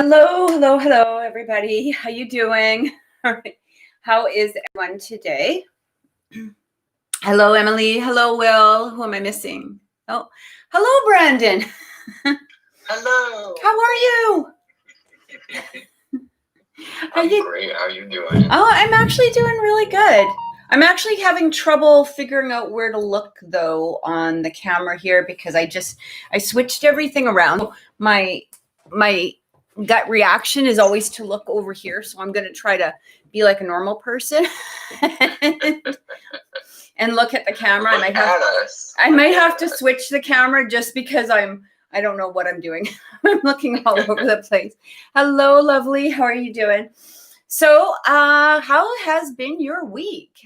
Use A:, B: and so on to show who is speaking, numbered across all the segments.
A: Hello, everybody. How you doing? All right. How is everyone today? Hello, Emily. Hello, Will. Who am I missing? Oh, hello, Brandon.
B: Hello.
A: How are you?
B: I'm great. How are you doing?
A: Oh, I'm actually doing really good. I'm actually having trouble figuring out where to look, though, on the camera here because I switched everything around. My gut reaction is always to look over here, so I'm going to try to be like a normal person and look at the camera. I might have to switch the camera just because I don't know what I'm doing. I'm looking all over the place. Hello, lovely. How are you doing? So, how has been your week?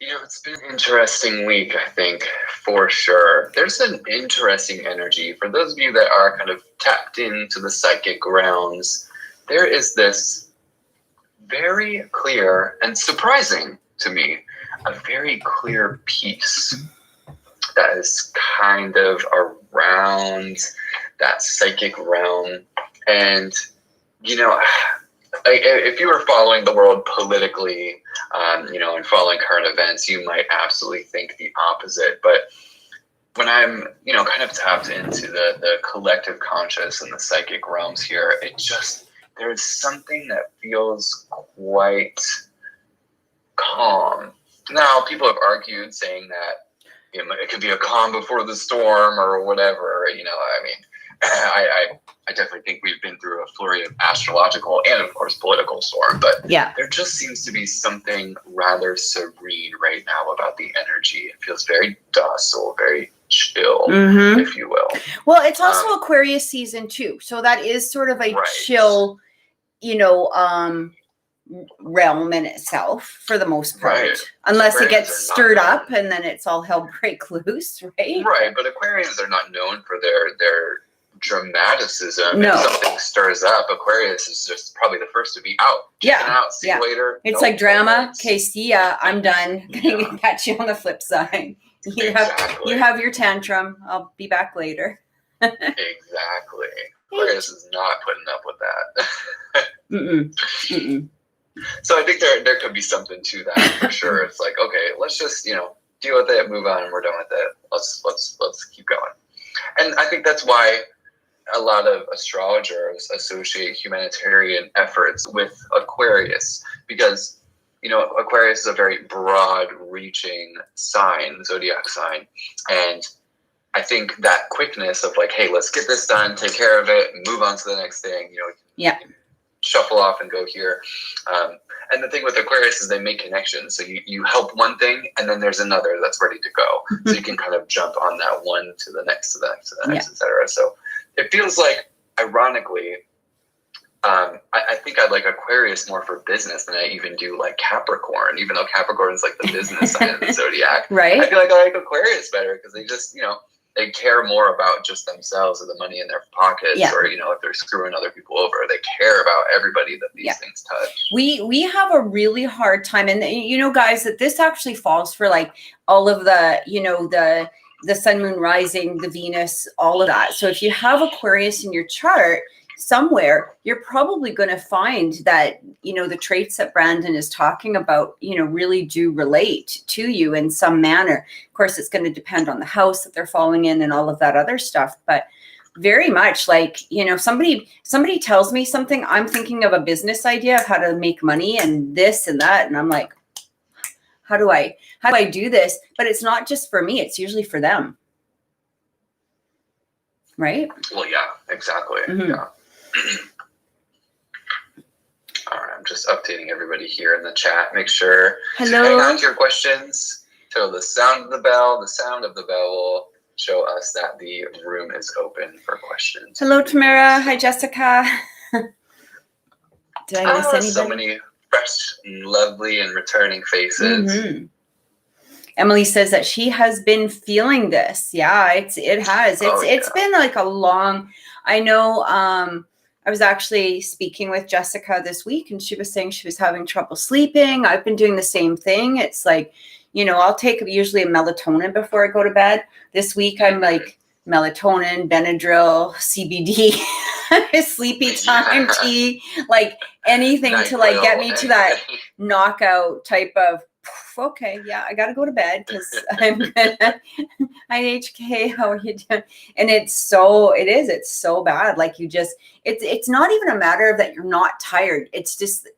B: It's been an interesting week, I think, for sure. There's an interesting energy. For those of you that are kind of tapped into the psychic realms, there is this very clear and surprising to me, a very clear peace that is kind of around that psychic realm. And, if you were following the world politically, and following current events, you might absolutely think the opposite. But when I'm, kind of tapped into the collective conscious and the psychic realms here, there's something that feels quite calm. Now, people have argued saying that, it could be a calm before the storm or whatever, I definitely think we've been through a flurry of astrological and, of course, political storm. But there just seems to be something rather serene right now about the energy. It feels very docile, very chill, if you will.
A: Well, it's also Aquarius season too. So that is sort of a chill, realm in itself for the most part, unless it gets stirred up and then it's all hell break loose, right?
B: Right, but Aquarians are not known for their dramaticism. If something stirs up, Aquarius is just probably the first to be out. Out, see you later.
A: It's like drama. Okay, see ya. I'm done. Catch you on the flip side. You have your tantrum. I'll be back later.
B: Exactly. Aquarius is not putting up with that. So I think there could be something to that for sure. It's like, okay, let's just deal with it, move on, and we're done with it. Let's keep going. And I think that's why a lot of astrologers associate humanitarian efforts with Aquarius, because Aquarius is a very broad-reaching sign, zodiac sign, and I think that quickness of like, hey, let's get this done, take care of it, and move on to the next thing. Shuffle off and go here. And the thing with Aquarius is they make connections. So you help one thing, and then there's another that's ready to go. So you can kind of jump on that one to the next, to the next, to the next, etc. So it feels like, ironically, I think I like Aquarius more for business than I even do like Capricorn, even though Capricorn is like the business side of the zodiac.
A: Right.
B: I feel like I like Aquarius better because they just, they care more about just themselves or the money in their pockets, or if they're screwing other people over, they care about everybody that these things touch.
A: We have a really hard time, and guys, that this actually falls for like all of the the sun, moon, rising, the Venus, all of that. So if you have Aquarius in your chart somewhere, you're probably going to find that the traits that Brandon is talking about really do relate to you in some manner. Of course, it's going to depend on the house that they're falling in and all of that other stuff, but very much like somebody tells me something, I'm thinking of a business idea of how to make money and this and that, and I'm like, how do I do this? But it's not just for me, it's usually for them, right?
B: Well, yeah, exactly. Yeah. All right, I'm just updating everybody here in the chat. Make sure to hang on to your questions till the sound of the bell. The sound of the bell will show us that the room is open for questions.
A: Hello, Tamara. Hi, Jessica. Did I miss anybody?
B: So many fresh and lovely and returning faces.
A: Emily says that she has been feeling this. Yeah, it has. It's been like a long. I know. I was actually speaking with Jessica this week, and she was saying she was having trouble sleeping. I've been doing the same thing. It's like, I'll take usually a melatonin before I go to bed. This week, I'm like melatonin, Benadryl, CBD. sleepy time tea, like anything to like get me to that knockout type of, okay, yeah, I got to go to bed because I'm gonna, IHK, how are you doing? And it's so bad. Like it's not even a matter of that you're not tired. It's just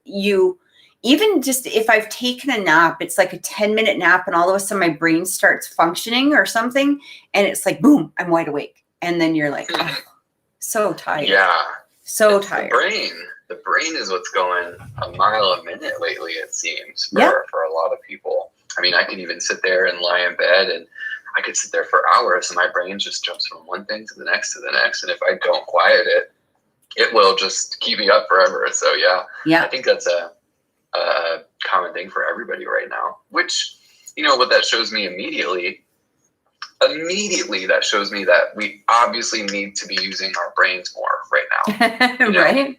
A: even just if I've taken a nap, it's like a 10-minute nap and all of a sudden my brain starts functioning or something. And it's like, boom, I'm wide awake. And then you're like, oh, so tired.
B: Yeah.
A: So tired.
B: The brain is what's going a mile a minute lately, it seems, for a lot of people. I mean, I can even sit there and lie in bed and I could sit there for hours and my brain just jumps from one thing to the next to the next. And if I don't quiet it, it will just keep me up forever. So yeah. I think that's a common thing for everybody right now, which, what that shows me immediately that shows me that we obviously need to be using our brains more right now.
A: Right.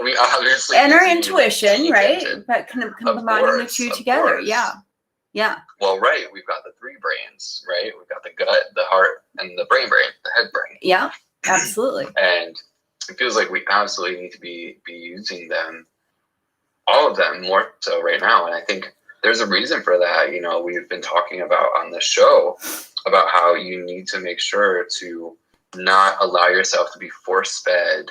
B: We obviously
A: and our intuition, right? But kind of combining the two together. Yeah.
B: Well, right. We've got the three brains, right? We've got the gut, the heart, and the brain, the head brain.
A: Yeah, absolutely.
B: And it feels like we absolutely need to be using them, all of them, more so right now. And I think there's a reason for that. We've been talking about on the show about how you need to make sure to not allow yourself to be force-fed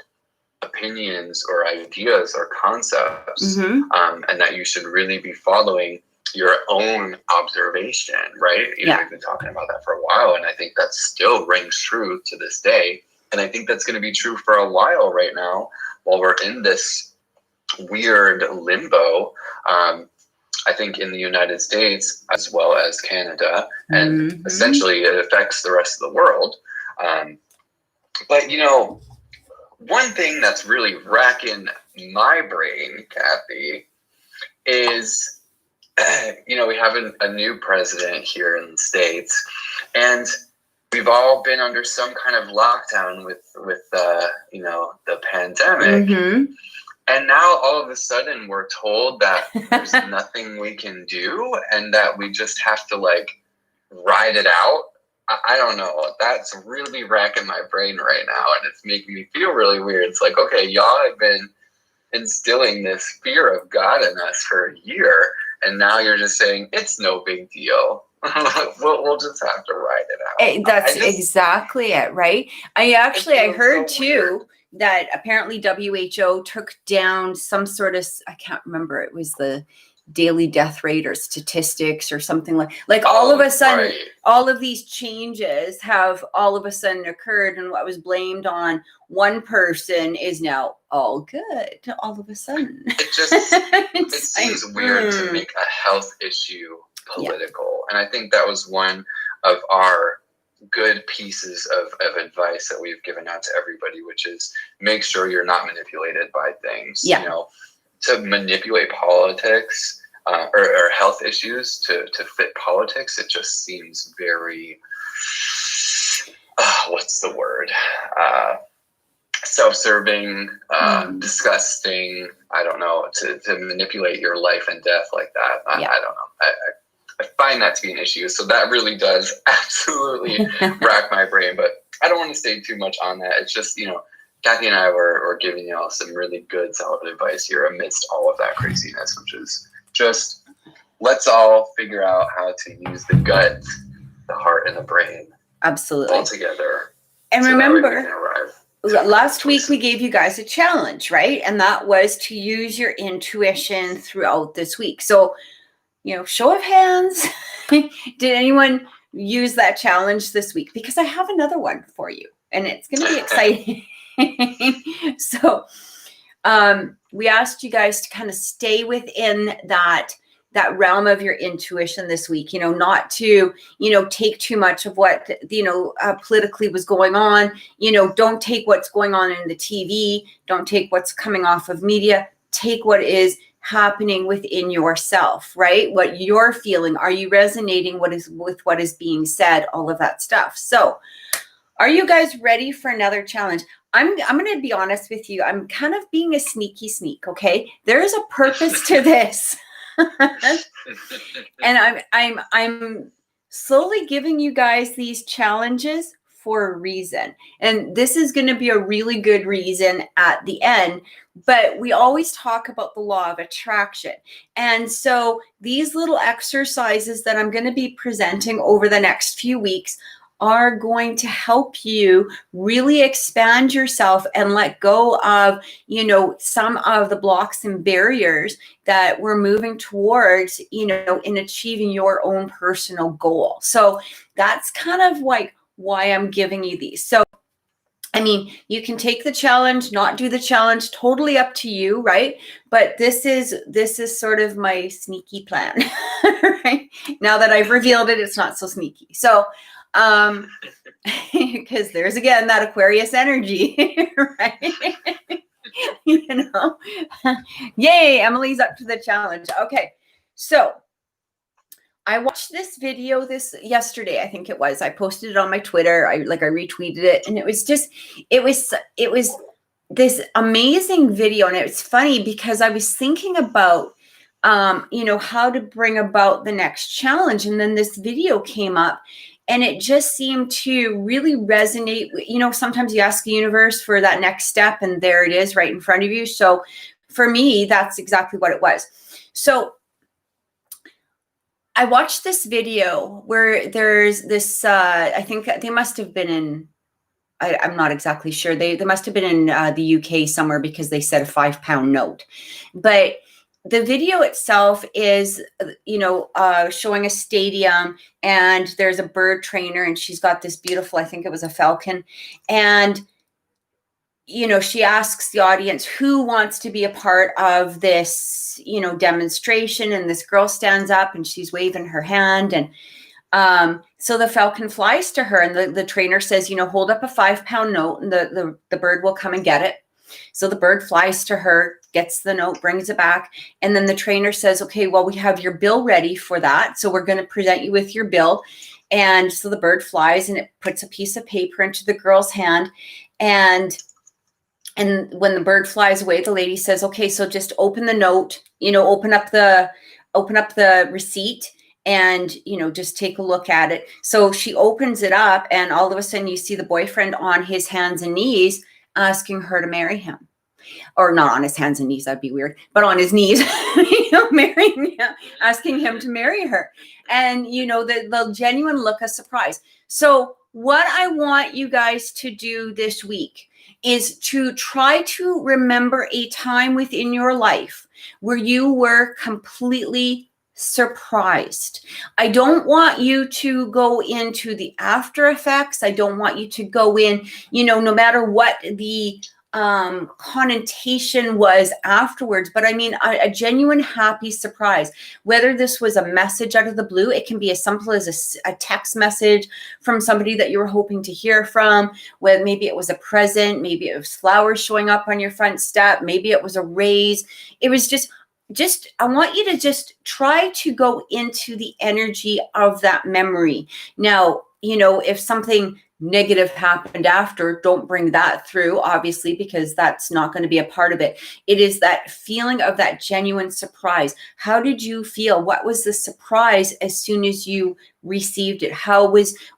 B: opinions or ideas or concepts, and that you should really be following your own observation, right? We've been talking about that for a while, and I think that still rings true to this day. And I think that's going to be true for a while right now while we're in this weird limbo. I think in the United States as well as Canada, and essentially it affects the rest of the world. But one thing that's really racking my brain, Kathy, is we have a new president here in the States, and we've all been under some kind of lockdown with the pandemic. And now all of a sudden we're told that there's nothing we can do and that we just have to ride it out. I don't know. That's really racking my brain right now, and it's making me feel really weird. It's like, okay, y'all have been instilling this fear of God in us for a year, and now you're just saying it's no big deal. we'll just have to ride it out.
A: That's exactly it, right? I heard so too that apparently WHO took down some sort of, I can't remember, it was the daily death rate or statistics or something like all of a sudden, all of these changes have all of a sudden occurred, and what was blamed on one person is now all good all of a sudden.
B: It seems weird to make a health issue political. And I think that was one of our good pieces of advice that we've given out to everybody, which is make sure you're not manipulated by things. To manipulate politics or health issues to fit politics, it just seems very what's the word, self-serving, disgusting. I don't know, to manipulate your life and death like that. I don't know. I find that to be an issue. So that really does absolutely rack my brain. But I don't want to stay too much on that. It's just, Kathy and I were giving y'all some really good, solid advice here amidst all of that craziness, which is just let's all figure out how to use the gut, the heart, and the brain all together.
A: And remember, last week we gave you guys a challenge, right? And that was to use your intuition throughout this week. So, show of hands, did anyone use that challenge this week? Because I have another one for you, and it's going to be exciting. So we asked you guys to kind of stay within that realm of your intuition this week, not to, take too much of what, politically was going on. Don't take what's going on in the TV. Don't take what's coming off of media. Take what is happening within yourself, right? What you're feeling. Are you resonating with what is being said? All of that stuff. So are you guys ready for another challenge? I'm going to be honest with you. I'm kind of being a sneaky sneak. Okay. There is a purpose to this. And I'm slowly giving you guys these challenges for a reason. And this is going to be a really good reason at the end. But we always talk about the law of attraction. And so these little exercises that I'm going to be presenting over the next few weeks are going to help you really expand yourself and let go of, you know, some of the blocks and barriers that we're moving towards, you know, in achieving your own personal goal. So that's kind of like why I'm giving you these. So I mean, you can take the challenge, not do the challenge, totally up to you, right? But this is sort of my sneaky plan, right? Now that I've revealed it, it's not so sneaky. So, because there's again that Aquarius energy, right? You know, yay, Emily's up to the challenge. Okay, so I watched this video yesterday, I think it was. I posted it on my Twitter. I retweeted it, and it was this amazing video. And it's funny because I was thinking about you know, how to bring about the next challenge. And then this video came up, and it just seemed to really resonate. You know, sometimes you ask the universe for that next step, and there it is right in front of you. So for me, that's exactly what it was. So I watched this video where there's this, I think they must have been in, I'm not exactly sure. They must have been in the UK somewhere, because they said a £5 note. But the video itself is, you know, showing a stadium, and there's a bird trainer, and she's got this beautiful, I think it was a falcon. And you know, she asks the audience who wants to be a part of this, you know, demonstration. And this girl stands up and she's waving her hand. And so the falcon flies to her, and the trainer says, you know, hold up a £5 note, and the bird will come and get it. So the bird flies to her, gets the note, brings it back. And then the trainer says, okay, well, we have your bill ready for that. So we're going to present you with your bill. And so the bird flies, and it puts a piece of paper into the girl's hand. And when the bird flies away, the lady says, okay, so just open the note, you know, open up the receipt, and, you know, just take a look at it. So she opens it up, and all of a sudden you see the boyfriend on his hands and knees asking her to marry him. Or not on his hands and knees, that'd be weird, but on his knees, you know, marrying him, asking him to marry her. And, you know, the genuine look of surprise. So what I want you guys to do this week is to try to remember a time within your life where you were completely surprised. I don't want you to go into the after effects. I don't want you to go in, you know, no matter what the connotation was afterwards, but I mean a genuine happy surprise. Whether this was a message out of the blue, it can be as simple as a text message from somebody that you were hoping to hear from. Whether maybe it was a present, maybe it was flowers showing up on your front step, maybe it was a raise. It was just I want you to just try to go into the energy of that memory. Now, you know, if something negative happened after, don't bring that through, obviously, because that's not going to be a part of it. It is that feeling of that genuine surprise. How did you feel? What was the surprise as soon as you received it?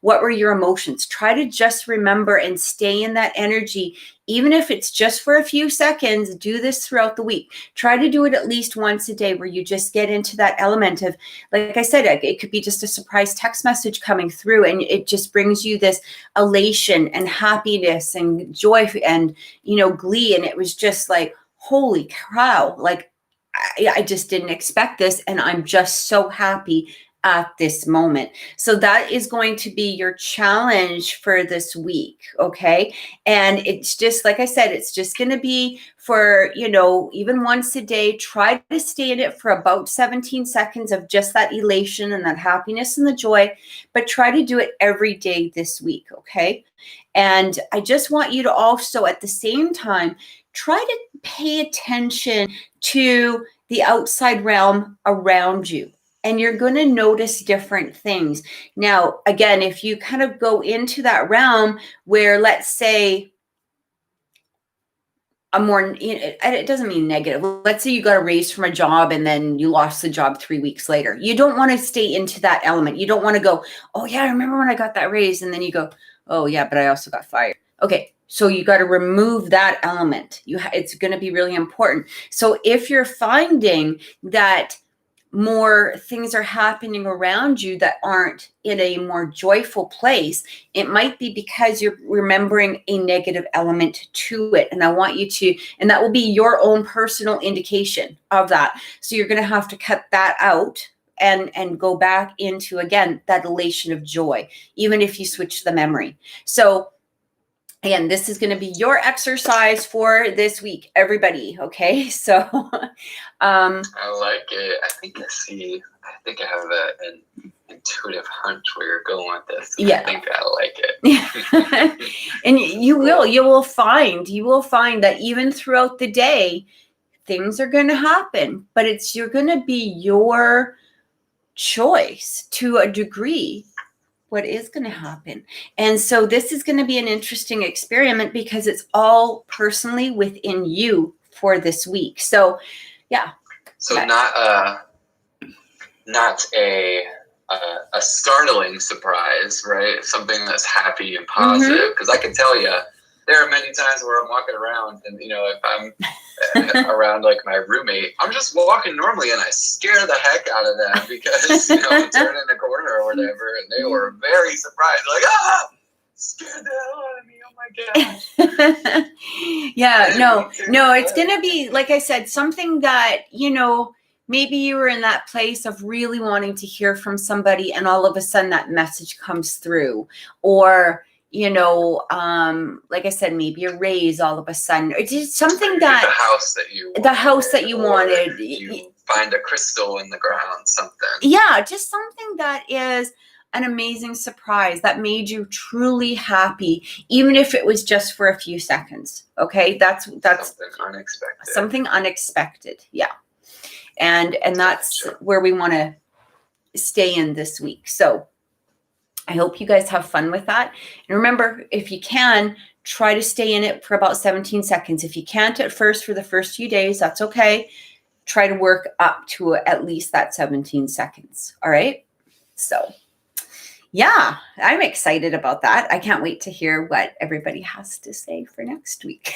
A: What were your emotions? Try to just remember and stay in that energy. Even if it's just for a few seconds, do this throughout the week. Try to do it at least once a day, where you just get into that element of, like I said, it could be just a surprise text message coming through, and it just brings you this elation and happiness and joy and, you know, glee. And it was just like, holy cow, like I just didn't expect this, and I'm just so happy at this moment. So that is going to be your challenge for this week. Okay. And it's just, like I said, it's just going to be for, you know, even once a day. Try to stay in it for about 17 seconds of just that elation and that happiness and the joy, but try to do it every day this week. Okay. And I just want you to also at the same time, try to pay attention to the outside realm around you. And you're going to notice different things. Now, again, if you kind of go into that realm where, let's say, it doesn't mean negative. Let's say you got a raise from a job and then you lost the job 3 weeks later. You don't want to stay into that element. You don't want to go, oh yeah, I remember when I got that raise. And then you go, Oh yeah, but I also got fire. Okay. So you got to remove that element. It's going to be really important. So if you're finding that more things are happening around you that aren't in a more joyful place, it might be because you're remembering a negative element to it. And I want you to, and that will be your own personal indication of that. So you're going to have to cut that out and go back into, again, that elation of joy, even if you switch the memory. So again, this is going to be your exercise for this week, everybody. Okay. So,
B: I like it. I think I have an intuitive hunch where you're going with this.
A: Yeah.
B: I think I like it.
A: And you will find that even throughout the day, things are going to happen, but you're going to be your choice to a degree what is going to happen. And so this is going to be an interesting experiment because it's all personally within you for this week. So yeah.
B: So not a startling surprise, right? Something that's happy and positive. Because I can tell you, there are many times where I'm walking around and, if I'm around like my roommate, I'm just walking normally and I scare the heck out of them because, I'm turning a corner or whatever and they were very surprised. Like, scared the hell out of me. Oh my gosh.
A: Yeah, no, it's going to be, like I said, something that, maybe you were in that place of really wanting to hear from somebody and all of a sudden that message comes through, or, like I said, maybe a raise all of a sudden, or just something that
B: the house that you wanted. You find a crystal in the ground, something.
A: Yeah, just something that is an amazing surprise that made you truly happy, even if it was just for a few seconds. Okay, that's something unexpected. Yeah, and that's where we want to stay in this week. So I hope you guys have fun with that. And remember, if you can, try to stay in it for about 17 seconds. If you can't at first for the first few days, that's okay. Try to work up to at least that 17 seconds. All right. So yeah, I'm excited about that. I can't wait to hear what everybody has to say for next week.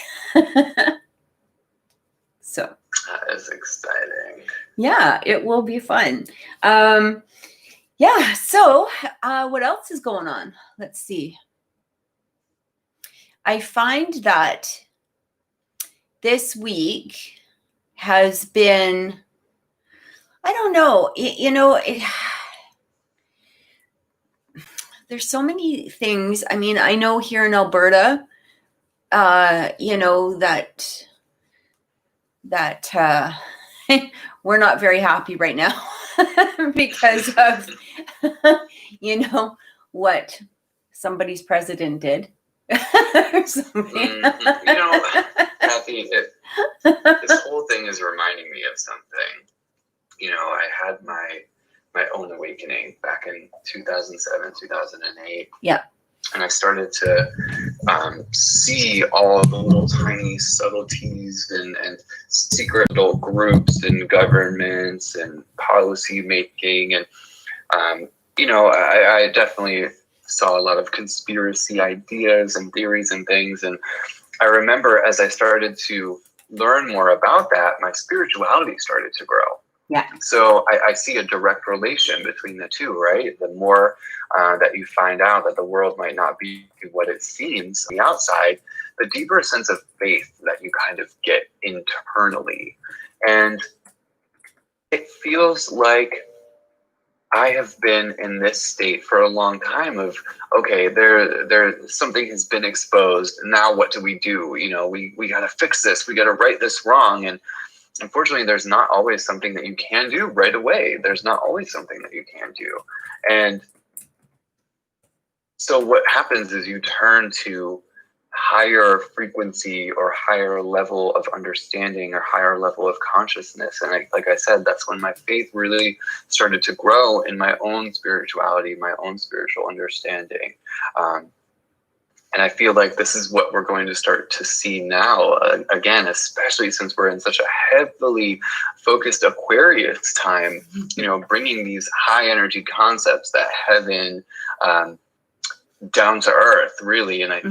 A: So
B: that is exciting.
A: Yeah, it will be fun. Yeah. So what else is going on? Let's see. I find that this week has been, I don't know, there's so many things. I mean, I know here in Alberta, that we're not very happy right now because of, what somebody's president did.
B: Kathy, this whole thing is reminding me of something. I had my own awakening back in 2007, 2008.
A: Yeah.
B: And I started to see all the little tiny subtleties and secret little groups and governments and policy making. And, I definitely saw a lot of conspiracy ideas and theories and things. And I remember as I started to learn more about that, my spirituality started to grow.
A: Yeah.
B: So I see a direct relation between the two, right? The more that you find out that the world might not be what it seems on the outside, the deeper sense of faith that you kind of get internally. And it feels like I have been in this state for a long time of, okay, there something has been exposed. Now what do? We got to fix this. We got to right this wrong. And unfortunately, there's not always something that you can do right away. There's not always something that you can do. And so what happens is you turn to higher frequency or higher level of understanding or higher level of consciousness. And like I said, that's when my faith really started to grow in my own spirituality, my own spiritual understanding. And I feel like this is what we're going to start to see now, again, especially since we're in such a heavily focused Aquarius time, bringing these high energy concepts that heaven, down to earth, really. And I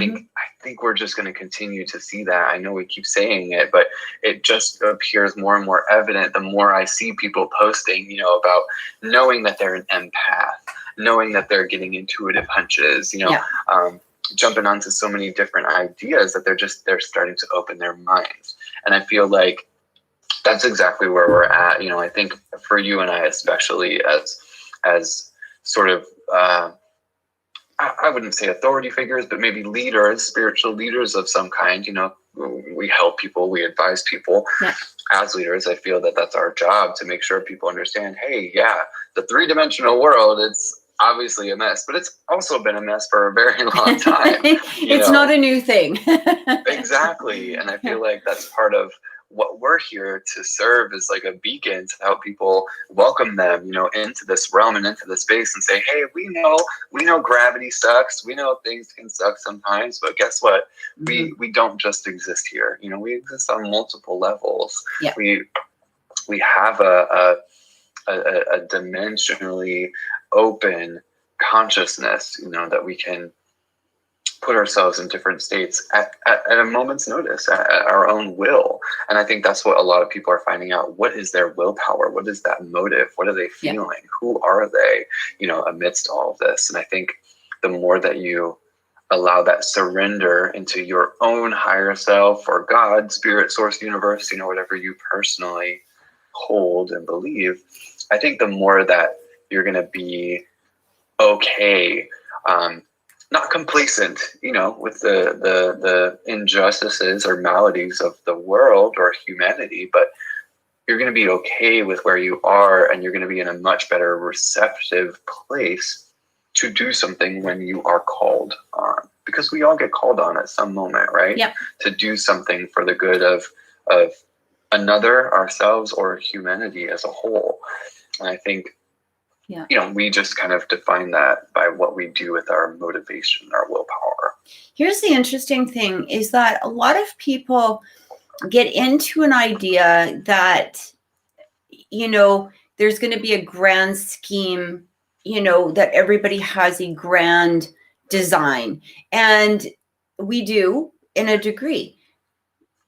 B: think we're just going to continue to see that. I know we keep saying it, but it just appears more and more evident the more I see people posting, you know, about knowing that they're an empath, knowing that they're getting intuitive hunches, you know, jumping onto so many different ideas that they're starting to open their minds. And I feel like that's exactly where we're at. You know, I think for you and I, especially as sort of, I wouldn't say authority figures, but maybe leaders, spiritual leaders of some kind. You know, we help people, we advise people. As leaders, I feel that that's our job, to make sure people understand, hey, yeah, the three-dimensional world, it's obviously a mess, but it's also been a mess for a very long time.
A: It's not a new thing.
B: Exactly. And I feel like that's part of what we're here to serve, is like a beacon to help people, welcome them, you know, into this realm and into this space, and say, hey, we know gravity sucks. We know things can suck sometimes, but guess what? We don't just exist here. You know, we exist on multiple levels.
A: Yeah.
B: We have a dimensionally open consciousness, you know, that we can put ourselves in different states at a moment's notice, at our own will. And I think that's what a lot of people are finding out. What is their willpower? What is that motive? What are they feeling? Who are they, you know, amidst all of this? And I think the more that you allow that surrender into your own higher self, or God, spirit, source, universe, you know, whatever you personally hold and believe, I think the more that you're going to be okay, not complacent, you know, with the injustices or maladies of the world or humanity, but you're going to be okay with where you are, and you're going to be in a much better receptive place to do something when you are called on, because we all get called on at some moment, right?
A: Yep.
B: To do something for the good of another, ourselves, or humanity as a whole. And I think, you know, we just kind of define that by what we do with our motivation, our willpower.
A: Here's the interesting thing, is that a lot of people get into an idea that, you know, there's going to be a grand scheme, you know, that everybody has a grand design. And we do, in a degree.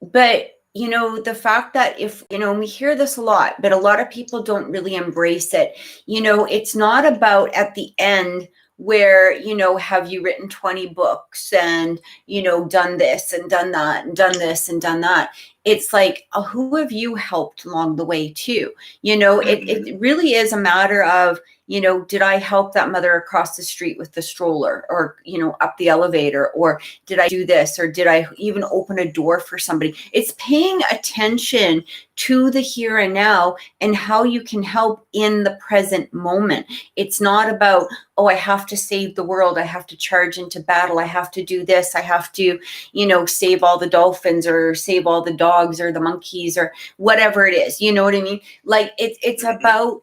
A: But you know, the fact that, if, you know, we hear this a lot, but a lot of people don't really embrace it. You know, it's not about at the end where, you know, have you written 20 books and, you know, done this and done that and done this and done that. It's like, who have you helped along the way too? You know, it really is a matter of, you know, did I help that mother across the street with the stroller, or, you know, up the elevator, or did I do this, or did I even open a door for somebody? It's paying attention to the here and now and how you can help in the present moment. It's not about, oh, I have to save the world. I have to charge into battle. I have to do this. I have to, you know, save all the dolphins, or save all the dogs or the monkeys, or whatever it is. You know what I mean? Like it's about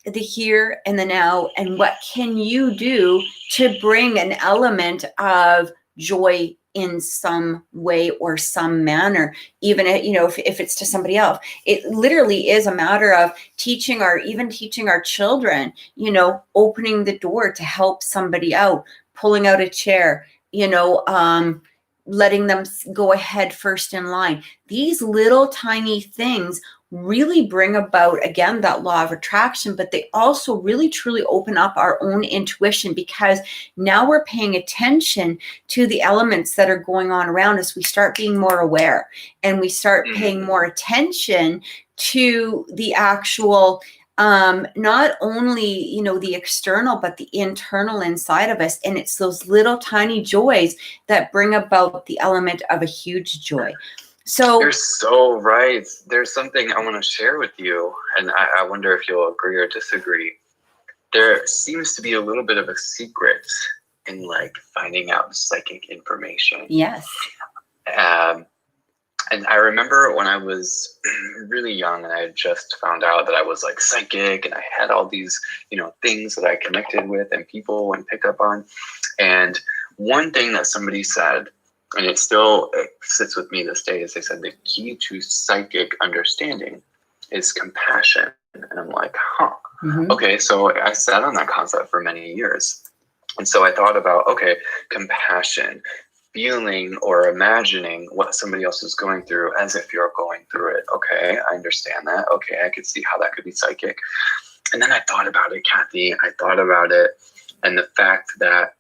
A: the here and the now, and what can you do to bring an element of joy in some way or some manner, even, you know, if it's to somebody else. It literally is a matter of teaching our children, you know, opening the door to help somebody out, pulling out a chair, you know, letting them go ahead first in line. These little tiny things really bring about, again, that law of attraction, but they also really truly open up our own intuition, because now we're paying attention to the elements that are going on around us. We start being more aware, and we start paying more attention to the actual, not only, you know, the external, but the internal inside of us. And it's those little tiny joys that bring about the element of a huge joy. So
B: you're so right. There's something I want to share with you, and I wonder if you'll agree or disagree. There seems to be a little bit of a secret in like finding out psychic information.
A: Yes.
B: And I remember when I was really young, and I had just found out that I was like psychic, and I had all these, you know, things that I connected with and people and pick up on. And one thing that somebody said, and it sits with me this day, is they said the key to psychic understanding is compassion. And I'm like, okay. So I sat on that concept for many years. And so I thought about, okay, compassion, feeling or imagining what somebody else is going through as if you're going through it. Okay, I understand that. Okay, I could see how that could be psychic. And then I thought about it, Kathy. I thought about it, and the fact that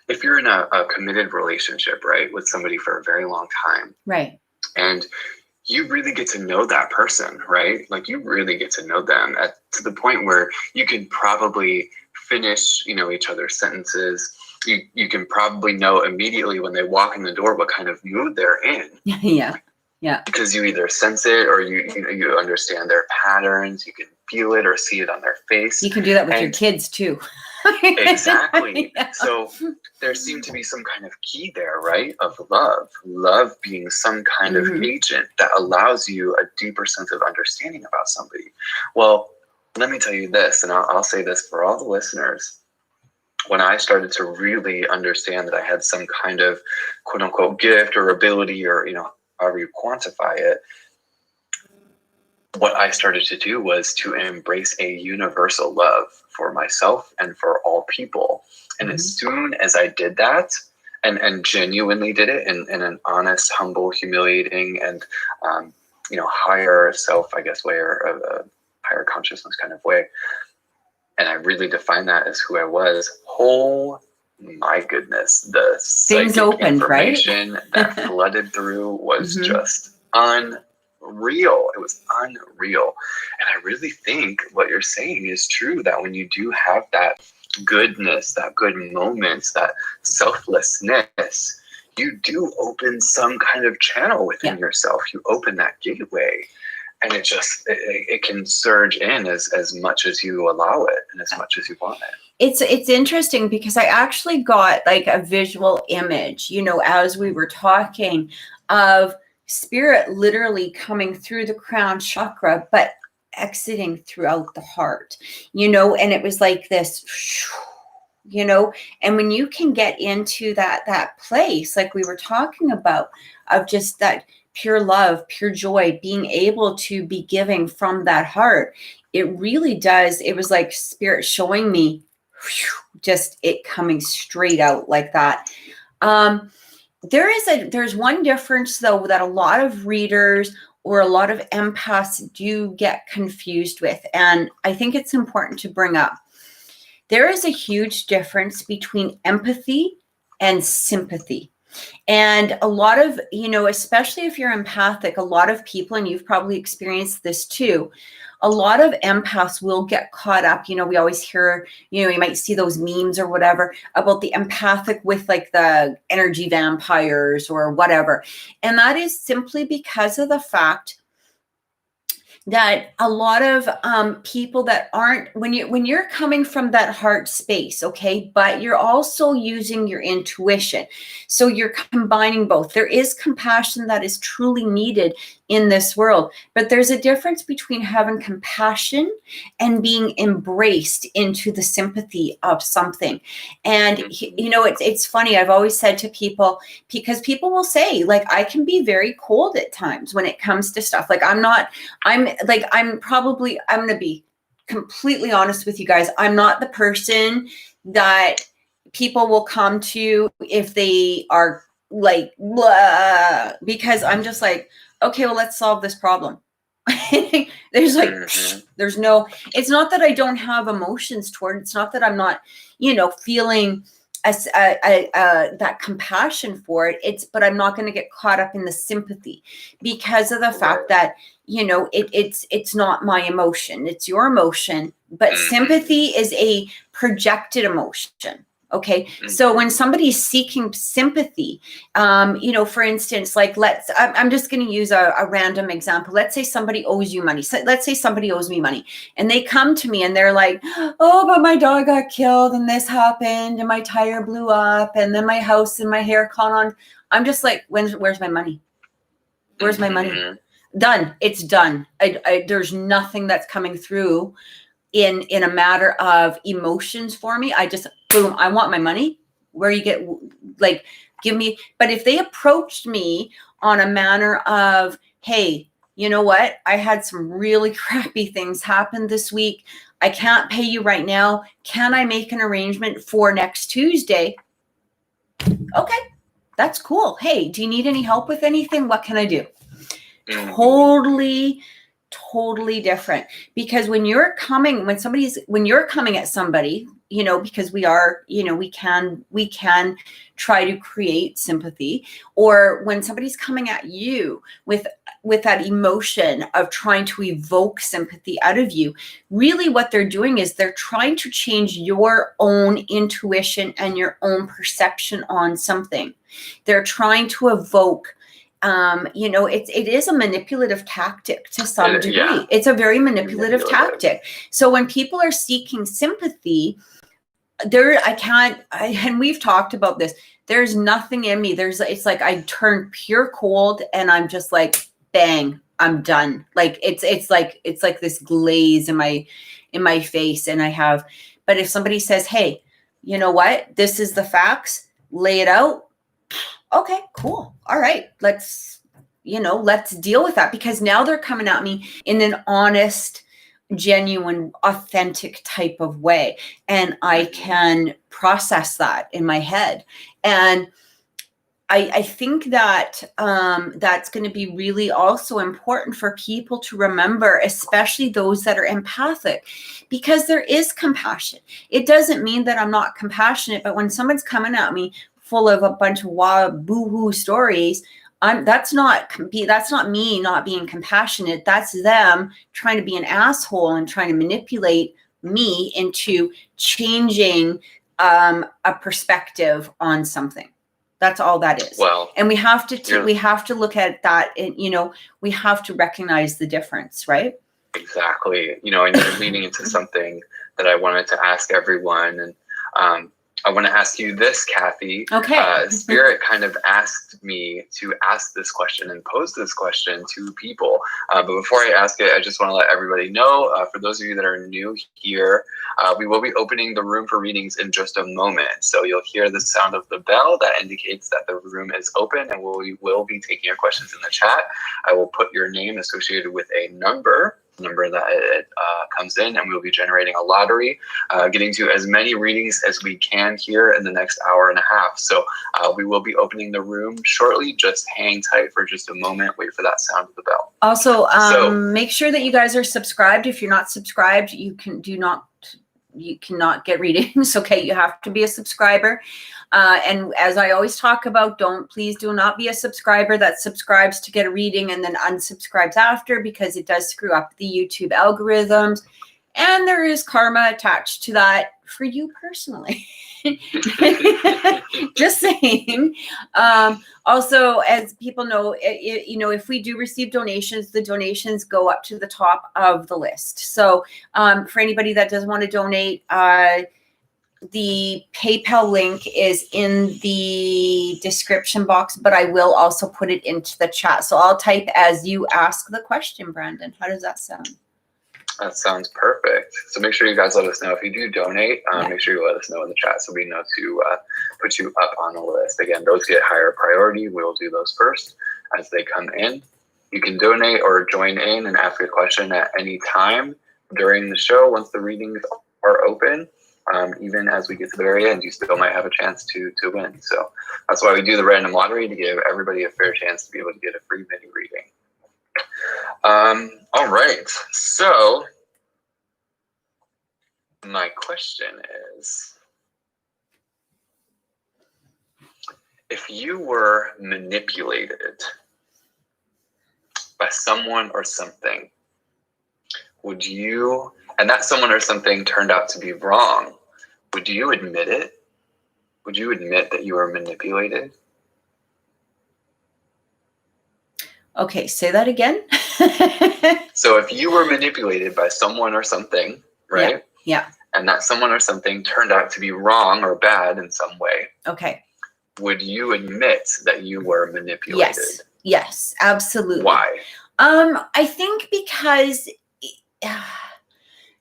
B: if you're in a committed relationship, right, with somebody for a very long time,
A: right,
B: and you really get to know that person, right? Like you really get to know them to the point where you can probably finish, each other's sentences. You can probably know immediately when they walk in the door what kind of mood they're in.
A: Yeah.
B: Because you either sense it or you understand their patterns. You can feel it or see it on their face.
A: You can do that with your kids too.
B: Exactly.
A: Yeah.
B: So there seemed to be some kind of key there, right? Of love being some kind of agent that allows you a deeper sense of understanding about somebody. Well, let me tell you this, and I'll say this for all the listeners. When I started to really understand that I had some kind of quote unquote gift or ability, or, however you quantify it, what I started to do was to embrace a universal love for myself and for all people. And as soon as I did that, and genuinely did it in an honest, humble, humiliating, and higher self, I guess, way, or a higher consciousness kind of way, and I really defined that as who I was. Oh my goodness, the
A: things opened,
B: information that flooded through was just unreal. It was unreal. And I really think what you're saying is true, that when you do have that goodness, that good moments, that selflessness, you do open some kind of channel within yourself. You open that gateway, and it can surge in as much as you allow it and as much as you want it.
A: It's interesting because I actually got like a visual image, as we were talking, of spirit literally coming through the crown chakra, but exiting throughout the heart, and it was like this, and when you can get into that place, like we were talking about, of just that pure love, pure joy, being able to be giving from that heart, it really does. It was like spirit showing me just it coming straight out like that. There's one difference though that a lot of readers or a lot of empaths do get confused with, and I think it's important to bring up. There is a huge difference between empathy and sympathy. And a lot of, especially if you're empathic, a lot of people, and you've probably experienced this too, a lot of empaths will get caught up. We always hear, you might see those memes or whatever about the empathic with like the energy vampires or whatever. And that is simply because of the fact that a lot of people that aren't, when you're coming from that heart space, okay, but you're also using your intuition. So you're combining both. There is compassion that is truly needed in this world, but there's a difference between having compassion and being embraced into the sympathy of something. And it's funny, I've always said to people, because people will say, like, I can be very cold at times when it comes to stuff. Like I'm going to be completely honest with you guys. I'm not the person that people will come to if they are like, blah, because I'm just like, okay, well, let's solve this problem. There's like, there's no, it's not that I don't have emotions toward it. It's not that I'm not, feeling that compassion for it. But I'm not going to get caught up in the sympathy because of the fact that, it's not my emotion. It's your emotion. But sympathy is a projected emotion. Okay. So when somebody's seeking sympathy, for instance, like I'm just going to use a random example. Let's say somebody owes you money. So let's say somebody owes me money and they come to me and they're like, oh, but my dog got killed and this happened and my tire blew up and then my house and my hair caught on. I'm just like, where's my money? Where's my money? Done. It's done. There's nothing that's coming through in a matter of emotions for me. I just, boom, I want my money. Where you get, like, give me. But if they approached me on a manner of, hey, you know what? I had some really crappy things happen this week. I can't pay you right now. Can I make an arrangement for next Tuesday? Okay, that's cool. Hey, do you need any help with anything? What can I do? Totally different. Because when you're coming at somebody, because we are, we can try to create sympathy, or when somebody's coming at you with that emotion of trying to evoke sympathy out of you, really what they're doing is they're trying to change your own intuition and your own perception on something. They're trying to evoke, it is a manipulative tactic to some degree. Yeah. It's a very manipulative tactic. So when people are seeking sympathy, and we've talked about this, there's nothing in me. It's like I turn pure cold and I'm just like, bang, I'm done. Like it's like this glaze in my face. But if somebody says, hey, you know what, this is the facts, lay it out. Okay, cool. All right. Let's deal with that, because now they're coming at me in an honest, genuine, authentic type of way. And I can process that in my head. And I think that that's going to be really also important for people to remember, especially those that are empathic, because there is compassion. It doesn't mean that I'm not compassionate, but when someone's coming at me full of a bunch of wild boo-hoo stories, that's not me not being compassionate. That's them trying to be an asshole and trying to manipulate me into changing a perspective on something. That's all that is. Well, and we have to look at that, and we have to recognize the difference, right?
B: Exactly. And you're leading into something that I wanted to ask everyone, and I want to ask you this, Kathy.
A: Okay.
B: Spirit kind of asked me to ask this question and pose this question to people. But before I ask it, I just want to let everybody know, for those of you that are new here, we will be opening the room for readings in just a moment. So you'll hear the sound of the bell that indicates that the room is open, and we will be taking your questions in the chat. I will put your name associated with a number that it comes in, and we'll be generating a lottery, getting to as many readings as we can here in the next hour and a half. So we will be opening the room shortly. Just hang tight for just a moment. Wait for that sound of the bell.
A: Also, make sure that you guys are subscribed. If you're not subscribed, you cannot get readings. Okay, you have to be a subscriber. And as I always talk about, please do not be a subscriber that subscribes to get a reading and then unsubscribes after, because it does screw up the YouTube algorithms. And there is karma attached to that for you personally. Just saying. Also, as people know, if we do receive donations, the donations go up to the top of the list. So for anybody that does want to donate, the PayPal link is in the description box, but I will also put it into the chat. So I'll type as you ask the question, Brandon. How does that sound?
B: That sounds perfect. So make sure you guys let us know if you do donate. Make sure you let us know in the chat so we know to put you up on the list. Again, those get higher priority. We'll do those first as they come in. You can donate or join in and ask a question at any time during the show once the readings are open. Even as we get to the very end, you still might have a chance to win. So that's why we do the random lottery, to give everybody a fair chance to be able to get a free mini reading. All right. So my question is, if you were manipulated by someone or something, would you, and that someone or something turned out to be wrong, would you admit it? Would you admit that you were manipulated?
A: Okay, say that again.
B: So if you were manipulated by someone or something, right?
A: Yeah.
B: And that someone or something turned out to be wrong or bad in some way.
A: Okay.
B: Would you admit that you were manipulated?
A: Yes, absolutely.
B: Why?
A: I think because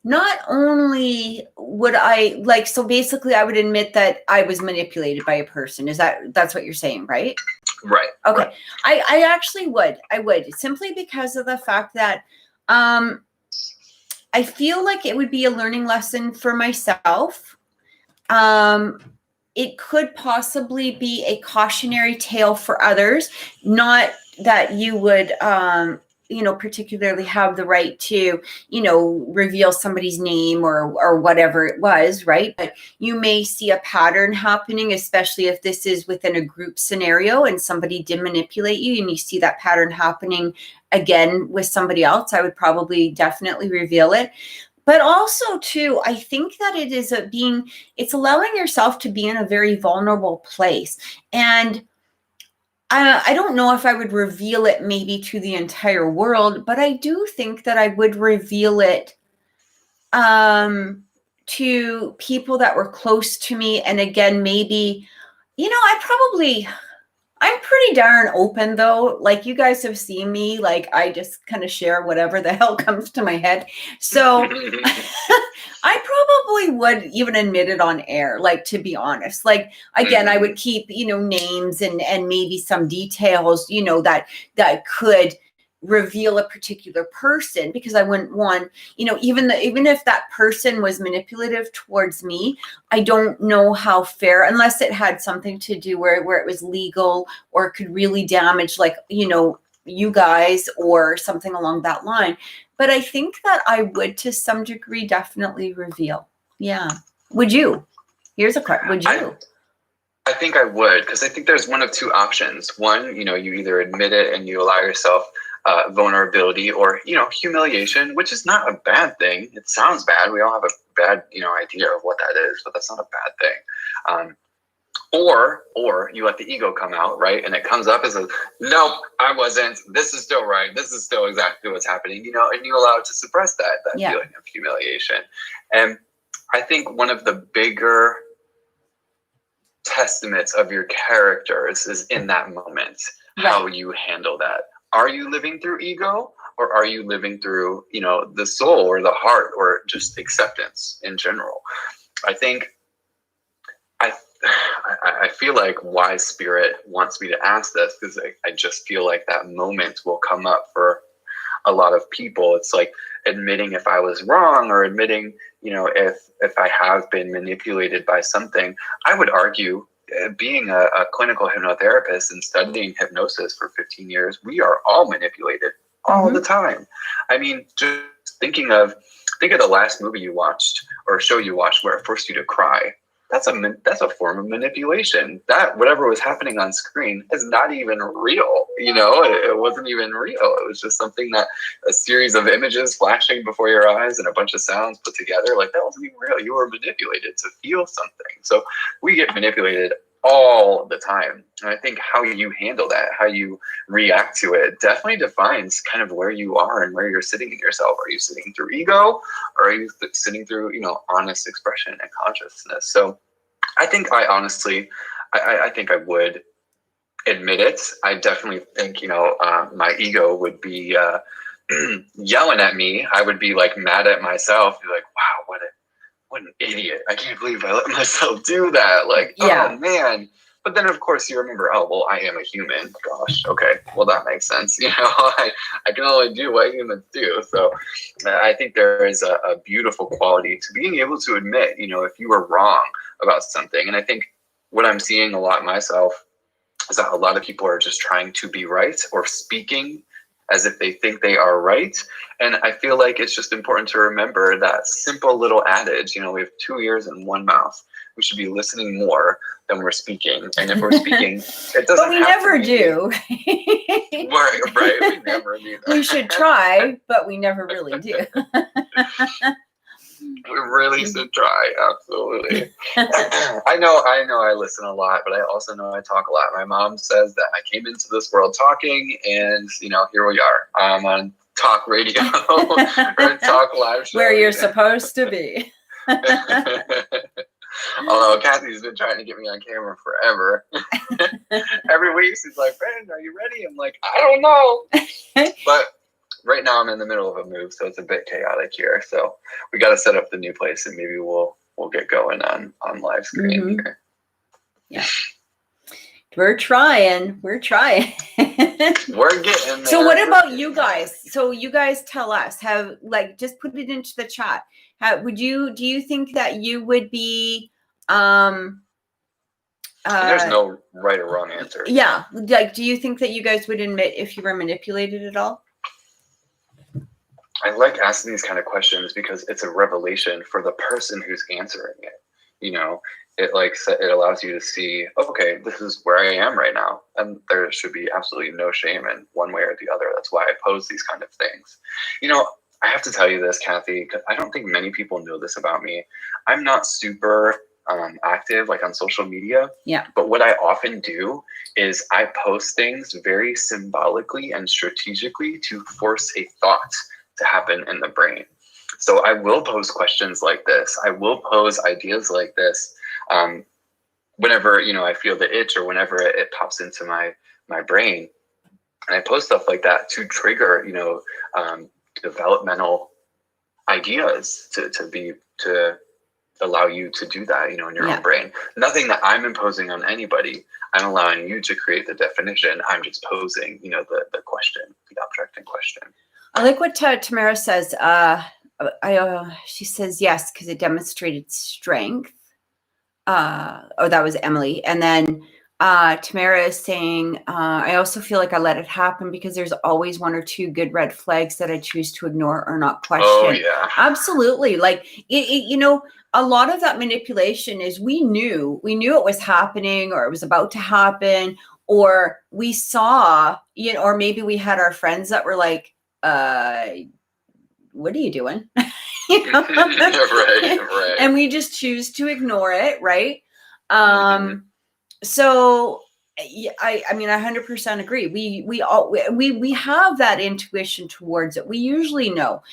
A: not only would I like, so basically I would admit that I was manipulated by a person. That's what you're saying, right?
B: Right.
A: Okay.
B: Right.
A: I actually would. I would, simply because of the fact that I feel like it would be a learning lesson for myself. It could possibly be a cautionary tale for others, not that you would particularly have the right to reveal somebody's name or whatever it was, right? But you may see a pattern happening, especially if this is within a group scenario and somebody did manipulate you and you see that pattern happening again with somebody else. I would probably definitely reveal it. But also, too, I think that it is it's allowing yourself to be in a very vulnerable place. And I don't know if I would reveal it maybe to the entire world, but I do think that I would reveal it to people that were close to me. And again, maybe, I'm pretty darn open, though. Like, you guys have seen me, like, I just kind of share whatever the hell comes to my head. So I probably would even admit it on air, like, to be honest. Like, again, I would keep, names and maybe some details, that could reveal a particular person, because I wouldn't want, even if that person was manipulative towards me, I don't know how fair, unless it had something to do where it was legal or could really damage, like, you guys or something along that line. But I think that I would, to some degree, definitely reveal. Yeah. Would you? Here's a question. Would you?
B: I think I would, because I think there's one of two options. One, you either admit it and you allow yourself vulnerability or, humiliation, which is not a bad thing. It sounds bad. We all have a bad, idea of what that is, but that's not a bad thing. Or you let the ego come out, right? And it comes up as nope, I wasn't. This is still right. This is still exactly what's happening, and you allow it to suppress that feeling of humiliation. And I think one of the bigger testaments of your characters is in that moment, how you handle that. Are you living through ego, or are you living through, the soul or the heart, or just acceptance in general? I think I feel like why Spirit wants me to ask this, because I just feel like that moment will come up for a lot of people. It's like admitting if I was wrong, or admitting, if I have been manipulated by something. I would argue, being a clinical hypnotherapist and studying hypnosis for 15 years, we are all manipulated all the time. I mean, just think of the last movie you watched or show you watched where it forced you to cry. That's a form of manipulation. That whatever was happening on screen is not even real. It wasn't even real. It was just something that a series of images flashing before your eyes and a bunch of sounds put together. Like, that wasn't even real. You were manipulated to feel something. So we get manipulated all the time. And I think how you handle that, how you react to it, definitely defines kind of where you are and where you're sitting in yourself. Are you sitting through ego, or are you sitting through, honest expression and consciousness? So I think I honestly would admit it. I definitely think, my ego would be yelling at me. I would be like mad at myself, be like, wow, what an idiot. I can't believe I let myself do that. Like, oh man. But then of course you remember, oh, well, I am a human. Gosh, okay. Well, that makes sense. I can only do what humans do. So I think there is a beautiful quality to being able to admit, if you were wrong about something. And I think what I'm seeing a lot myself is that a lot of people are just trying to be right, or speaking as if they think they are right. And I feel like it's just important to remember that simple little adage, we have 2 ears and 1 mouth. We should be listening more than we're speaking. And if we're speaking, it doesn't
A: But we never do.
B: Right. We never do that.
A: We should try, but we never really do.
B: We really should try. Absolutely. I know I listen a lot, but I also know I talk a lot. My mom says that I came into this world talking, and here we are. I'm on talk radio or talk live show.
A: Where you're supposed to be.
B: Although Kathy's been trying to get me on camera forever. Every week she's like, Brandon, are you ready? I'm like, I don't know. But right now I'm in the middle of a move, so it's a bit chaotic here. So we got to set up the new place, and maybe we'll get going on live screen here.
A: Yeah. We're trying.
B: We're getting there.
A: So what about you guys? So you guys tell us, have, like, just put it into the chat. Do you think that you would be,
B: there's no right or wrong answer.
A: Yeah. Like, do you think that you guys would admit if you were manipulated at all?
B: I like asking these kind of questions because it's a revelation for the person who's answering it. You know, it allows you to see, okay, this is where I am right now. And there should be absolutely no shame in one way or the other. That's why I pose these kind of things. You know, I have to tell you this, Kathy, because I don't think many people know this about me. I'm not super active, like, on social media.
A: Yeah.
B: But what I often do is I post things very symbolically and strategically to force a thought to happen in the brain. So I will pose questions like this. I will pose ideas like this whenever, you know, I feel the itch or whenever it pops into my brain. And I post stuff like that to trigger, you know, developmental ideas to allow you to do that, you know, in your own brain. Nothing that I'm imposing on anybody. I'm allowing you to create the definition. I'm just posing, you know, the question, the object in question.
A: I like what Tamara says. She says yes, because it demonstrated strength. Oh, that was Emily. And then Tamara is saying, I also feel like I let it happen because there's always one or two good red flags that I choose to ignore or not question.
B: Oh, yeah.
A: Absolutely. Like, you know, a lot of that manipulation is we knew it was happening, or it was about to happen, or we saw, you know, or maybe we had our friends that were like, what are you doing? You know?
B: Right.
A: And we just choose to ignore it, right? So I mean, I 100% agree. We have that intuition towards it. We usually know.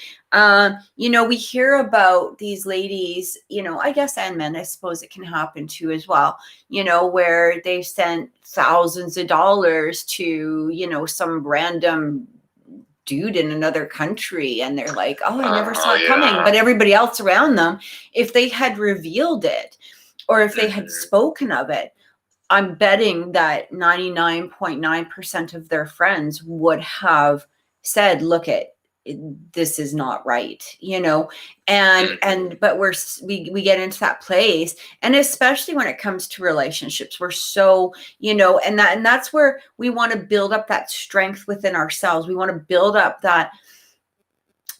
A: You know, we hear about these ladies, you know, I guess, and men, I suppose it can happen too as well, you know, where they've sent thousands of dollars to, you know, some random dude in another country, and they're like, oh, I never saw it coming. But everybody else around them, if they had revealed it, or if they had spoken of it, I'm betting that 99.9% of their friends would have said, look, this is not right, you know, but we get into that place. And especially when it comes to relationships, we're so, you know, and that's where we want to build up that strength within ourselves. We want to build up that,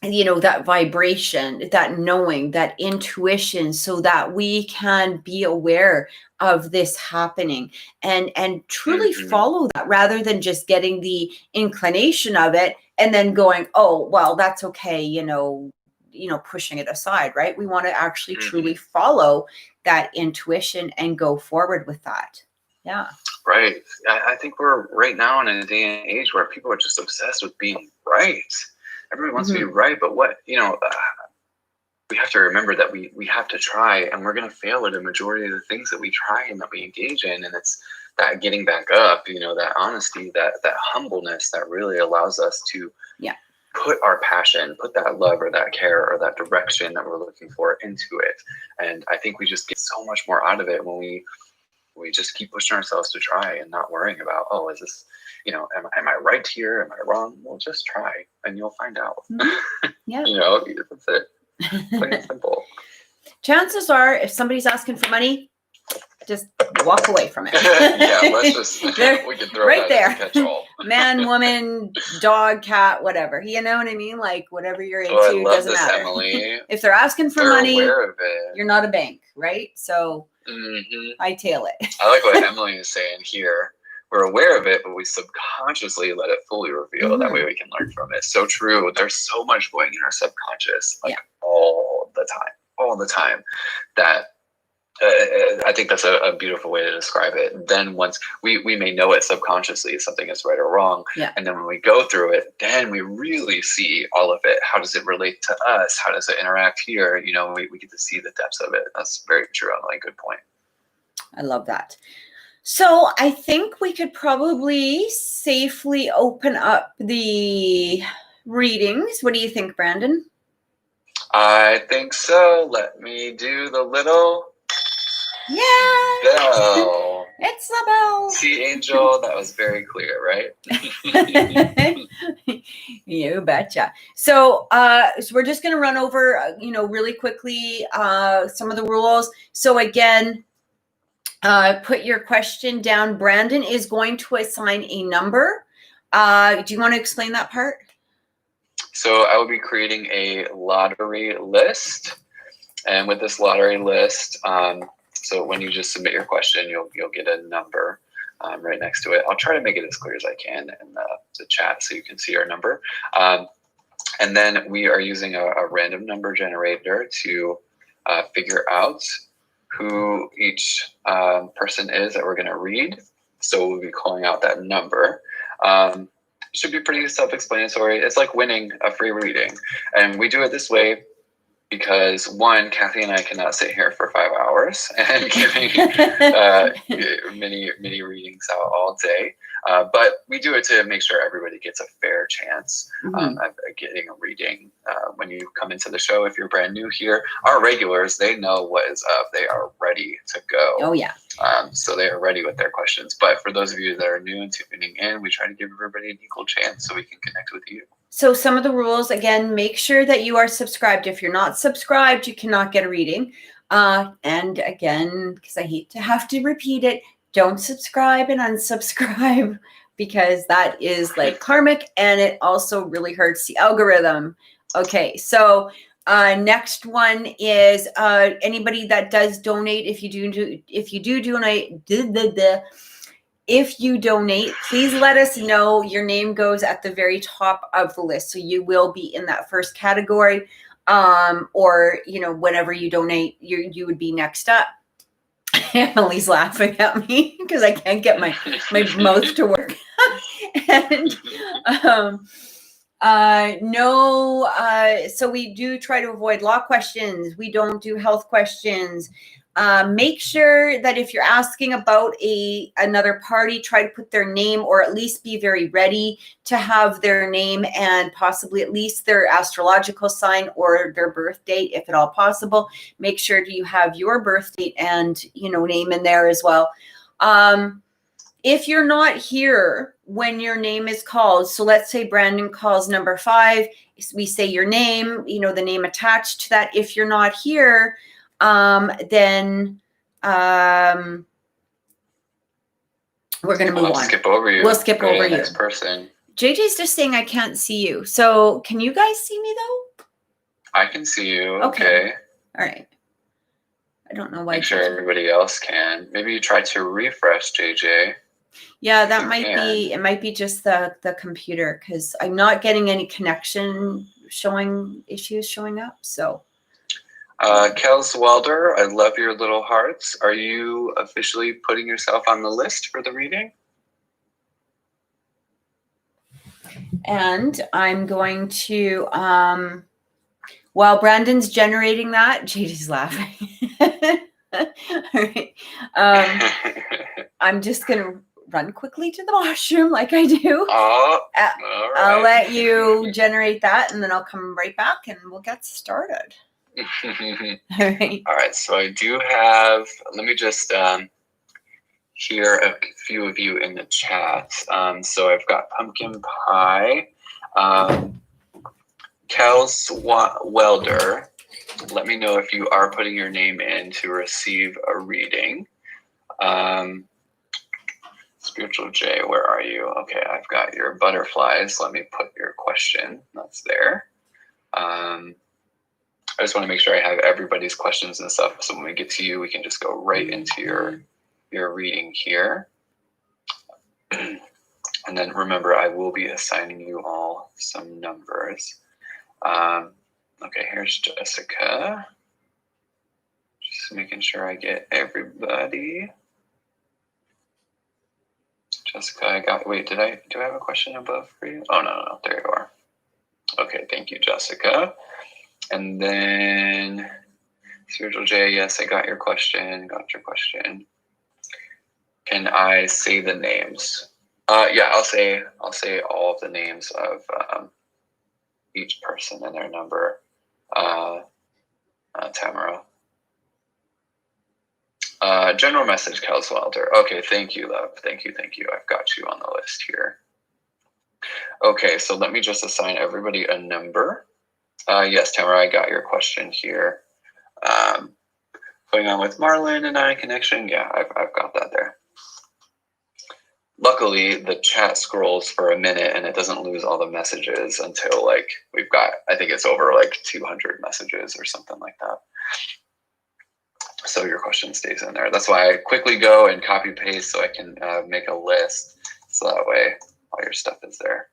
A: you know, that vibration, that knowing, that intuition, so that we can be aware of this happening and truly follow that, rather than just getting the inclination of it and then going, oh, well, that's okay, you know, pushing it aside, right? We want to actually truly follow that intuition and go forward with that. Yeah.
B: Right. I think we're right now in a day and age where people are just obsessed with being right. Everybody wants to be right, but what, you know, we have to remember that we have to try, and we're going to fail at a majority of the things that we try and that we engage in. And it's that getting back up, you know, that honesty, that humbleness that really allows us to put our passion, put that love or that care or that direction that we're looking for into it. And I think we just get so much more out of it when we just keep pushing ourselves to try and not worrying about, oh, is this, you know, am I right here? Am I wrong? Well, just try and you'll find out.
A: Yeah.
B: You know, that's it. Plain and simple.
A: Chances are, if somebody's asking for money, just walk away from it.
B: Yeah, let's just, we can throw
A: right
B: that
A: there.
B: as a catch-all.
A: Man, woman, dog, cat, whatever. You know what I mean? Like, whatever you're into,
B: I love
A: doesn't
B: this,
A: matter.
B: Emily.
A: If they're asking for
B: They're
A: money,
B: aware of it.
A: you're not a bank, right? So I tail it.
B: I like what Emily is saying here. We're aware of it, but we subconsciously let it fully reveal. That way we can learn from it. So true. There's so much going in our subconscious, like all the time, that I think that's a beautiful way to describe it. Then once we may know it subconsciously, if something is right or wrong. Yeah. And then when we go through it, then we really see all of it. How does it relate to us? How does it interact here? You know, we get to see the depths of it. That's very true. Emily. Good point.
A: I love that. So I think we could probably safely open up the readings. What do you think, Brandon?
B: I think so. Let me do the little bell.
A: It's the bell.
B: See, Angel, that was very clear, right?
A: You betcha. So we're just going to run over, really quickly some of the rules. So again, put your question down. Brandon is going to assign a number. Do you want to explain that part?
B: So I will be creating a lottery list. And with this lottery list, so when you just submit your question, you'll get a number right next to it. I'll try to make it as clear as I can in the chat so you can see our number. And then we are using a random number generator to figure out who each person is that we're going to read. So we'll be calling out that number. It should be pretty self-explanatory. It's like winning a free reading. And we do it this way because, one, Kathy and I cannot sit here for 5 hours and giving many readings out all day. But we do it to make sure everybody gets a fair chance of getting a reading. When you come into the show, if you're brand new here, our regulars, they know what is up. They are ready to go.
A: Oh, yeah.
B: So they are ready with their questions. But for those of you that are new and tuning in, we try to give everybody an equal chance so we can connect with you.
A: So some of the rules, again, make sure that you are subscribed. If you're not subscribed, you cannot get a reading. And again, because I hate to have to repeat it, don't subscribe and unsubscribe because that is like karmic and it also really hurts the algorithm. Okay, so next one is anybody that does donate. If you do donate, if you donate, please let us know. Your name goes at the very top of the list. So you will be in that first category. Or, whenever you donate, you would be next up. Emily's laughing at me because I can't get my mouth to work. And so we do try to avoid law questions. We don't do health questions. Make sure that if you're asking about another party, try to put their name or at least be very ready to have their name and possibly at least their astrological sign or their birth date, if at all possible. Make sure you have your birth date and, name in there as well. If you're not here when your name is called, so let's say Brandon calls number 5, we say your name, the name attached to that. If you're not here, then we're going to move on.
B: Skip over you.
A: We'll skip over you.
B: Next person.
A: JJ's just saying I can't see you. So can you guys see me though?
B: I can see you. Okay.
A: All right. I don't know why.
B: Make sure everybody else can. Maybe you try to refresh, JJ.
A: Yeah, that might be. It might be just the computer because I'm not getting any connection issues showing up. So.
B: Kels Welder, I love your little hearts. Are you officially putting yourself on the list for the reading?
A: And I'm going to, while Brandon's generating that, JD's laughing. All right. I'm just going to run quickly to the washroom like I do.
B: All right.
A: I'll let you generate that and then I'll come right back and we'll get started. All
B: right, so I do have, let me just hear a few of you in the chat. So I've got Pumpkin Pie, Kels Welder. Let me know if you are putting your name in to receive a reading. Spiritual J, where are you? Okay, I've got your butterflies. Let me put your question. That's there. I just want to make sure I have everybody's questions and stuff. So when we get to you, we can just go right into your reading here. And then remember, I will be assigning you all some numbers. Okay, here's Jessica. Just making sure I get everybody. Jessica, I got, wait, do I have a question above for you? Oh, no, there you are. Okay, thank you, Jessica. And then Spiritual J, yes, I got your question. Can I say the names? Yeah, I'll say all of the names of each person and their number. Tamara. General message, Kels Wilder. Okay, thank you, love. Thank you. I've got you on the list here. Okay, so let me just assign everybody a number. Yes, Tamara, I got your question here. Going on with Marlon and I connection. Yeah, I've got that there. Luckily, the chat scrolls for a minute and it doesn't lose all the messages until like we've got, I think it's over like 200 messages or something like that. So your question stays in there. That's why I quickly go and copy paste so I can make a list. So that way all your stuff is there.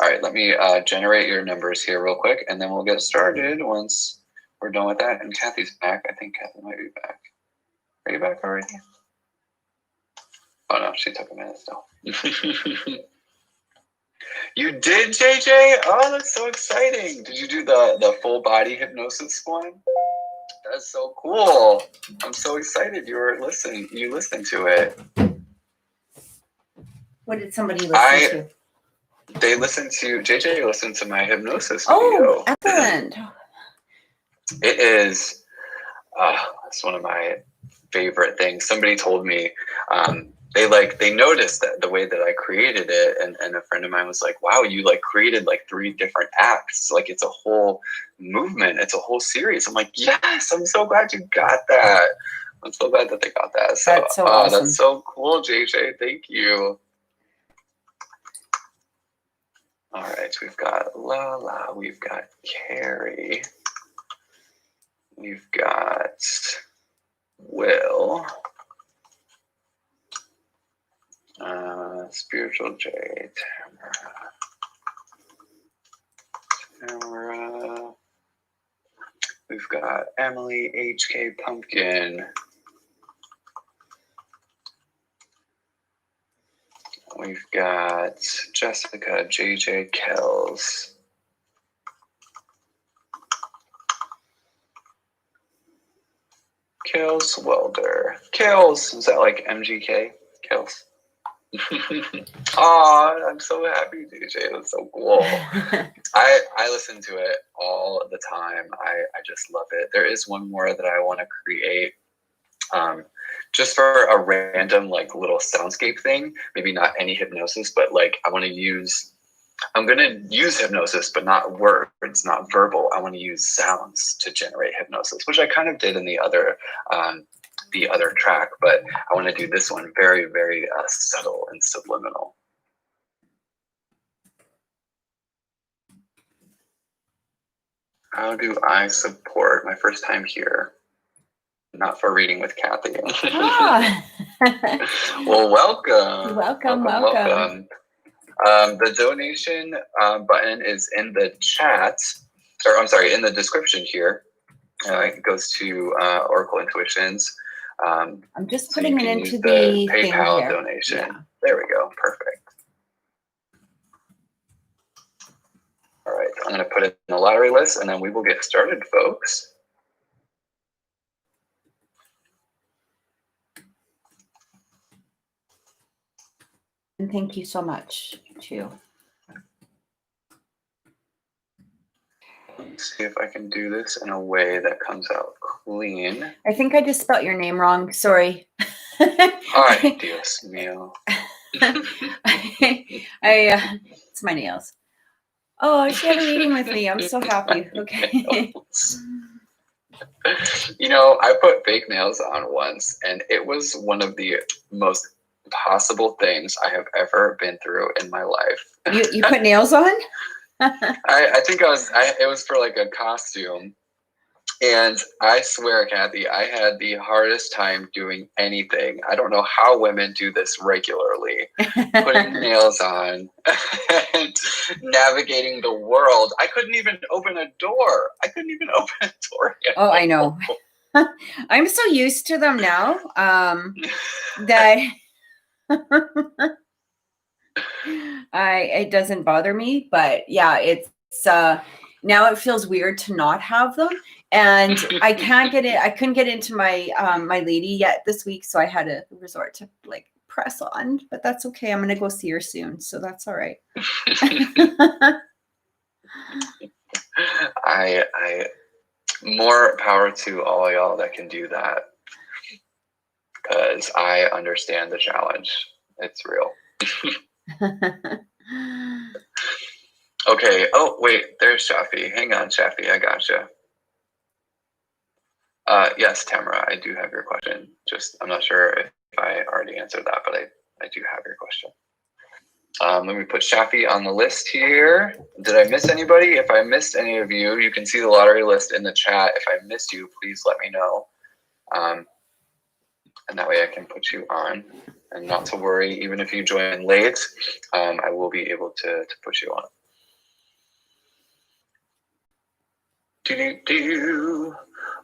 B: All right, let me generate your numbers here real quick and then we'll get started once we're done with that. And Kathy's back. I think Kathy might be back. Are you back already? Oh no, she took a minute still. You did, JJ? Oh, that's so exciting. Did you do the full body hypnosis one? That's so cool. I'm so excited you listened to it.
A: What did somebody listen to?
B: They listened to, JJ listened to my hypnosis video.
A: Oh, excellent.
B: It is, it's one of my favorite things. Somebody told me, they noticed that the way that I created it, and a friend of mine was like, wow, you like created like 3 different acts. Like it's a whole movement. It's a whole series. I'm like, yes, I'm so glad you got that. I'm so glad that they got that. So,
A: that's so awesome.
B: That's so cool, JJ. Thank you. All right, we've got Lala, we've got Carrie, we've got Will, Spiritual Jade, Tamara, we've got Emily, HK Pumpkin, we've got Jessica, JJ Kells, Kells Welder. Kells, is that like MGK? Kells. Aw, I'm so happy, DJ. That's so cool. I listen to it all the time. I just love it. There is one more that I want to create. Just for a random like little soundscape thing, maybe not any hypnosis, but like I'm going to use hypnosis, but not words, not verbal. I want to use sounds to generate hypnosis, which I kind of did in the other track, but I want to do this one very, very subtle and subliminal. How do I support my first time here? Not for reading with Kathy. Well, welcome.
A: Welcome.
B: The donation button is in the chat, or I'm sorry, in the description here. It goes to Oracle Intuitions.
A: I'm just
B: so
A: putting it into the
B: PayPal donation. Yeah. There we go. Perfect. All right, I'm going to put it in the lottery list, and then we will get started, folks.
A: And thank you so much, too.
B: Let's see if I can do this in a way that comes out clean.
A: I think I just spelled your name wrong. Sorry.
B: Ay, Dios mío.
A: It's my nails. Oh, she had a reading with me. I'm so happy. Okay.
B: You know, I put fake nails on once, and it was one of the most possible things I have ever been through in my life.
A: You put nails on?
B: I think it was for like a costume, and I swear, Kathy, I had the hardest time doing anything. I don't know how women do this regularly, putting nails on and navigating the world. I couldn't even open a door. Yet.
A: Oh, I know. I'm so used to them now that it doesn't bother me, but yeah, it's now it feels weird to not have them, and I can't get it. I couldn't get into my my lady yet this week, so I had to resort to like press on, but that's okay. I'm gonna go see her soon, so that's all right.
B: I more power to all y'all that can do that, because I understand the challenge. It's real. Okay. Oh, wait. There's Shafi. Hang on, Shafi. I gotcha. Yes, Tamara, I do have your question. Just, I'm not sure if I already answered that, but I do have your question. Let me put Shafi on the list here. Did I miss anybody? If I missed any of you, you can see the lottery list in the chat. If I missed you, please let me know. And that way I can put you on. And not to worry, even if you join late, I will be able to put you on.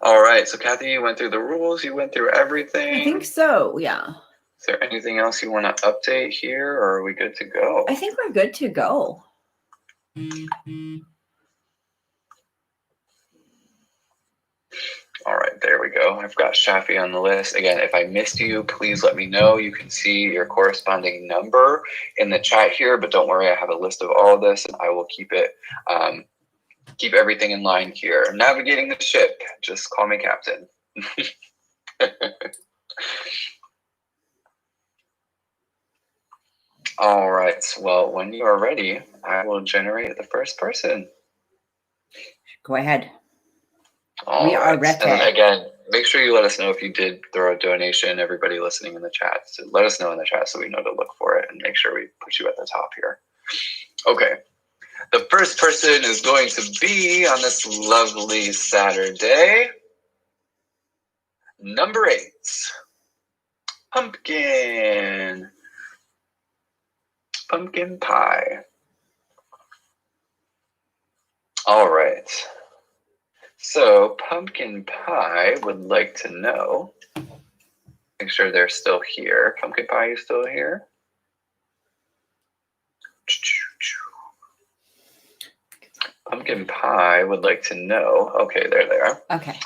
B: All right, so Kathy, you went through the rules, you went through everything.
A: I think so, yeah.
B: Is there anything else you want to update here, or are we good to go?
A: I think we're good to go.
B: All right, there we go. I've got Shafi on the list. Again, if I missed you, please let me know. You can see your corresponding number in the chat here, but don't worry, I have a list of all of this, and I will keep it, keep everything in line here. Navigating the ship, just call me Captain. All right, well, when you are ready, I will generate the first person.
A: Go ahead.
B: We are ready. And again, make sure you let us know if you did throw a donation. Everybody listening in the chat, so let us know in the chat so we know to look for it and make sure we put you at the top here. Okay, the first person is going to be on this lovely Saturday. Number 8, pumpkin. Pumpkin pie. All right. So pumpkin pie would like to know, make sure they're still here. Pumpkin pie, you still here? Pumpkin pie would like to know, okay, there they are.
A: Okay.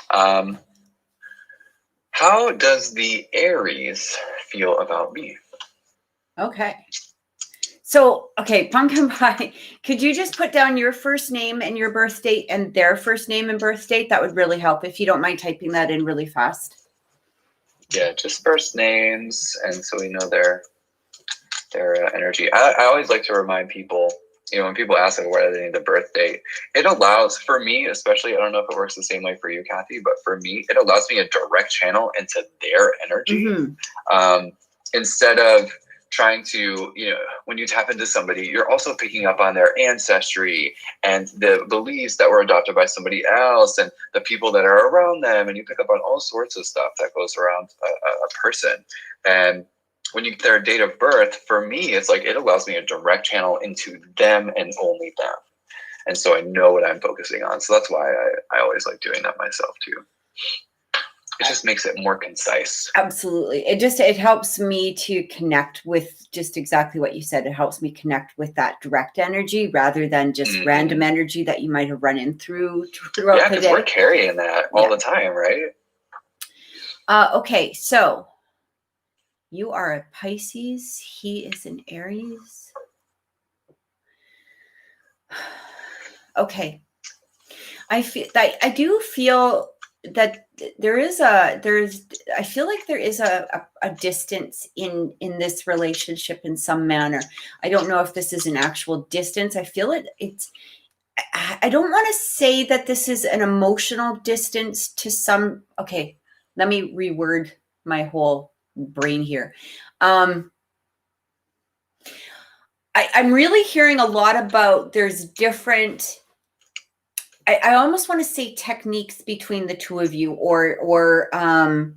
B: How does the Aries feel about me?
A: Okay. So, okay, pumpkin pie, could you just put down your first name and your birth date and their first name and birth date? That would really help if you don't mind typing that in really fast.
B: Yeah, just first names, and so we know their energy. I always like to remind people, you know, when people ask like, whether they need the birth date, it allows, for me especially, I don't know if it works the same way for you, Kathy, but for me, it allows me a direct channel into their energy. Mm-hmm. Instead of trying to, you know, when you tap into somebody, you're also picking up on their ancestry and the beliefs that were adopted by somebody else and the people that are around them. And you pick up on all sorts of stuff that goes around a person. And when you get their date of birth, for me, it's like it allows me a direct channel into them and only them. And so I know what I'm focusing on. So that's why I always like doing that myself too. It just makes it more concise.
A: Absolutely. It helps me to connect with just exactly what you said. It helps me connect with that direct energy rather than just random energy that you might have run in throughout the day.
B: Yeah, because we're carrying that all the time, right?
A: Okay, so you are a Pisces. He is an Aries. Okay. I do feel that I feel like there is a distance in this relationship in some manner. I don't know if this is an actual distance. I feel I don't want to say that this is an emotional distance to some. Okay, let me reword my whole brain here. I'm really hearing a lot about there's different. I almost want to say techniques between the two of you, or I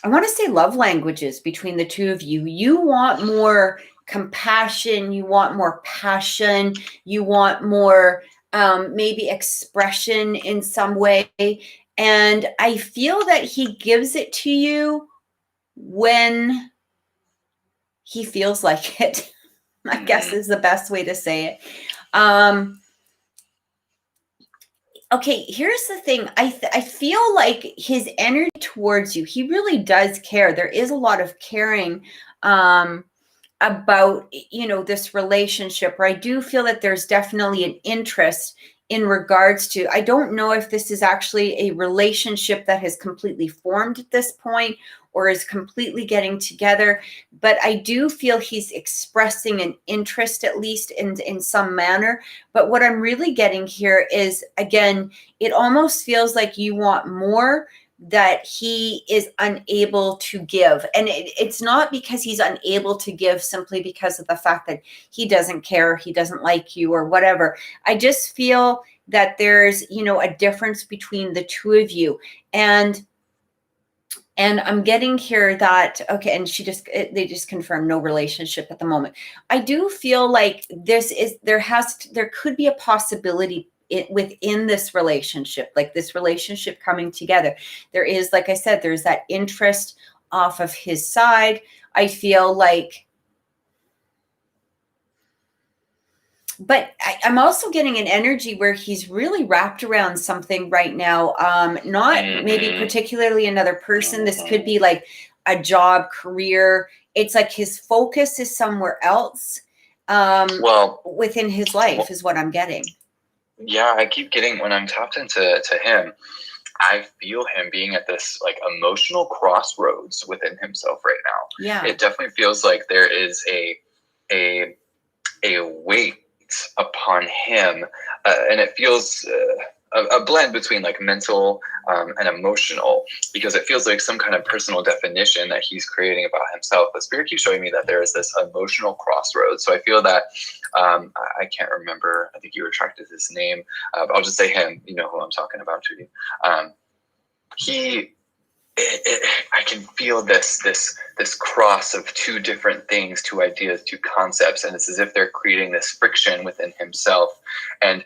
A: want to say love languages between the two of you. You want more compassion, you want more passion, you want more maybe expression in some way. And I feel that he gives it to you when he feels like it, I guess is the best way to say it. Okay, here's the thing. I feel like his energy towards you, he really does care. There is a lot of caring. about, you know, this relationship, or I do feel that there's definitely an interest in regards to, I don't know if this is actually a relationship that has completely formed at this point or is completely getting together, but I do feel he's expressing an interest, at least in some manner. But what I'm really getting here is, again, it almost feels like you want more that he is unable to give. And it's not because he's unable to give simply because of the fact that he doesn't care, he doesn't like you, or whatever. I just feel that there's, you know, a difference between the two of you. And I'm getting here that, okay, and they just confirmed no relationship at the moment. I do feel like there could be a possibility within this relationship, like this relationship coming together. There is, like I said, there's that interest off of his side. I feel like, but I'm also getting an energy where he's really wrapped around something right now. Not maybe particularly another person. This could be like a job, career. It's like his focus is somewhere else. Within his life is what I'm getting.
B: Yeah, I keep getting, when I'm tapped into him, I feel him being at this like emotional crossroads within himself right now.
A: Yeah,
B: it definitely feels like there is a weight upon him, and it feels a blend between like mental and emotional, because it feels like some kind of personal definition that he's creating about himself. But Spirit keeps showing me that there is this emotional crossroads. So I feel that I can't remember, I think you retracted his name, but I'll just say him. You know who I'm talking about, Judy. I can feel this cross of two different things, two ideas, two concepts, and it's as if they're creating this friction within himself, and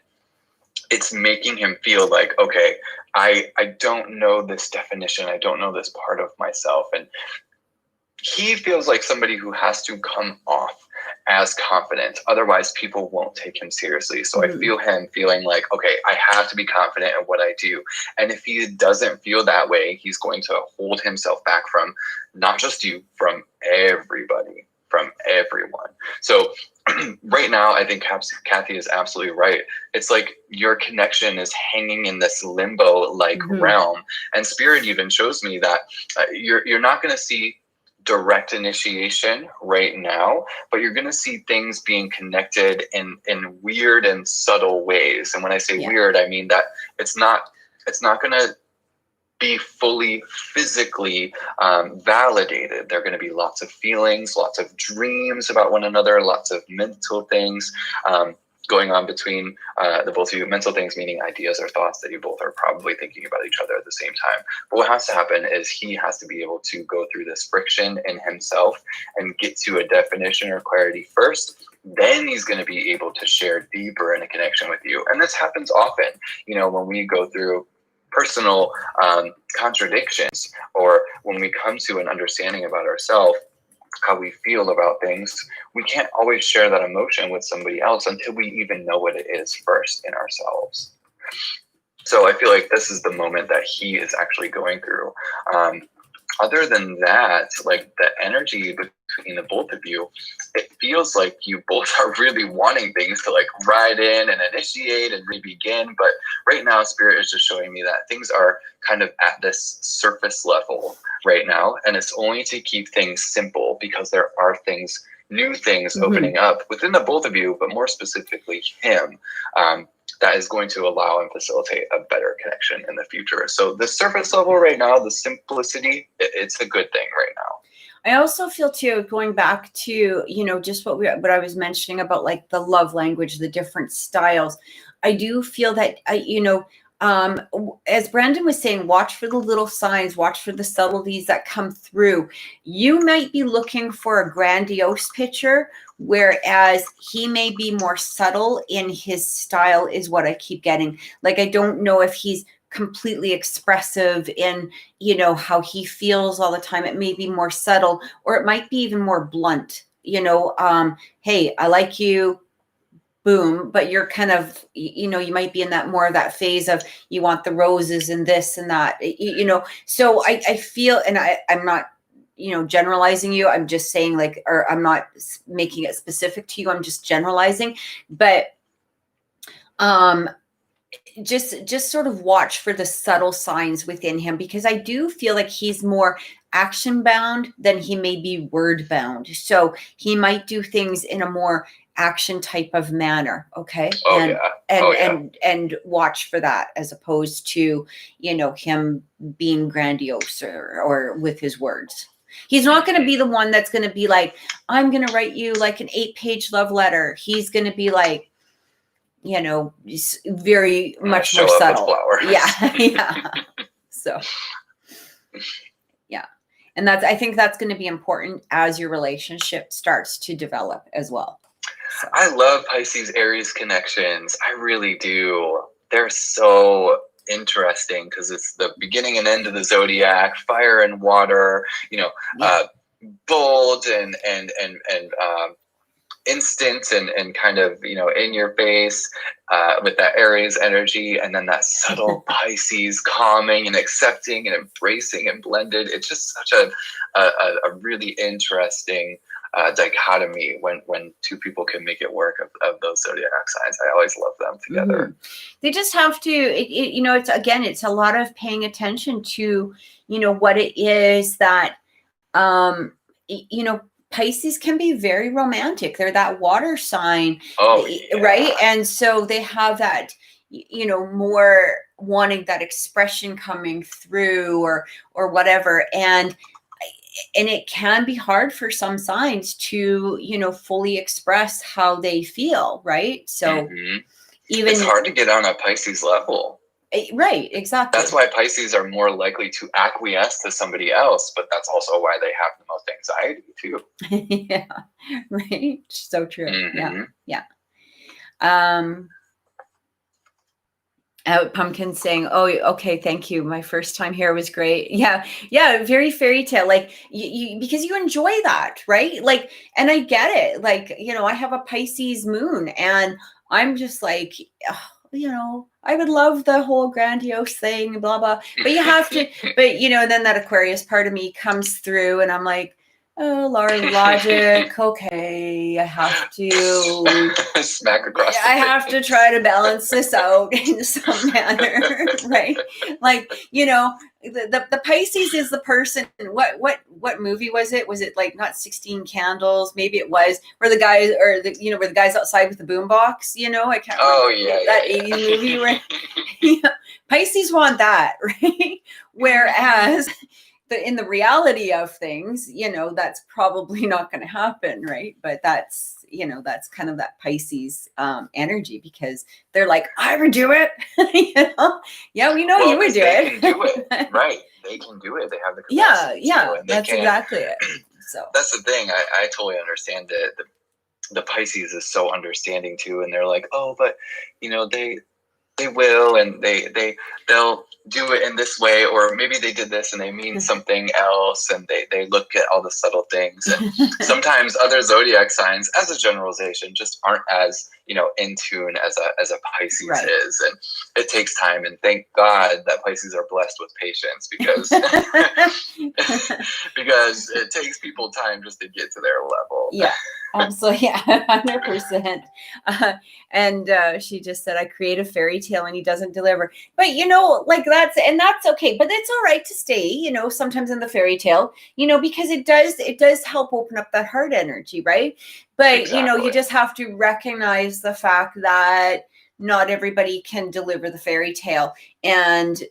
B: it's making him feel like, okay, I don't know this definition, I don't know this part of myself, and he feels like somebody who has to come off as confident, otherwise people won't take him seriously. So I feel him feeling like, okay, I have to be confident in what I do. And if he doesn't feel that way, he's going to hold himself back from not just you, from everybody, from everyone. So right now, I think Kathy is absolutely right. It's like your connection is hanging in this limbo like realm. And Spirit even shows me that you're not going to see direct initiation right now, but you're going to see things being connected in weird and subtle ways. And when I say weird, I mean that it's not going to be fully physically validated. There are going to be lots of feelings, lots of dreams about one another, lots of mental things going on between the both of you. Mental things meaning ideas or thoughts that you both are probably thinking about each other at the same time. But what has to happen is he has to be able to go through this friction in himself and get to a definition or clarity first. Then he's going to be able to share deeper in a connection with you. And this happens often, you know, when we go through personal contradictions, or when we come to an understanding about ourselves, how we feel about things, we can't always share that emotion with somebody else until we even know what it is first in ourselves. So I feel like this is the moment that he is actually going through. Other than that, like the energy between the both of you, it feels like you both are really wanting things to like ride in and initiate and re-begin. But right now, Spirit is just showing me that things are kind of at this surface level right now. And it's only to keep things simple, because there are things, new things opening up within the both of you, but more specifically him, that is going to allow and facilitate a better connection in the future. So the surface level right now, the simplicity, it's a good thing right now.
A: I also feel too, going back to, you know, just what I was mentioning about like the love language, the different styles. I do feel that, you know, as Brandon was saying, watch for the little signs, watch for the subtleties that come through. You might be looking for a grandiose picture, whereas he may be more subtle in his style, is what I keep getting. Like, I don't know if he's completely expressive in, you know, how he feels all the time. It may be more subtle, or it might be even more blunt, you know, hey, I like you, boom. But you're kind of, you know, you might be in that more of that phase of you want the roses and this and that, you know. So I feel, and I'm not, generalizing you. I'm just saying, like, or I'm not making it specific to you. I'm just generalizing. But just sort of watch for the subtle signs within him, because I do feel like he's more action bound than he may be word bound. So he might do things in a more action type of manner. Okay. And watch for that, as opposed to, him being grandiose or with his words. He's not going to be the one that's going to be like, I'm going to write you like an 8-page love letter. He's going to be like, very much more subtle. Yeah. So, yeah. And I think that's going to be important as your relationship starts to develop as well. So.
B: I love Pisces Aries connections. I really do. They're so interesting because it's the beginning and end of the zodiac, fire and water, bold and instant and kind of, in your face with that Aries energy, and then that subtle Pisces calming and accepting and embracing and blended. It's just such a really interesting dichotomy when two people can make it work of those zodiac signs. I always love them together.
A: Mm-hmm. They just have to, it's a lot of paying attention to, what it is that, Pisces can be very romantic. They're that water sign, right? And so they have that, more wanting that expression coming through or whatever. And it can be hard for some signs to, fully express how they feel, right? So even
B: it's hard to get on a Pisces level.
A: Right, exactly.
B: That's why Pisces are more likely to acquiesce to somebody else, but that's also why they have the most anxiety too.
A: Yeah, right. So true. Mm-hmm. Yeah. Pumpkin saying, "Oh, okay, thank you. My first time here was great." Yeah, very fairy tale. Like you because you enjoy that, right? Like, and I get it. Like, I have a Pisces moon, and I'm just like, I would love the whole grandiose thing, blah, blah, but you have to, then that Aquarius part of me comes through and I'm like, oh, logic. Okay. I have to
B: smack across.
A: I have to try to balance this out in some manner. Right. Like, the Pisces is the person. What movie was it? Was it like not 16 Candles? Maybe it was where the guys where the guys outside with the boombox, I can't remember that 80s movie where Pisces want that, right? Whereas in the reality of things, that's probably not going to happen, right? But that's kind of that Pisces energy, because they're like, I would do it. Yeah, we know you would do it.
B: Can do it. Right. They can do it. They have the capacity.
A: Yeah. That's exactly it. So
B: that's the thing. I totally understand it. The Pisces is so understanding too. And they're like, oh, but they will, and they'll do it in this way, or maybe they did this and they mean something else, and they look at all the subtle things. And sometimes other zodiac signs, as a generalization, just aren't as in tune as a Pisces is, and it takes time. And thank God that Pisces are blessed with patience, because because it takes people time just to get to their level.
A: Yeah. Absolutely, 100%. And she just said, I create a fairy tale and he doesn't deliver. But that's okay. But it's all right to stay, sometimes in the fairy tale, because it does help open up that heart energy, right? But
B: exactly.
A: You just have to recognize the fact that not everybody can deliver the fairy tale, and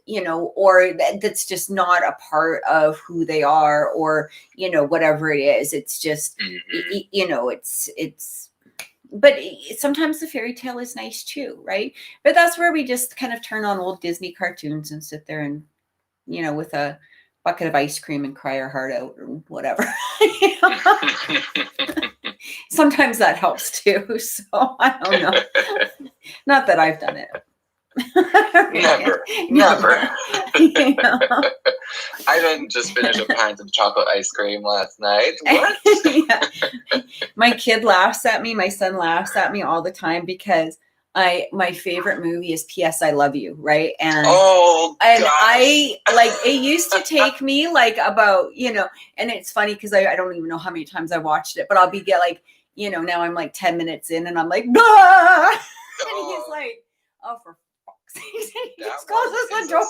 A: or that's just not a part of who they are, or whatever it is. It's just it's but sometimes the fairy tale is nice too, right? But that's where we just kind of turn on old Disney cartoons and sit there and with a bucket of ice cream and cry our heart out or whatever. Sometimes that helps too. So I don't know. Not that I've done it.
B: Never. I didn't just finish a pint of chocolate ice cream last night. What?
A: My kid laughs at me. My son laughs at me all the time because my favorite movie is P.S. I Love You, right? And
B: I
A: like, it used to take me like about, and it's funny because I don't even know how many times I watched it, but I'll be like, now I'm like 10 minutes in and I'm like, bah! And he's like, oh, for fuck's sake. He just closes the door.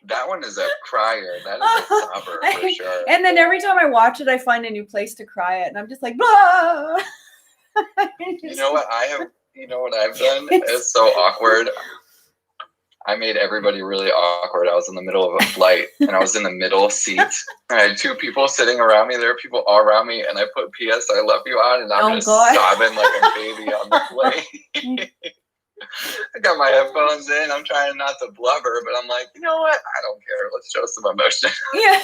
B: That one is a crier. That is a sobber for sure.
A: And then every time I watch it, I find a new place to cry at, and I'm just like, blah.
B: You know what I've done? It's so awkward. I made everybody really awkward. I was in the middle of a flight, and I was in the middle seat. I had two people sitting around me. There were people all around me, and I put P.S. I Love You on, and I'm sobbing like a baby on the plane. I got my headphones in. I'm trying not to blubber, but I'm like, you know what? I don't care. Let's show some emotion.
A: Yeah.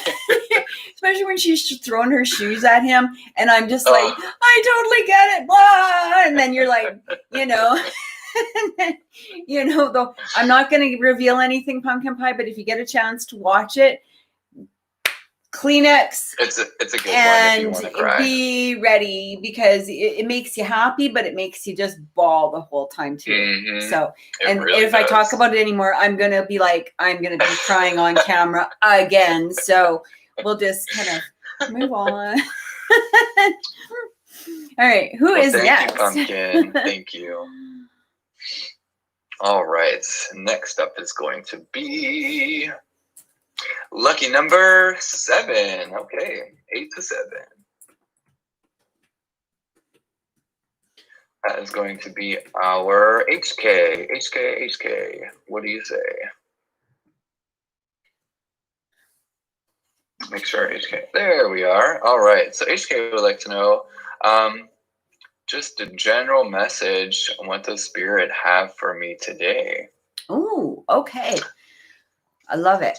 A: Especially when she's throwing her shoes at him, and I'm just like, I totally get it. Blah. And then you're like, though I'm not going to reveal anything, Pumpkin Pie, but if you get a chance to watch it, Kleenex.
B: It's a good one if you want to cry.
A: Be ready, because it makes you happy, but it makes you just bawl the whole time too.
B: Mm-hmm.
A: So, and really if I talk about it anymore, I'm gonna be crying on camera again. So we'll just kind of move on. All right, who is next?
B: Thank you, Pumpkin. Thank you. All right, next up is going to be lucky number 7. Okay, 8 to 7. That is going to be our HK. HK. What do you say? Make sure HK. There we are. All right. So HK would like to know just a general message on what does Spirit have for me today?
A: Ooh, okay. I love it.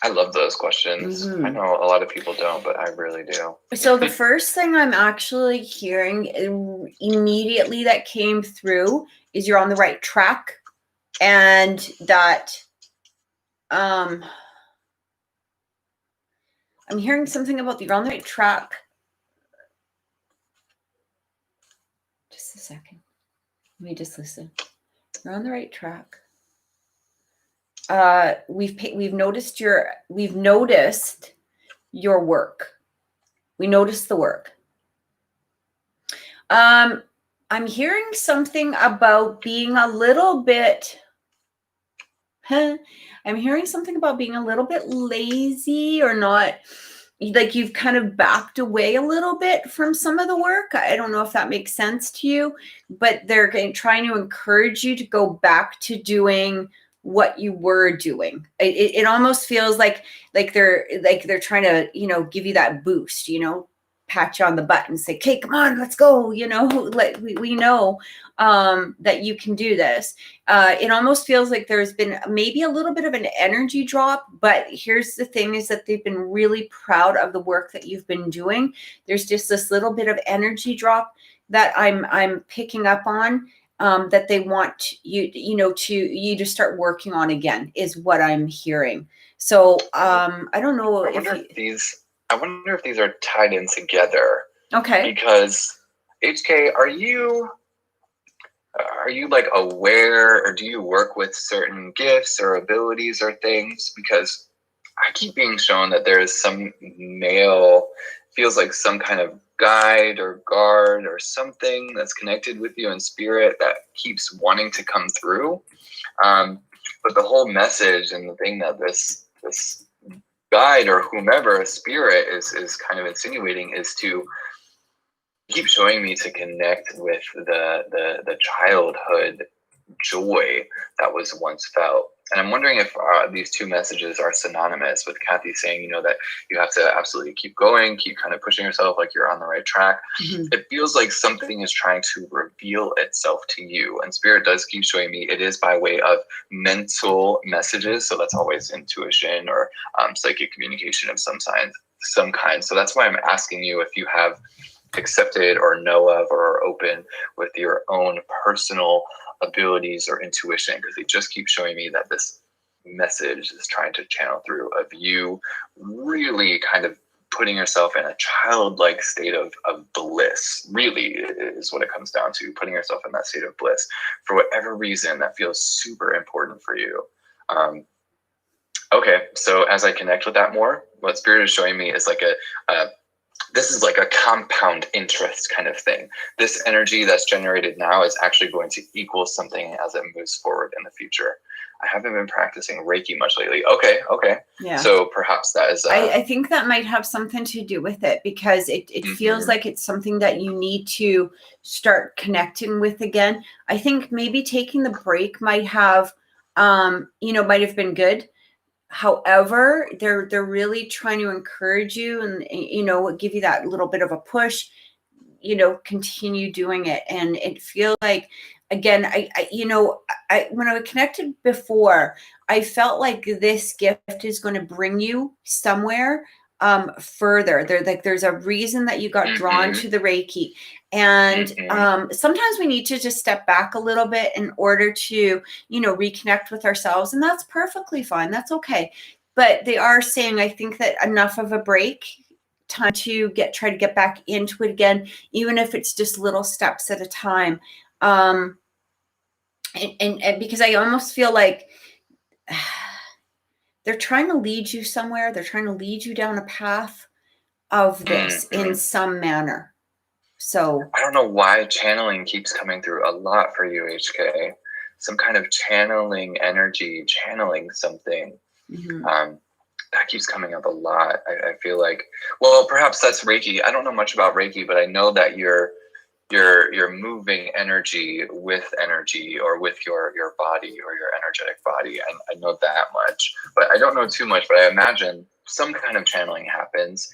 B: I love those questions. Mm-hmm. I know a lot of people don't, but I really do.
A: So the first thing I'm actually hearing immediately that came through is you're on the right track, and that I'm hearing something about you're on the right track. Just a second. Let me just listen. You're on the right track. We've noticed your work. We noticed the work. I'm hearing something about being a little bit lazy, or not, like you've kind of backed away a little bit from some of the work. I don't know if that makes sense to you, but they're trying to encourage you to go back to doing what you were doing. It almost feels like they're trying to, give you that boost, pat you on the butt and say, okay, come on, let's go. We know that you can do this. It almost feels like there's been maybe a little bit of an energy drop, but here's the thing is that they've been really proud of the work that you've been doing. There's just this little bit of energy drop that I'm picking up on. That they want you, to start working on again, is what I'm hearing. So I don't know.
B: I wonder if these are tied in together.
A: Okay.
B: Because HK, are you like aware, or do you work with certain gifts or abilities or things? Because I keep being shown that there is some male, feels like some kind of guide or guard or something that's connected with you in spirit that keeps wanting to come through. But the whole message and the thing that this guide or whomever spirit is kind of insinuating is to keep showing me to connect with the childhood joy that was once felt. And I'm wondering if these two messages are synonymous, with Kathy saying, that you have to absolutely keep going, keep kind of pushing yourself like you're on the right track. Mm-hmm. It feels like something is trying to reveal itself to you. And Spirit does keep showing me it is by way of mental messages. So that's always intuition or psychic communication of some kind. So that's why I'm asking you if you have accepted or know of or are open with your own personal abilities or intuition, because they just keep showing me that this message is trying to channel through of you really kind of putting yourself in a childlike state of bliss, really is what it comes down to, putting yourself in that state of bliss for whatever reason that feels super important for you. Okay, so as I connect with that more, what Spirit is showing me is like this is like a compound interest kind of thing. This energy that's generated now is actually going to equal something as it moves forward in the future. I haven't been practicing Reiki much lately. Okay.
A: Yeah.
B: So perhaps that is...
A: I think that might have something to do with it, because it feels like it's something that you need to start connecting with again. I think maybe taking the break might have, might have been good. However, they're really trying to encourage you and, give you that little bit of a push, continue doing it. And it feels like, again, I when I connected before, I felt like this gift is going to bring you somewhere further. There's a reason that you got drawn to the Reiki. And sometimes we need to just step back a little bit in order to, reconnect with ourselves. And that's perfectly fine. That's okay. But they are saying, I think that enough of a break, time to try to get back into it again, even if it's just little steps at a time. And because I almost feel like they're trying to lead you somewhere. They're trying to lead you down a path of this in some manner. So
B: I don't know why channeling keeps coming through a lot for you, HK. Some kind of channeling energy, channeling something. That keeps coming up a lot. I feel like, well, perhaps that's Reiki. I don't know much about Reiki, but I know that you're moving energy with energy, or with your body or your energetic body. I know that much, but I don't know too much. But I imagine some kind of channeling happens.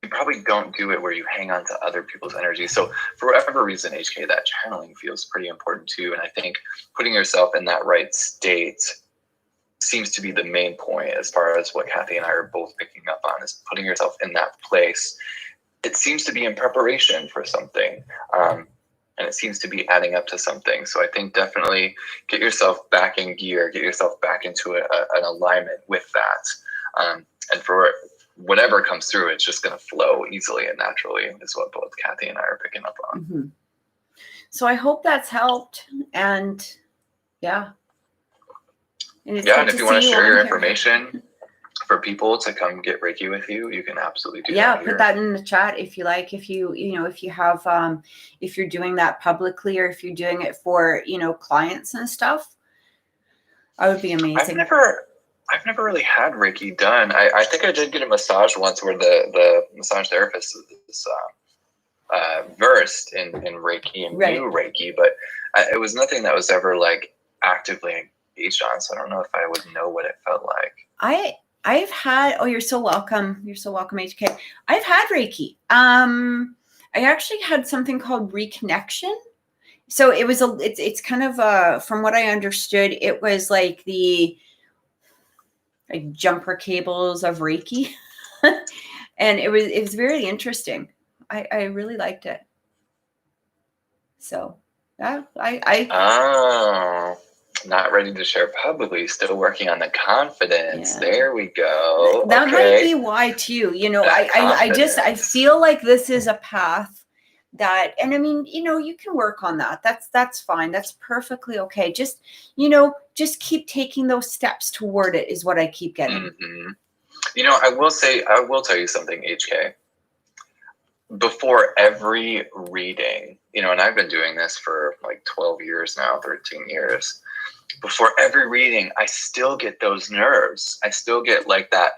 B: You probably don't do it where you hang on to other people's energy. So for whatever reason, HK, that channeling feels pretty important too. And I think putting yourself in that right state seems to be the main point, as far as what Kathy and I are both picking up on, is putting yourself in that place. It seems to be in preparation for something, and it seems to be adding up to something. So I think definitely get yourself back in gear, get yourself back into an alignment with that. And for whatever comes through, it's just going to flow easily and naturally, is what both Kathy and I are picking up on.
A: So I hope that's helped. And yeah. And
B: and if you want to share your information for people to come get Reiki with you, you can absolutely do that.
A: Yeah, put that in the chat if you like. If you if you have if you're doing that publicly, or if you're doing it for clients and stuff, that would be amazing.
B: I've never really had Reiki done. I think I did get a massage once, where the massage therapist is versed in Reiki and knew Reiki, but it was nothing that was ever like actively engaged on. So I don't know if I would know what it felt like.
A: I've had, you're so welcome. You're so welcome, HK. I've had Reiki. I actually had something called Reconnection. So it was it's kind of from what I understood, it was like the jumper cables of Reiki. And it was very interesting. I really liked it. So
B: not ready to share publicly, still working on the confidence. There we go.
A: That might be why too. I feel like this is a path that, and I mean, you can work on that. That's fine. That's perfectly okay. Just keep taking those steps toward it is what I keep getting.
B: I will tell you something, HK. Before every reading, and I've been doing this for like 12 years now, 13 years. Before every reading, I still get those nerves. I still get like that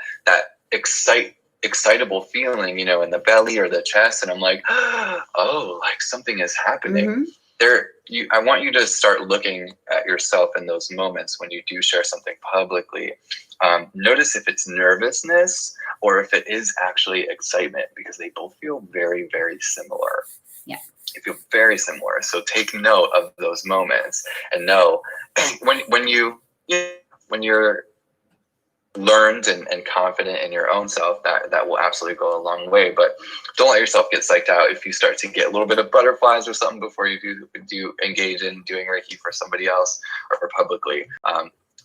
B: excitable feeling, in the belly or the chest. And I'm like, oh, like something is happening. I want you to start looking at yourself in those moments when you do share something publicly. Notice if it's nervousness or if it is actually excitement, because they both feel very, very similar.
A: Yeah.
B: They feel very similar. So take note of those moments and know when you're learned and confident in your own self, that will absolutely go a long way. But don't let yourself get psyched out if you start to get a little bit of butterflies or something before you do engage in doing Reiki for somebody else or publicly.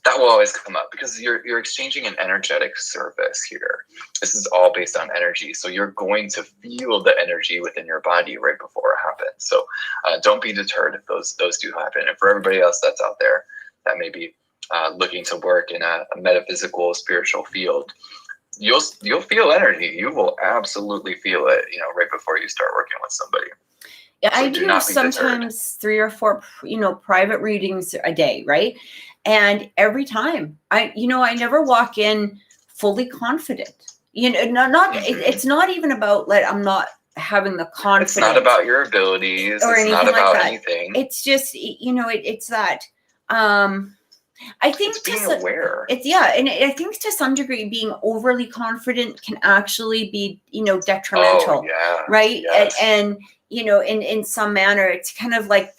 B: that will always come up because you're exchanging an energetic service here. This is all based on energy. So you're going to feel the energy within your body right before it happens. So don't be deterred if those do happen. And for everybody else that's out there that may be looking to work in a metaphysical, spiritual field, you'll feel energy. You will absolutely feel it, right before you start working with somebody.
A: Yeah, so I do sometimes 3 or 4, private readings a day, right? And every time I never walk in fully confident. It's not even about I'm not having the confidence.
B: It's not about your abilities or anything not about anything.
A: It's just, it's that, I think
B: it's being aware.
A: And I think to some degree being overly confident can actually be, detrimental.
B: Oh, yeah.
A: Right.
B: Yes.
A: And in some manner, it's kind of like,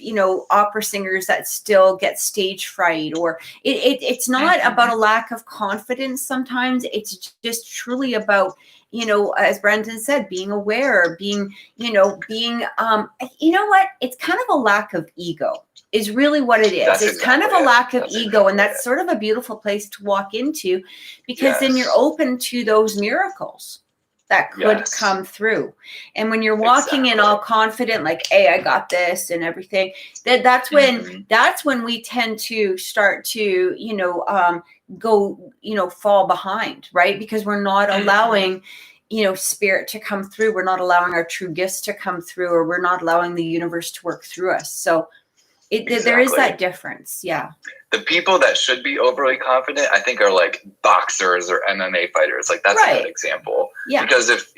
A: opera singers that still get stage fright, or it's not about a lack of confidence. Sometimes it's just truly about, as Brandon said, being aware, being, it's kind of a lack of ego is really what it is. It's kind of a lack of ego. And that's sort of a beautiful place to walk into, because then you're open to those miracles that could come through. And when you're walking in all confident, like, hey, I got this and everything, that's when we tend to start to, go, fall behind, right? Because we're not allowing, spirit to come through. We're not allowing our true gifts to come through, or we're not allowing the universe to work through us. So there is that difference. Yeah.
B: The people that should be overly confident, I think, are like boxers or MMA fighters. Like, that's a good example. Yeah. Because if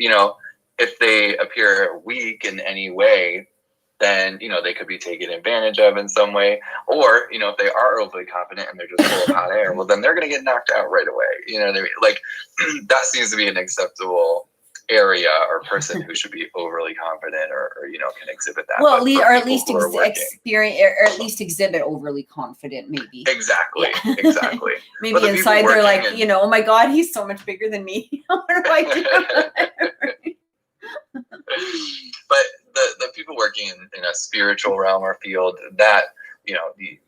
B: they appear weak in any way, then, they could be taken advantage of in some way. Or, if they are overly confident and they're just full of hot air, well, then they're going to get knocked out right away. Like, that seems to be an acceptable area or person who should be overly confident or can exhibit that.
A: Well, or at least experience, or at least exhibit overly confident, maybe.
B: Exactly.
A: Maybe inside they're like, oh my God, he's so much bigger than me. What do I do?
B: But the people working in a spiritual realm or field, that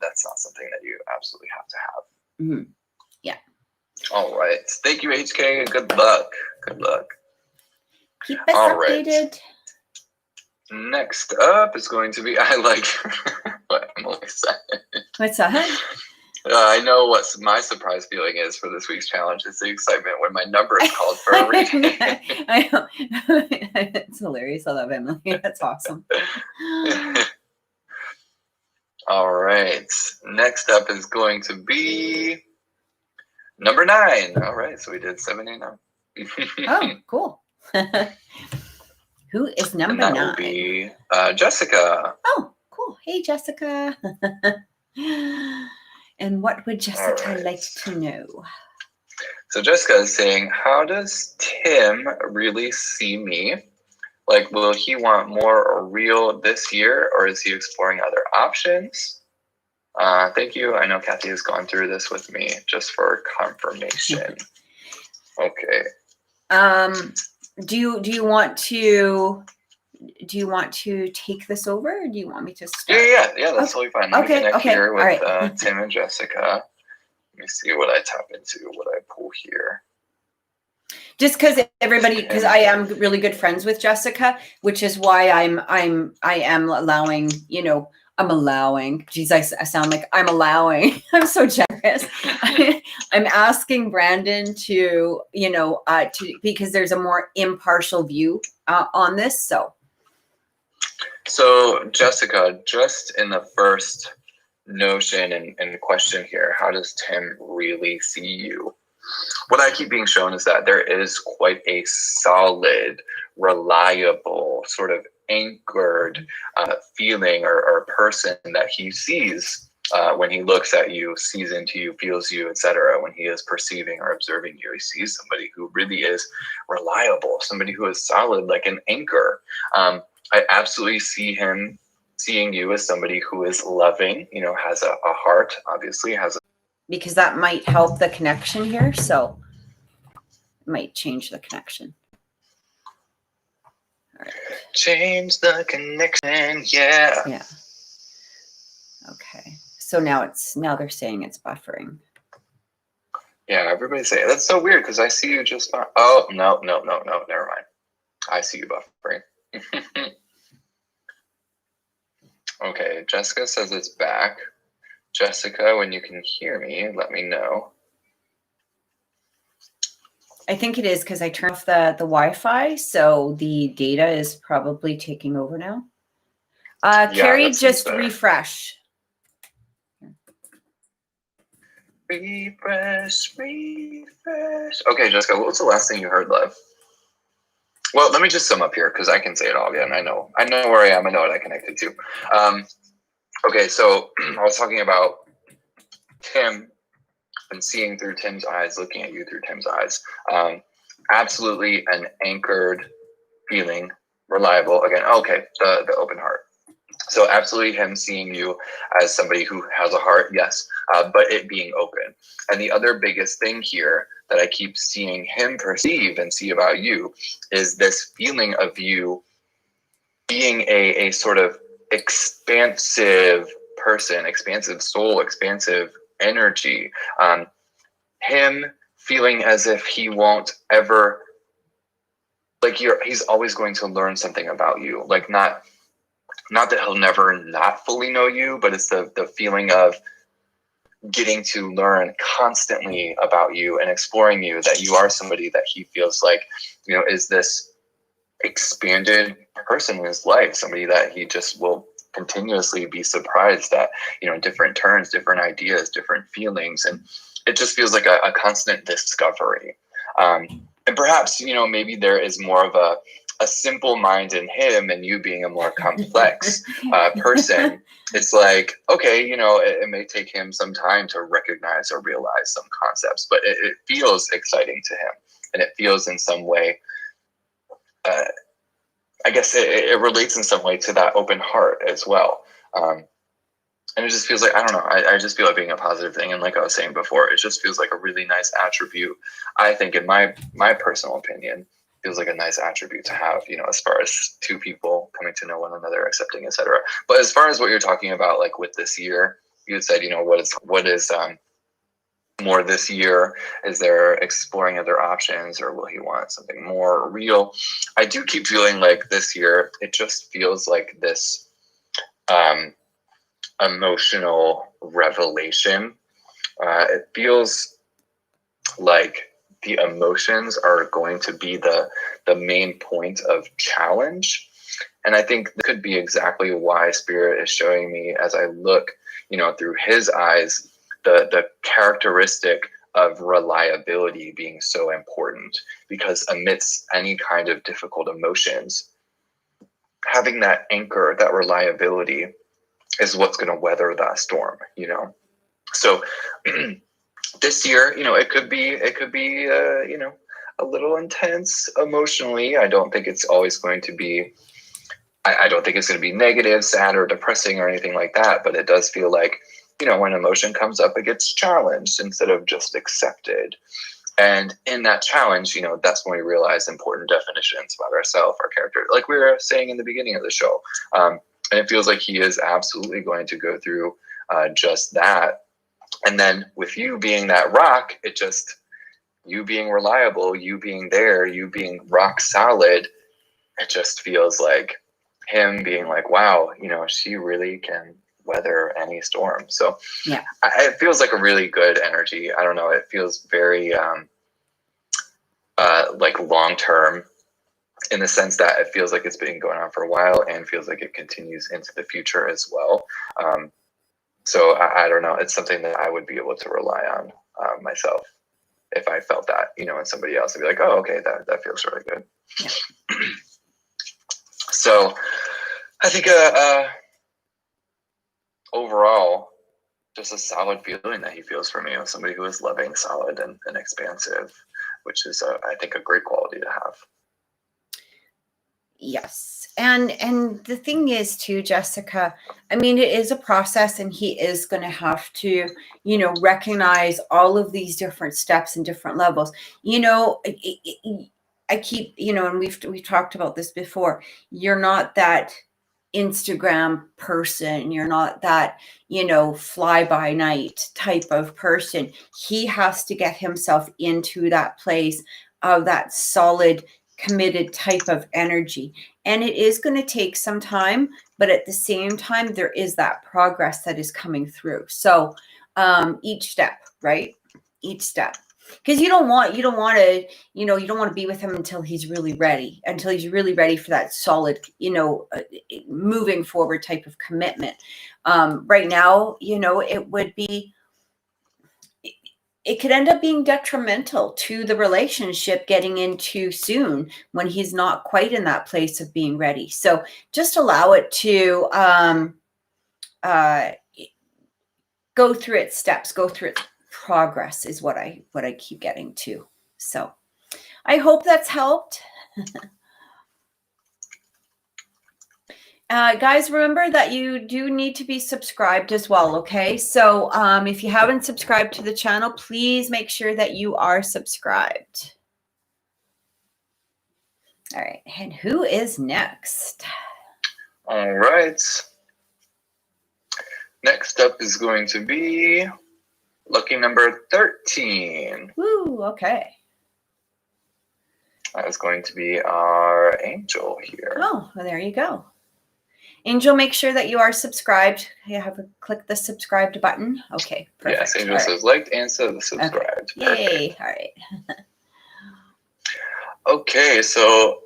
B: that's not something that you absolutely have to have.
A: Mm-hmm. Yeah.
B: All right. Thank you, HK. Good luck.
A: Keep us updated.
B: Right. Next up is going to be, I like what Emily said.
A: What's that?
B: I know what my surprise feeling is for this week's challenge. It's the excitement when my number is called for a reading.
A: I know. It's hilarious. I love Emily. That's awesome.
B: All right. Next up is going to be number 9. All right. So we did 7, 8, 9.
A: Oh, cool. Who is number 9?
B: That will be Jessica.
A: Oh, cool. Hey, Jessica. And what would Jessica like to know?
B: So Jessica is saying, how does Tim really see me? Like, will he want more or real this year, or is he exploring other options? Thank you. I know Kathy has gone through this with me just for confirmation. Okay.
A: Do you want to take this over, or do you want me to start?
B: Yeah, that's totally fine. Let me connect here with Tim and Jessica. Let me see what I tap into, what I pull here.
A: Just because I am really good friends with Jessica, which is why I am allowing, I'm allowing. Geez, I sound like I'm allowing. I'm so generous. I'm asking Brandon to, because there's a more impartial view on this.
B: So Jessica, just in the first notion and question here, how does Tim really see you? What I keep being shown is that there is quite a solid, reliable, sort of anchored feeling or person that he sees when he looks at you, sees into you, feels you, etc. When he is perceiving or observing you, he sees somebody who really is reliable, somebody who is solid, like an anchor. I absolutely see him seeing you as somebody who is loving, has a heart, obviously has a,
A: because that might help the connection here. So it might change the connection. All right.
B: Change the connection. Yeah.
A: Okay. So now they're saying it's buffering.
B: Yeah, everybody say it. That's so weird because I see you just fine. Oh, no, never mind. I see you buffering. Okay, Jessica says it's back. Jessica, when you can hear me, let me know.
A: I think it is because I turned off the Wi-Fi, so the data is probably taking over now. Carrie, just refresh.
B: Refresh. Okay, Jessica, what was the last thing you heard, love? Well, let me just sum up here because I can say it all again. I know where I am. I know what I connected to. Okay, so I was talking about Tim and seeing through Tim's eyes, looking at you through Tim's eyes. Absolutely an anchored feeling, reliable. Again, okay, the open heart. So absolutely him seeing you as somebody who has a heart, yes, but it being open. And the other biggest thing here that I keep seeing him perceive and see about you is this feeling of you being a sort of expansive person, expansive soul, expansive energy. Him feeling as if he won't ever, like he's always going to learn something about you. Like not that he'll never not fully know you, but it's the feeling of getting to learn constantly about you and exploring you, that you are somebody that he feels like, is this expanded person in his life, somebody that he just will continuously be surprised at, different turns, different ideas, different feelings. And it just feels like a constant discovery. And perhaps, maybe there is more of a simple mind in him and you being a more complex person. It's like, okay, it may take him some time to recognize or realize some concepts, but it feels exciting to him. And it feels in some way, I guess it relates in some way to that open heart as well. And it just feels like, I don't know, I just feel it being a positive thing. And like I was saying before, it just feels like a really nice attribute. I think in my personal opinion, feels like a nice attribute to have, as far as two people coming to know one another, accepting, etc. But as far as what you're talking about, like with this year, you had said, what is more this year? Is there exploring other options, or will he want something more real? I do keep feeling like this year, it just feels like this emotional revelation. It feels like the emotions are going to be the main point of challenge. And I think this could be exactly why Spirit is showing me, as I look, through his eyes, the characteristic of reliability being so important. Because amidst any kind of difficult emotions, having that anchor, that reliability, is what's going to weather that storm, So this year, it could be, a little intense emotionally. I don't think it's always going to be, I don't think it's going to be negative, sad, or depressing or anything like that. But it does feel like, when emotion comes up, it gets challenged instead of just accepted. And in that challenge, that's when we realize important definitions about ourselves, our character, like we were saying in the beginning of the show. And it feels like he is absolutely going to go through just that. And then with you being that rock, you being reliable, you being there, you being rock solid, it just feels like him being like, wow, she really can weather any storm. So
A: yeah,
B: it feels like a really good energy. I don't know. It feels very like long-term, in the sense that it feels like it's been going on for a while and feels like it continues into the future as well. So I don't know. It's something that I would be able to rely on myself if I felt that, and somebody else would be like, oh, okay, that feels really good. Yeah. So I think overall, just a solid feeling that he feels for me, somebody who is loving, solid, and expansive, which is, I think, a great quality to have.
A: Yes. And the thing is too, Jessica, I mean, it is a process, and he is going to have to, recognize all of these different steps and different levels. I keep, and we've talked about this before. You're not that Instagram person. You're not that, fly by night type of person. He has to get himself into that place of that solid, committed type of energy. And it is going to take some time, but at the same time, there is that progress that is coming through. So each step, right? Each step. Because you don't want to be with him until he's really ready for that solid, moving forward type of commitment. Right now, it could end up being detrimental to the relationship getting into soon when he's not quite in that place of being ready. So just allow it to go through its steps, go through its progress is what I keep getting to. So I hope that's helped. Guys, remember that you do need to be subscribed as well, okay? So if you haven't subscribed to the channel, please make sure that you are subscribed. All right, and who is next?
B: All right. Next up is going to be lucky number 13.
A: Woo, okay.
B: That is going to be our angel here.
A: Oh, well, there you go. Angel, make sure that you are subscribed. You have to click the subscribed button. Okay, perfect.
B: Yes, Angel says liked and says subscribed.
A: Okay. Yay, all right.
B: Okay, so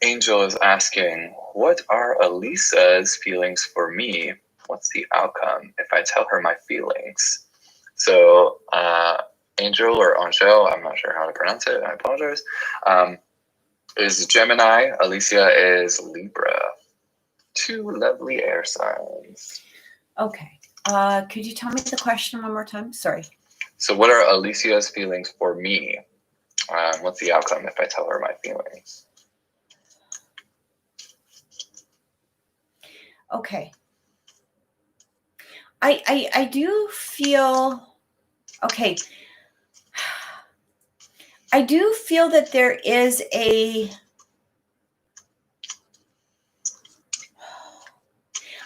B: Angel is asking, what are Elisa's feelings for me? What's the outcome if I tell her my feelings? So Angel or Angel, I'm not sure how to pronounce it, I apologize, is Gemini. Alicia is Libra. Two lovely air signs.
A: Okay. Could you tell me the question one more time? Sorry.
B: So what are Alicia's feelings for me? What's the outcome if I tell her my feelings?
A: Okay. I do feel, okay. I do feel that there is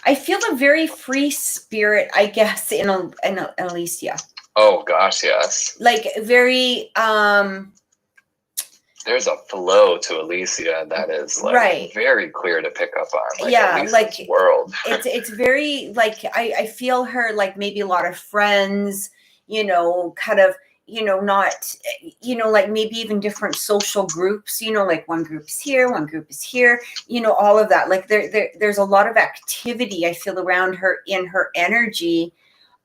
A: I feel a very free spirit, I guess, in Alicia.
B: Oh gosh, yes.
A: Like very
B: there's a flow to Alicia that is like very clear to pick up on. Like Alicia's like world.
A: it's very like I feel her like maybe a lot of friends, kind of, not, like maybe even different social groups, like one group is here, one group is here, all of that. Like there's a lot of activity I feel around her in her energy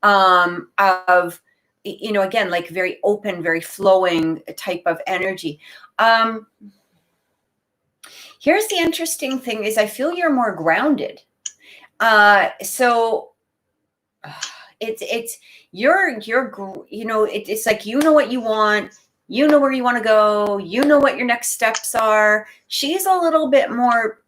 A: of, again, like very open, very flowing type of energy. Here's the interesting thing is I feel you're more grounded. So it's you're it's like, what you want, where you want to go, what your next steps are. She's a little bit more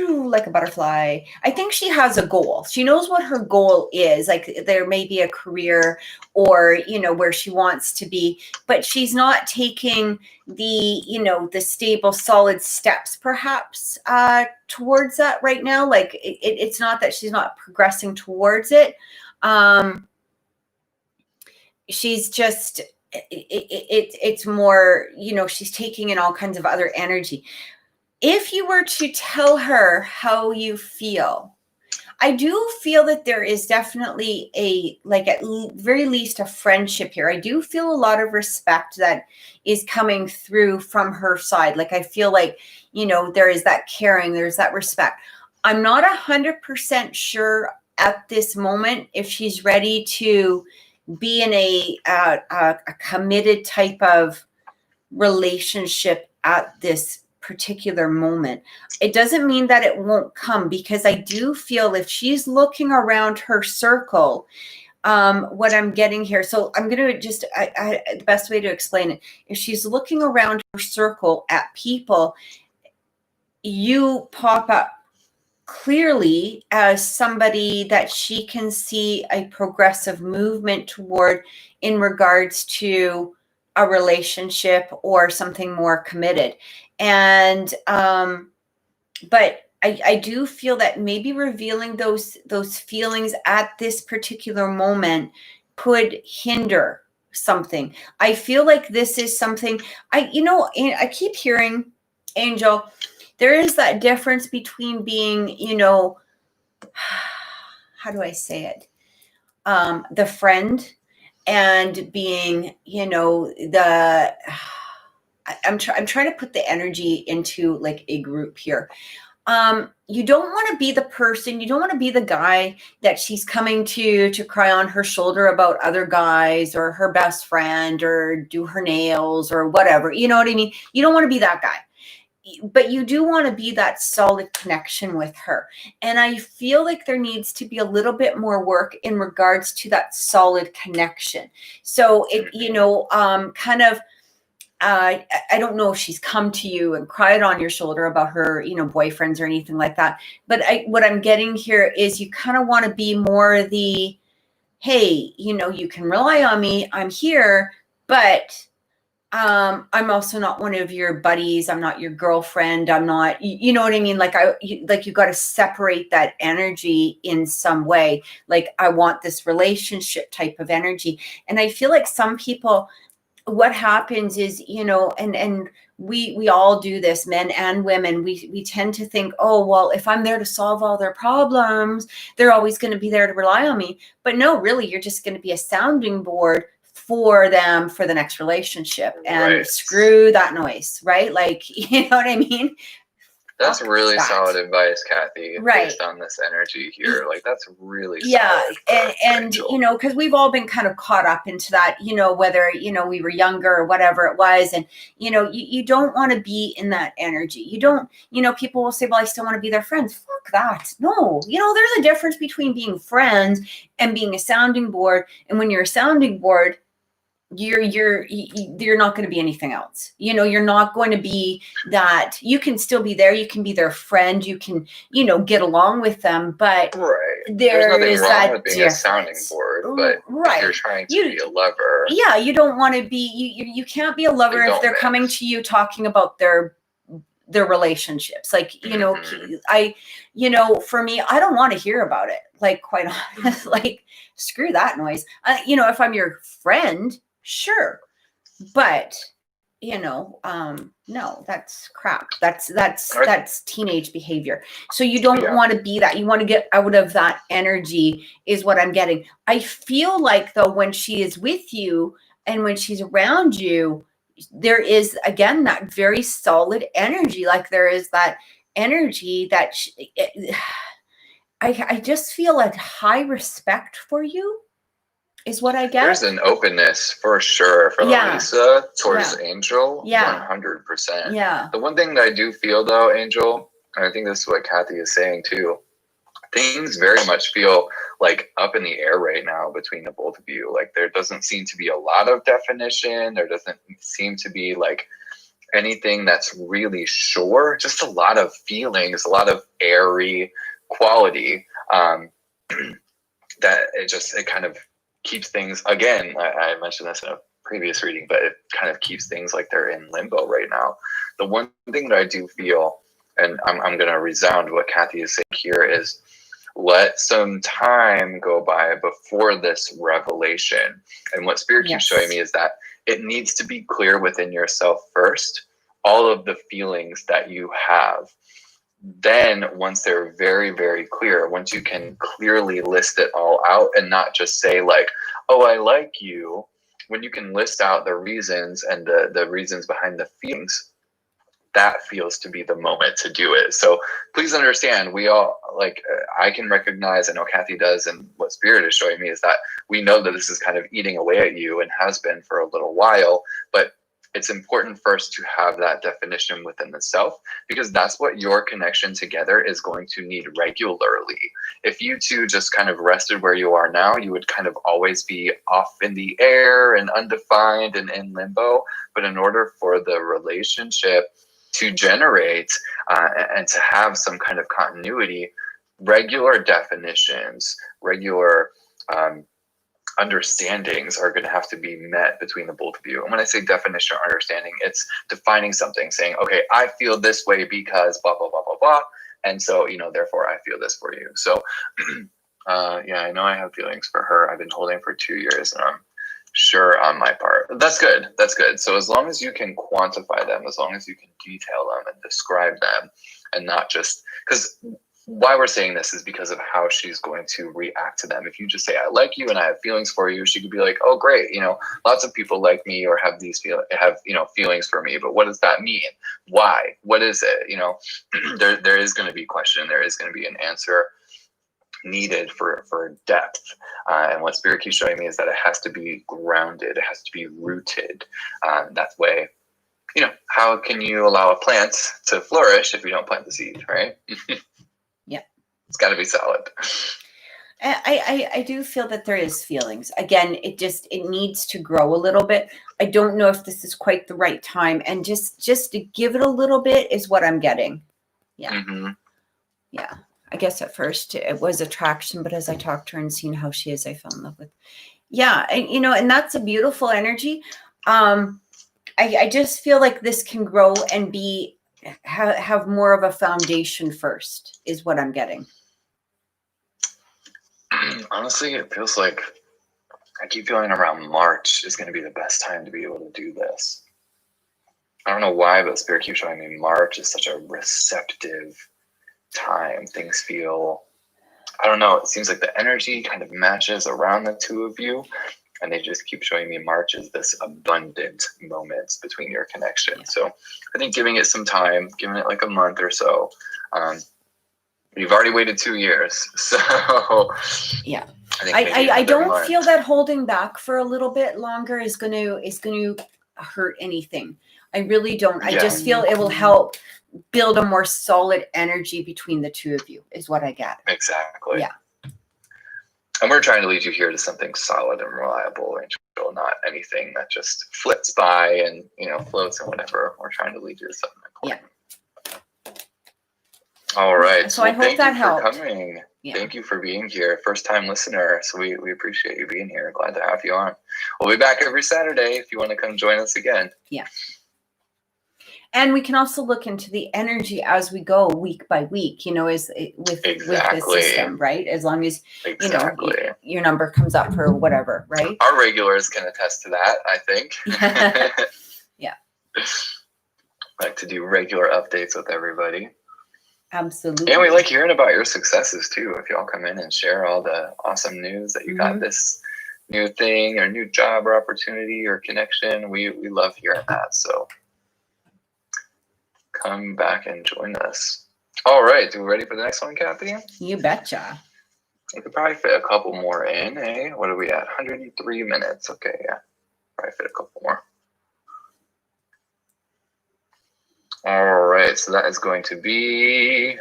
A: like a butterfly. I think she has a goal. She knows what her goal is. Like there may be a career or, where she wants to be, but she's not taking the, the stable, solid steps perhaps towards that right now. Like it's not that she's not progressing towards it. She's just, it's more, she's taking in all kinds of other energy. If you were to tell her how you feel, I do feel that there is definitely at very least a friendship here. I do feel a lot of respect that is coming through from her side. Like I feel like, there is that caring, there's that respect. I'm not 100% sure at this moment if she's ready to be in a committed type of relationship at this particular moment. It doesn't mean that it won't come, because I do feel if she's looking around her circle, what I'm getting here. So I'm going to just, the best way to explain it, if she's looking around her circle at people, you pop up clearly as somebody that she can see a progressive movement toward in regards to a relationship or something more committed. And but I do feel that maybe revealing those feelings at this particular moment could hinder something. I feel like this is something I keep hearing, Angel, there is that difference between being, how do I say it? The friend and being, I'm trying to put the energy into like a group here. You don't want to be the person, you don't want to be the guy that she's coming to cry on her shoulder about other guys or her best friend or do her nails or whatever. You know what I mean? You don't want to be that guy, but you do want to be that solid connection with her. And I feel like there needs to be a little bit more work in regards to that solid connection. So it, kind of, I don't know if she's come to you and cried on your shoulder about her, boyfriends or anything like that. But what I'm getting here is you kind of want to be more the, hey, you can rely on me. I'm here, but I'm also not one of your buddies. I'm not your girlfriend. I'm not, you know what I mean? Like you got to separate that energy in some way. Like I want this relationship type of energy. And I feel like some people, what happens is, and we all do this, men and women, we tend to think, oh, well, if I'm there to solve all their problems, they're always going to be there to rely on me. But no, really, you're just going to be a sounding board for them for the next relationship, and screw that noise, right? Like, you know what I mean?
B: That's really solid advice, Kathy.
A: Right.
B: Based on this energy here. Like, that's really
A: solid. And
B: Angel.
A: Because we've all been kind of caught up into that, whether, we were younger or whatever it was. And, you don't want to be in that energy. You don't, people will say, well, I still want to be their friends. Fuck that. No, there's a difference between being friends and being a sounding board. And when you're a sounding board, you're not going to be anything else. You're not going to be that. You can still be there. You can be their friend. You can, get along with them. But
B: there's nothing wrong with being
A: difference.
B: A sounding board. But if you're trying to be a lover,
A: you don't want to be. You can't be a lover if they're coming to you talking about their relationships. Like, for me, I don't want to hear about it. Like, quite honest, like, screw that noise. If I'm your friend, sure. But, no, that's crap. That's teenage behavior. So you don't want to be that. You want to get out of that energy is what I'm getting. I feel like, though, when she is with you and when she's around you, there is, again, that very solid energy. Like there is that energy that I just feel a high respect for you is what I get.
B: There's an openness for sure from Lisa towards Angel. 100%.
A: Yeah.
B: The one thing that I do feel, though, Angel, and I think this is what Kathy is saying too, things very much feel like up in the air right now between the both of you. Like there doesn't seem to be a lot of definition. There doesn't seem to be like anything that's really sure. Just a lot of feelings, a lot of airy quality that it kind of keeps things, again, I mentioned this in a previous reading, but it kind of keeps things like they're in limbo right now. The one thing that I do feel, and I'm going to resound what Kathy is saying here, is let some time go by before this revelation. And what Spirit keeps showing me is that it needs to be clear within yourself first, all of the feelings that you have. Then once they're very, very clear, once you can clearly list it all out and not just say like, oh, I like you, when you can list out the reasons and the reasons behind the feelings, that feels to be the moment to do it. So please understand, we all, like, I can recognize, I know Kathy does, and what Spirit is showing me is that we know that this is kind of eating away at you and has been for a little while, but it's important first to have that definition within the self, because that's what your connection together is going to need regularly. If you two just kind of rested where you are now, you would kind of always be off in the air and undefined and in limbo. But in order for the relationship to generate and to have some kind of continuity, regular definitions, regular understandings are going to have to be met between the both of you. And when I say definition or understanding, it's defining something, saying, okay, I feel this way because blah, blah, blah, blah, blah. And so, therefore I feel this for you. So, yeah, I know I have feelings for her. I've been holding for 2 years, and I'm sure on my part. That's good. That's good. So as long as you can quantify them, as long as you can detail them and describe them, and not just, because why we're saying this is because of how she's going to react to them. If you just say, I like you and I have feelings for you, she could be like, oh, great. Lots of people like me or have feelings for me, but what does that mean? Why? What is it? There is going to be a question. There is going to be an answer needed for depth. And what Spirit keeps showing me is that it has to be grounded. It has to be rooted. That way, how can you allow a plant to flourish if you don't plant the seed, right?
A: Yeah.
B: It's got to be solid.
A: I do feel that there is feelings. Again, it needs to grow a little bit. I don't know if this is quite the right time. And just to give it a little bit is what I'm getting. Yeah. Mm-hmm. Yeah. I guess at first it was attraction, but as I talked to her and seen how she is, I fell in love with. Yeah. And, and that's a beautiful energy. I just feel like this can grow and have more of a foundation first is what I'm getting.
B: Honestly, it feels like I keep feeling around March is going to be the best time to be able to do this. I don't know why, but Spirit keeps showing me March is such a receptive time. Things feel, I don't know, it seems like the energy kind of matches around the two of you, and they just keep showing me March is this abundant moment between your connection. Yeah. So I think giving it some time, giving it like a month or so. You've already waited 2 years, so
A: yeah. I don't feel that holding back for a little bit longer is going to hurt anything. I really don't. I just feel it will help build a more solid energy between the two of you is what I get.
B: Exactly.
A: Yeah.
B: And we're trying to lead you here to something solid and reliable, Rachel, not anything that just flits by and, floats and whatever. We're trying to lead you to something important.
A: Yeah.
B: All right.
A: So I hope that helped.
B: Thank you for coming. Yeah. Thank you for being here. First time listener. So we appreciate you being here. Glad to have you on. We'll be back every Saturday if you want to come join us again.
A: Yeah. And we can also look into the energy as we go week by week, with the system, right? As long as, your number comes up or whatever, right?
B: Our regulars can attest to that, I think.
A: Yeah.
B: Like to do regular updates with everybody.
A: Absolutely.
B: And we like hearing about your successes too. If y'all come in and share all the awesome news that you got this new thing or new job or opportunity or connection, we love hearing that. So come back and join us. All right. Are we ready for the next one, Kathy?
A: You betcha.
B: We could probably fit a couple more in, eh? What are we at? 103 minutes. Okay, yeah. Probably fit a couple more. All right. So that is going to be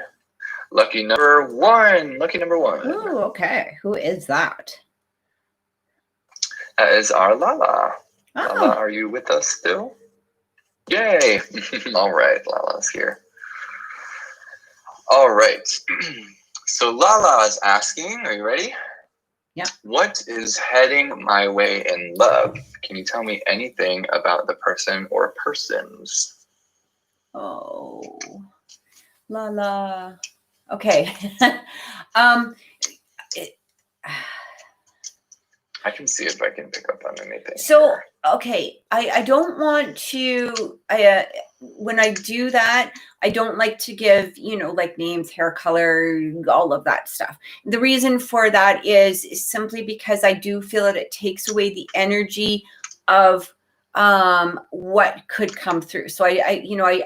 B: lucky number one. Lucky number one.
A: Ooh, okay. Who is that?
B: That is our Lala.
A: Oh.
B: Lala, are you with us still? Yay! All right, Lala's here. All right. So Lala is asking, are you ready?
A: Yeah.
B: What is heading my way in love? Can you tell me anything about the person or persons?
A: Oh, Lala. Okay.
B: I can see if I can pick up on anything.
A: So, okay, I don't want to, when I do that, I don't like to give, like names, hair color, all of that stuff. The reason for that is simply because I do feel that it takes away the energy of what could come through. So I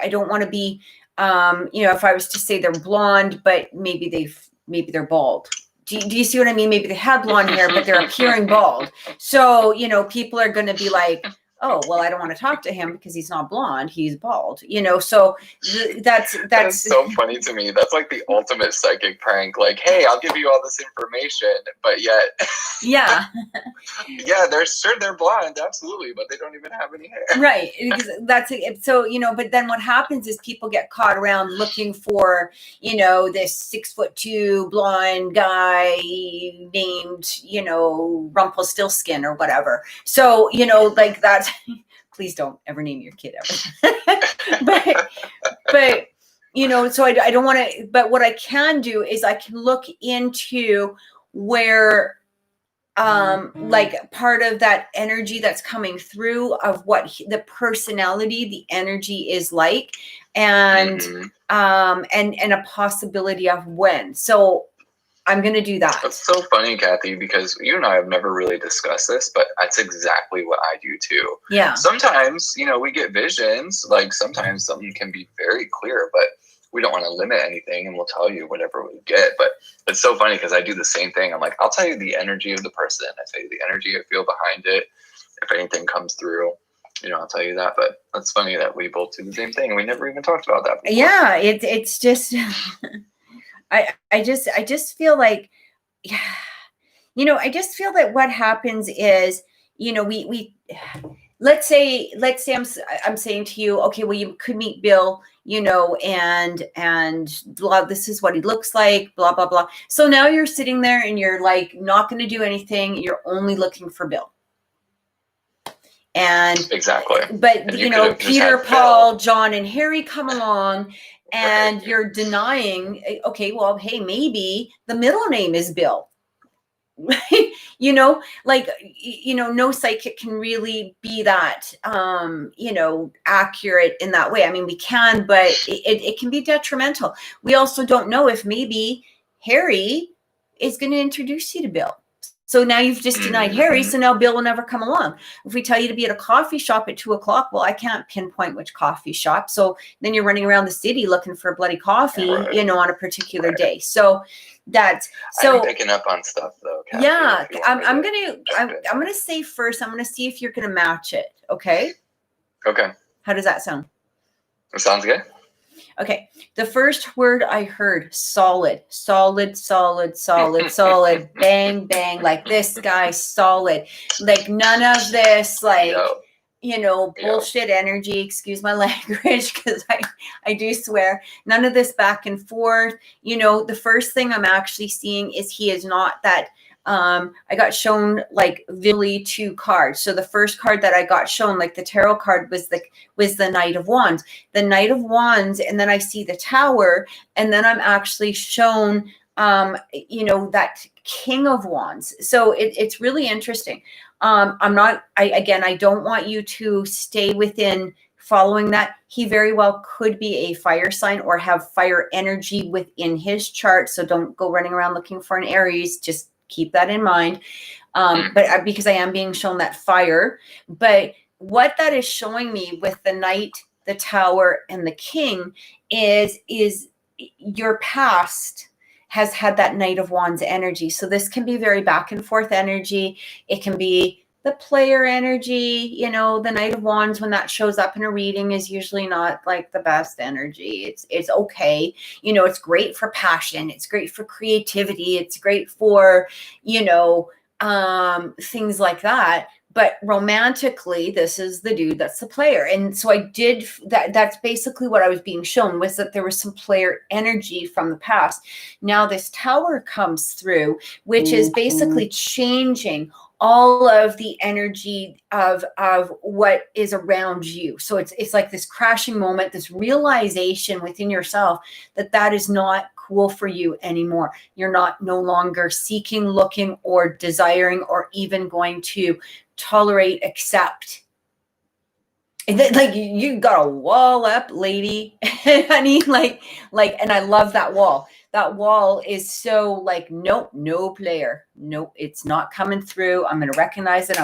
A: don't want to be, if I was to say they're blonde, but maybe they're bald. Do you see what I mean? Maybe they have blonde hair, but they're appearing bald. So, people are going to be like, oh, well, I don't want to talk to him because he's not blonde. He's bald, so that's
B: so funny to me. That's like the ultimate psychic prank. Like, hey, I'll give you all this information, but yet.
A: Yeah.
B: Yeah, they're blonde. Absolutely. But they don't even have any hair.
A: Right. Because that's it. So, but then what happens is people get caught around looking for, this 6'2" blonde guy named, Rumpelstiltskin or whatever. So, like that's, please don't ever name your kid ever. but you know, so I don't want to, but what I can do is I can look into where like part of that energy that's coming through of what the personality, the energy is like, and and a possibility of when. So I'm going to do that.
B: That's so funny, Kathy, because you and I have never really discussed this, but that's exactly what I do too.
A: Yeah.
B: Sometimes, you know, we get visions, like sometimes something can be very clear, but we don't want to limit anything and we'll tell you whatever we get. But it's so funny because I do the same thing. I'm like, I'll tell you the energy of the person. I tell you the energy I feel behind it. If anything comes through, you know, I'll tell you that. But it's funny that we both do the same thing. We never even talked about that before.
A: Yeah, it's just I just feel like, you know, I just feel that what happens is, you know, we let's say I'm saying to you, okay, well, you could meet Bill, you know, and blah, this is what he looks like, blah, blah, blah. So now you're sitting there and you're like, not going to do anything. You're only looking for Bill. And
B: exactly.
A: But,
B: and
A: you know, Peter, Paul,
B: Phil.
A: John, and Harry come along and you're denying, okay, well, hey, maybe the middle name is Bill. You know, like, you know, no psychic can really be that, you know, accurate in that way. I mean, we can, but it can be detrimental. We also don't know if maybe Harry is going to introduce you to Bill. So now you've just denied Harry. So now Bill will never come along. If we tell you to be at a coffee shop at 2:00, well, I can't pinpoint which coffee shop. So then you're running around the city looking for bloody coffee, you know, on a particular day. So that's
B: I'm picking up on stuff though. Kathy,
A: yeah, I'm gonna say first, I'm gonna see if you're gonna match it. Okay.
B: Okay.
A: How does that sound?
B: It sounds good.
A: Okay. The first word I heard, solid, solid, solid, solid, solid, bang, bang, like this guy solid, like none of this, like, you know, bullshit energy, excuse my language, because I do swear, none of this back and forth. You know, the first thing I'm actually seeing is he is not that, I got shown like visually 2 cards. So the first card that I got shown, like the tarot card, was the Knight of Wands. The Knight of Wands, and then I see the Tower, and then I'm actually shown, you know, that King of Wands. So it's really interesting. I don't want you to stay within following that. He very well could be a fire sign or have fire energy within his chart. So don't go running around looking for an Aries. Just keep that in mind. But because I am being shown that fire, but what that is showing me with the Knight, the Tower, and the King is your past has had that Knight of Wands energy. So this can be very back and forth energy. It can be the player energy, you know, the Knight of Wands, when that shows up in a reading, is usually not like the best energy. It's okay. You know, it's great for passion. It's great for creativity. It's great for, you know, things like that. But romantically, this is the dude that's the player. And so I did that. That's basically what I was being shown, was that there was some player energy from the past. Now this Tower comes through, which is basically changing all of the energy of what is around you. So it's like this crashing moment, this realization within yourself that is not cool for you anymore. You're no longer seeking, looking, or desiring, or even going to tolerate, accept. And then, like, you got a wall up, lady. Honey, like, and I love that wall. That wall is so like, nope, no player. Nope, it's not coming through. I'm going to recognize it.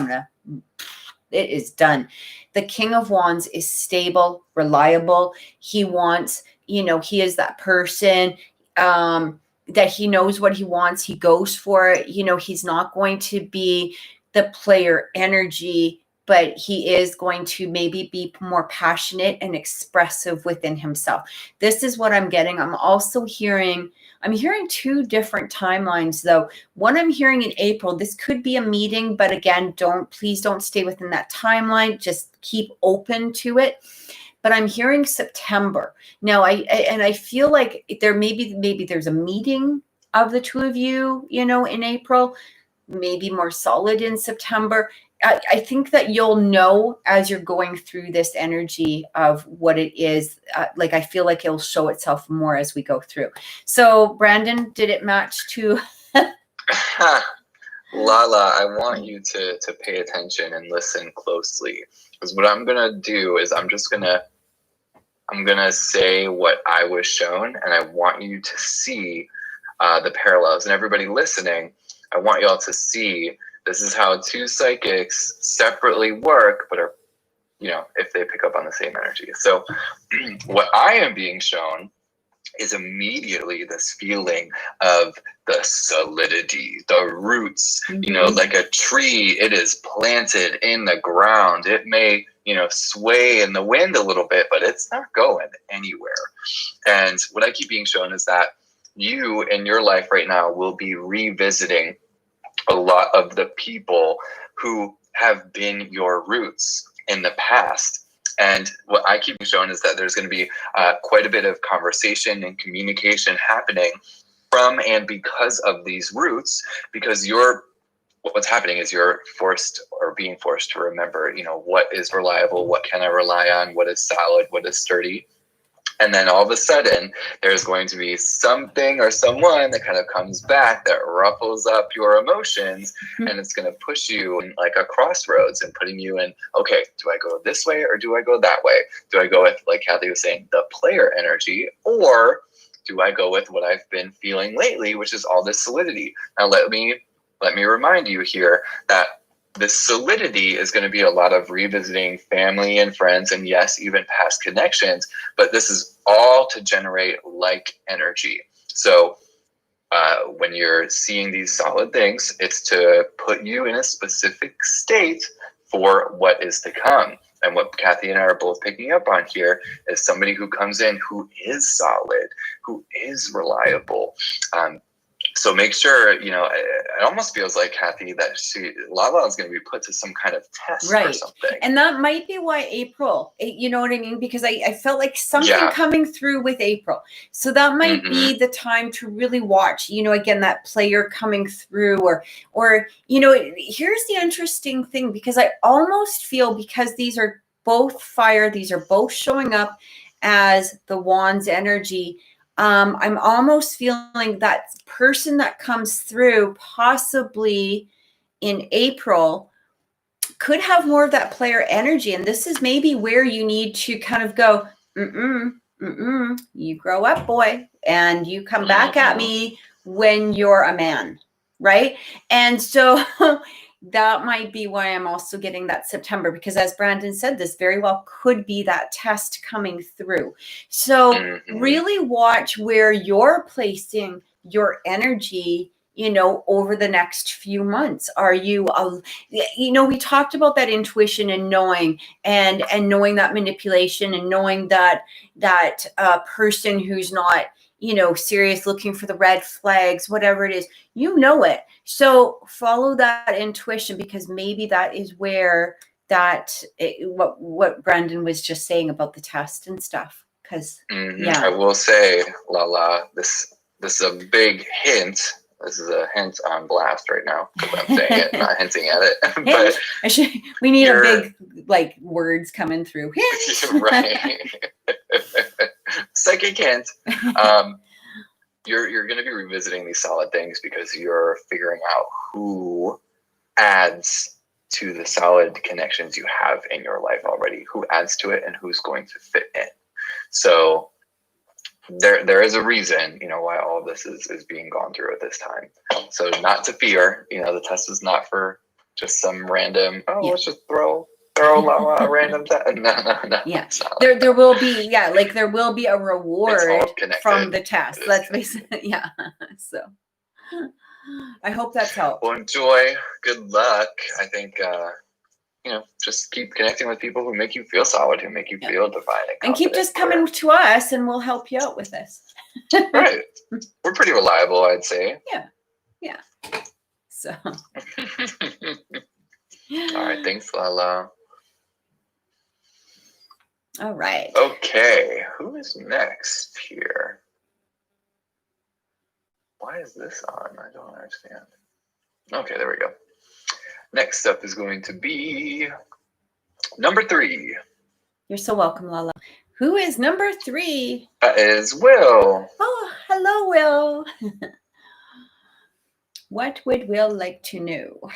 A: It is done. The King of Wands is stable, reliable. He wants, you know, he is that person that he knows what he wants. He goes for it. You know, he's not going to be the player energy, but he is going to maybe be more passionate and expressive within himself. This is what I'm getting. I'm hearing 2 different timelines though. One I'm hearing in April. This could be a meeting, but again, please don't stay within that timeline. Just keep open to it. But I'm hearing September. Now I feel like maybe there's a meeting of the 2 of you, you know, in April, maybe more solid in September. I think that you'll know as you're going through this energy of what it is. Like, I feel like it'll show itself more as we go through. So, Brandon, did it match to?
B: Lala, I want you to pay attention and listen closely, because what I'm gonna do is I'm gonna say what I was shown, and I want you to see the parallels. And everybody listening, I want y'all to see this is how two psychics separately work, but are, you know, if they pick up on the same energy. So what I am being shown is immediately this feeling of the solidity, the roots, you know, like a tree, it is planted in the ground. It may, you know, sway in the wind a little bit, but it's not going anywhere. And what I keep being shown is that you in your life right now will be revisiting a lot of the people who have been your roots in the past. And what I keep showing is that there's going to be quite a bit of conversation and communication happening from and because of these roots, because what's happening is you're forced or being forced to remember, you know, what is reliable, what can I rely on, what is solid, what is sturdy. And then all of a sudden, there's going to be something or someone that kind of comes back that ruffles up your emotions, and it's going to push you in like a crossroads and putting you in, okay, do I go this way or do I go that way? Do I go with, like Kathy was saying, the player energy, or do I go with what I've been feeling lately, which is all this solidity? Now, let me remind you here that the solidity is going to be a lot of revisiting family and friends, and yes, even past connections, but this is all to generate like energy. So when you're seeing these solid things, it's to put you in a specific state for what is to come. And what Kathy and I are both picking up on here is somebody who comes in who is solid, who is reliable. So make sure, you know, it almost feels like, Kathy, that Lala is going to be put to some kind of test or something.
A: And that might be why April, you know what I mean? Because I felt like something coming through with April. So that might be the time to really watch, you know, again, that player coming through, or, you know, here's the interesting thing, because I almost feel, because these are both fire, these are both showing up as the Wands energy. I'm almost feeling that person that comes through possibly in April could have more of that player energy. And this is maybe where you need to kind of go, you grow up, boy, and you come back at me when you're a man, right? And so that might be why I'm also getting that September, because as Brandon said, this very well could be that test coming through. So really watch where you're placing your energy, you know, over the next few months. Are you, you know, we talked about that intuition and knowing, and knowing that manipulation, and knowing that person who's not, you know, serious, looking for the red flags, whatever it is, you know it. So follow that intuition, because maybe that is where what Brandon was just saying about the test and stuff. Because
B: I will say, Lala, this is a big hint. This is a hint on blast right now, because I'm saying it, not hinting at it. But
A: we need a big, like, words coming through.
B: Right. Psychic hint. You're going to be revisiting these solid things, because you're figuring out who adds to the solid connections you have in your life already, who adds to it, and who's going to fit in. So there is a reason, you know, why all of this is being gone through at this time. So not to fear, you know, the test is not for just some random, let's just throw a random test. No.
A: Yeah. There will be, there will be a reward from the test. Let's basically, So I hope that's helped.
B: Well, enjoy. Good luck. I think, you know, just keep connecting with people who make you feel solid, who make you feel divine.
A: And keep just coming to us, and we'll help you out with this.
B: Right. We're pretty reliable, I'd say.
A: Yeah. So.
B: All right. Thanks, Lala.
A: All right.
B: Okay. Who is next here? Why is this on? I don't understand. Okay, there we go. Next up is going to be number 3.
A: You're so welcome, Lala. Who is number 3?
B: That is Will.
A: Oh, hello, Will. What would Will like to know?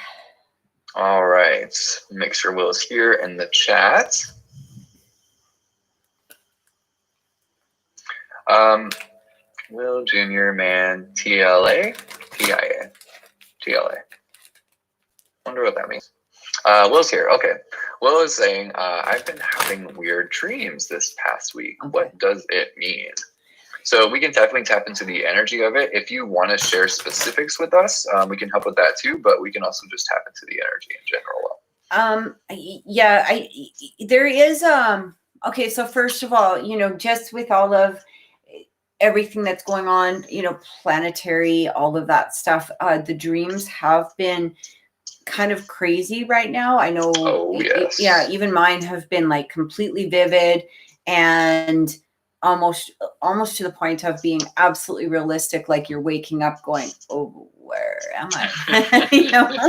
B: All right. Make sure Will is here in the chat. Will Junior Man TLA TIA TLA. Wonder what that means. Will's here. Okay. Will is saying, I've been having weird dreams this past week. Okay. What does it mean? So we can definitely tap into the energy of it. If you want to share specifics with us, we can help with that too, but we can also just tap into the energy in general.
A: Yeah, there is, okay. So first of all, just with all of everything that's going on, planetary, all of that stuff, the dreams have been kind of crazy right now. I know.
B: Oh, yes.
A: Even mine have been like completely vivid and almost to the point of being absolutely realistic. Like you're waking up going, oh, where am I?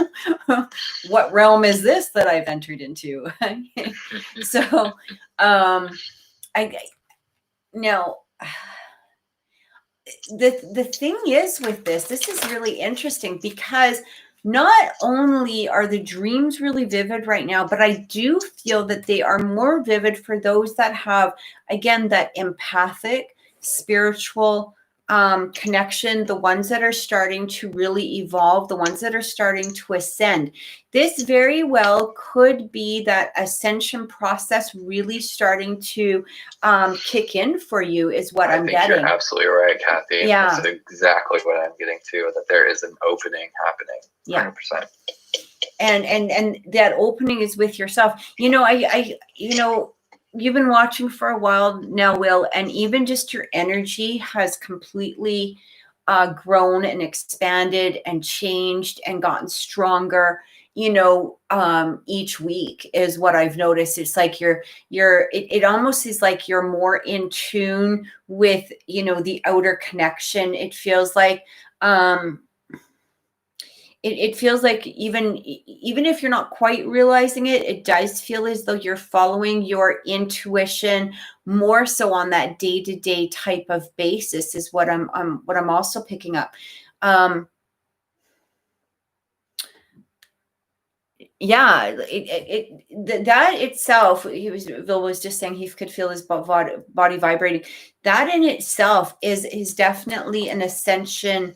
A: What realm is this that I've entered into? So, the thing is with this is really interesting because not only are the dreams really vivid right now, but I do feel that they are more vivid for those that have, again, that empathic, spiritual connection, the ones that are starting to really evolve, the ones that are starting to ascend. This very well could be that ascension process really starting to kick in for you is what I'm getting.
B: You're absolutely right, Kathy.
A: Yeah.
B: That's exactly what I'm getting to, that there is an opening happening.
A: Yeah.
B: 100%.
A: And that opening is with yourself. You've been watching for a while now, Will, and even just your energy has completely grown and expanded and changed and gotten stronger. Each week is what I've noticed. It's like it almost is like you're more in tune with, the outer connection. It feels like, it feels like even if you're not quite realizing it, it does feel as though you're following your intuition more so on that day-to-day type of basis is what I'm also picking up. That itself, Bill was just saying he could feel his body vibrating. That in itself is definitely an ascension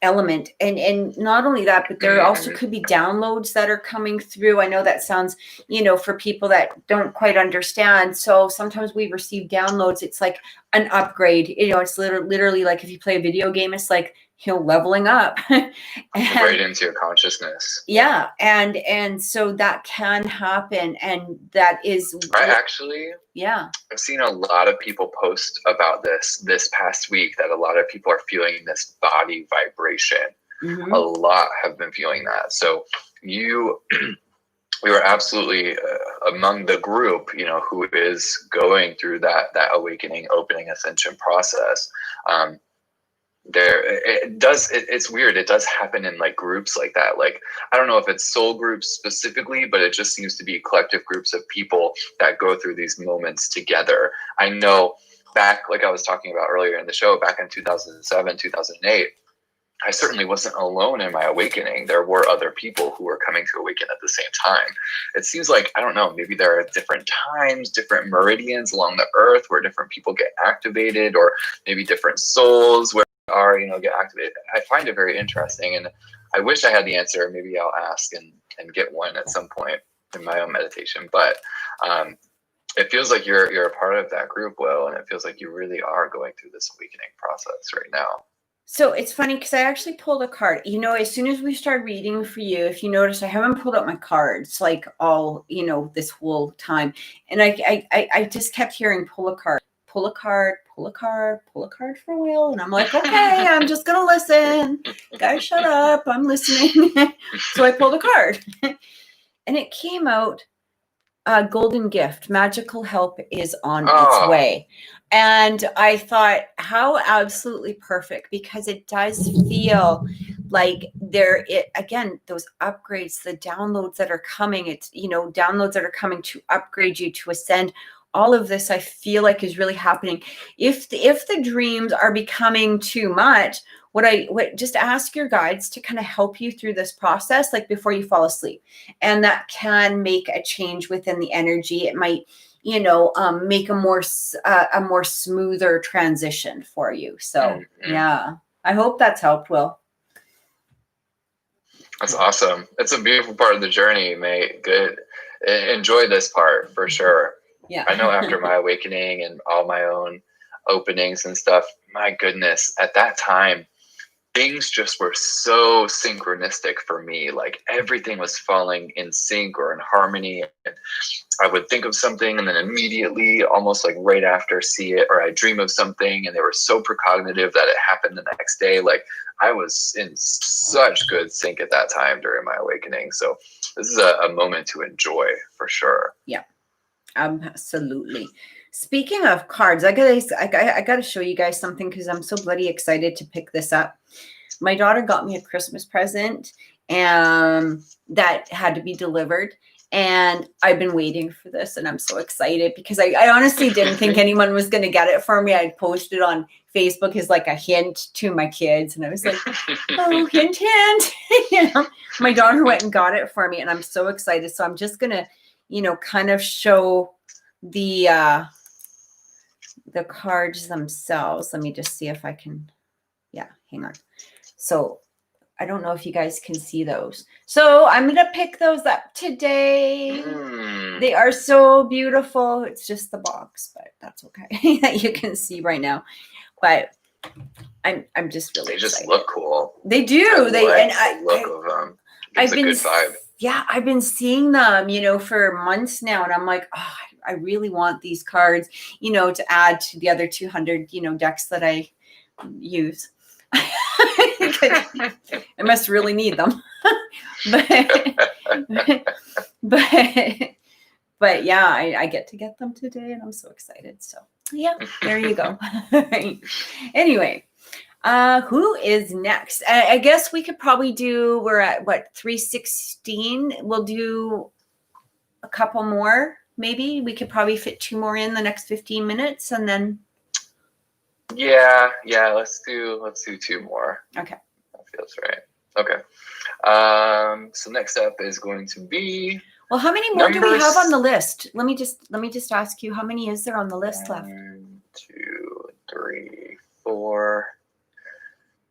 A: element, and not only that, but there also could be downloads that are coming through. I know that sounds, for people that don't quite understand. So sometimes we receive downloads. It's like an upgrade. It's literally like if you play a video game, it's like leveling up
B: right into your consciousness.
A: Yeah, and so that can happen, and that is.
B: I've seen a lot of people post about this past week, that a lot of people are feeling this body vibration. Mm-hmm. A lot have been feeling that. So we were absolutely among the group, who is going through that awakening, opening, ascension process. It's weird. It does happen in like groups like that. Like, I don't know if it's soul groups specifically, but it just seems to be collective groups of people that go through these moments together. I know back, like I was talking about earlier in the show, back in 2007, 2008, I certainly wasn't alone in my awakening. There were other people who were coming to awaken at the same time. It seems like, I don't know, maybe there are different times, different meridians along the earth where different people get activated, or maybe different souls where get activated. I find it very interesting, and I wish I had the answer. Maybe I'll ask and get one at some point in my own meditation. But it feels like you're a part of that group, Will, and it feels like you really are going through this awakening process right now.
A: So it's funny because I actually pulled a card. As soon as we start reading for you, if you notice, I haven't pulled up my cards like all this whole time, and I just kept hearing pull a card. Pull a card, pull a card, pull a card for Will. And I'm like, okay, I'm just going to listen. Guys, shut up. I'm listening. So I pulled a card. And it came out, golden gift. Magical help is on its way. And I thought, how absolutely perfect, because it does feel like again, those upgrades, the downloads that are coming, it's, downloads that are coming to upgrade you, to ascend. All of this, I feel like, is really happening. If the dreams are becoming too much, just ask your guides to kind of help you through this process, like before you fall asleep. And that can make a change within the energy. It might, make a more smoother transition for you. So yeah, I hope that's helped, Will.
B: That's awesome. It's a beautiful part of the journey, mate. Good. Enjoy this part for sure.
A: Yeah.
B: I know after my awakening and all my own openings and stuff, my goodness, at that time, things just were so synchronistic for me. Like everything was falling in sync or in harmony. And I would think of something and then immediately, almost like right after, see it, or I dream of something and they were so precognitive that it happened the next day. Like I was in such good sync at that time during my awakening. So this is a moment to enjoy for sure.
A: Yeah, absolutely. Speaking of cards, I gotta show you guys something because I'm so bloody excited to pick this up. My daughter got me a Christmas present and that had to be delivered. And I've been waiting for this and I'm so excited because I honestly didn't think anyone was going to get it for me. I posted on Facebook as like a hint to my kids. And I was like, oh, hint, hint. My daughter went and got it for me and I'm so excited. So I'm just going to, kind of show the cards themselves. Let me just see if I can. Yeah, hang on. So I don't know if you guys can see those. So I'm going to pick those up today. They are so beautiful. It's just the box, but that's okay that you can see right now. But I'm just really excited.
B: Just look cool.
A: They do.
B: The look of them. It's a good vibe.
A: Yeah, I've been seeing them, for months now. And I'm like, oh, I really want these cards, to add to the other 200, decks that I use. I must really need them. but yeah, I get to get them today and I'm so excited. So yeah, there you go. Anyway, who is next? I guess we could probably we're at 316. We'll do a couple more. Maybe we could probably fit 2 more in the next 15 minutes and then.
B: Yeah. Let's do 2 more.
A: Okay.
B: That feels right. Okay. So next up is going to be.
A: Well, how many more do we have on the list? Let me just ask you, how many is there on the list left?
B: 1, 2, 3, 4,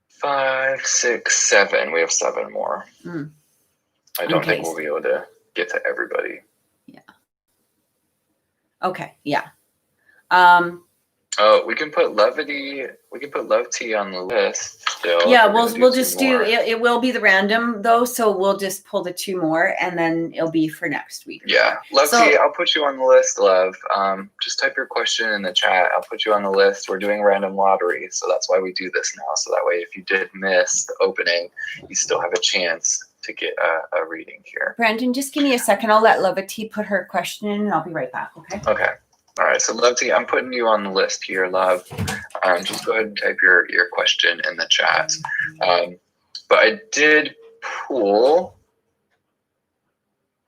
B: 5, 6, 7. We have 7 more. I don't think we'll be able to get to everybody.
A: Yeah. Okay. Yeah.
B: Oh, we can put levity. We can put love tea on the list still.
A: Yeah, we'll just do it. It will be the random though, so we'll just pull the 2 more, and then it'll be for next week.
B: Yeah, love tea. I'll put you on the list, love. Just type your question in the chat. I'll put you on the list. We're doing random lottery, so that's why we do this now. So that way, if you did miss the opening, you still have a chance to get a reading here.
A: Brandon, just give me a second. I'll let Levity put her question in, and I'll be right back. Okay.
B: Okay. All right, so Levity, I'm putting you on the list here, love. Just go ahead and type your question in the chat. But I did pull.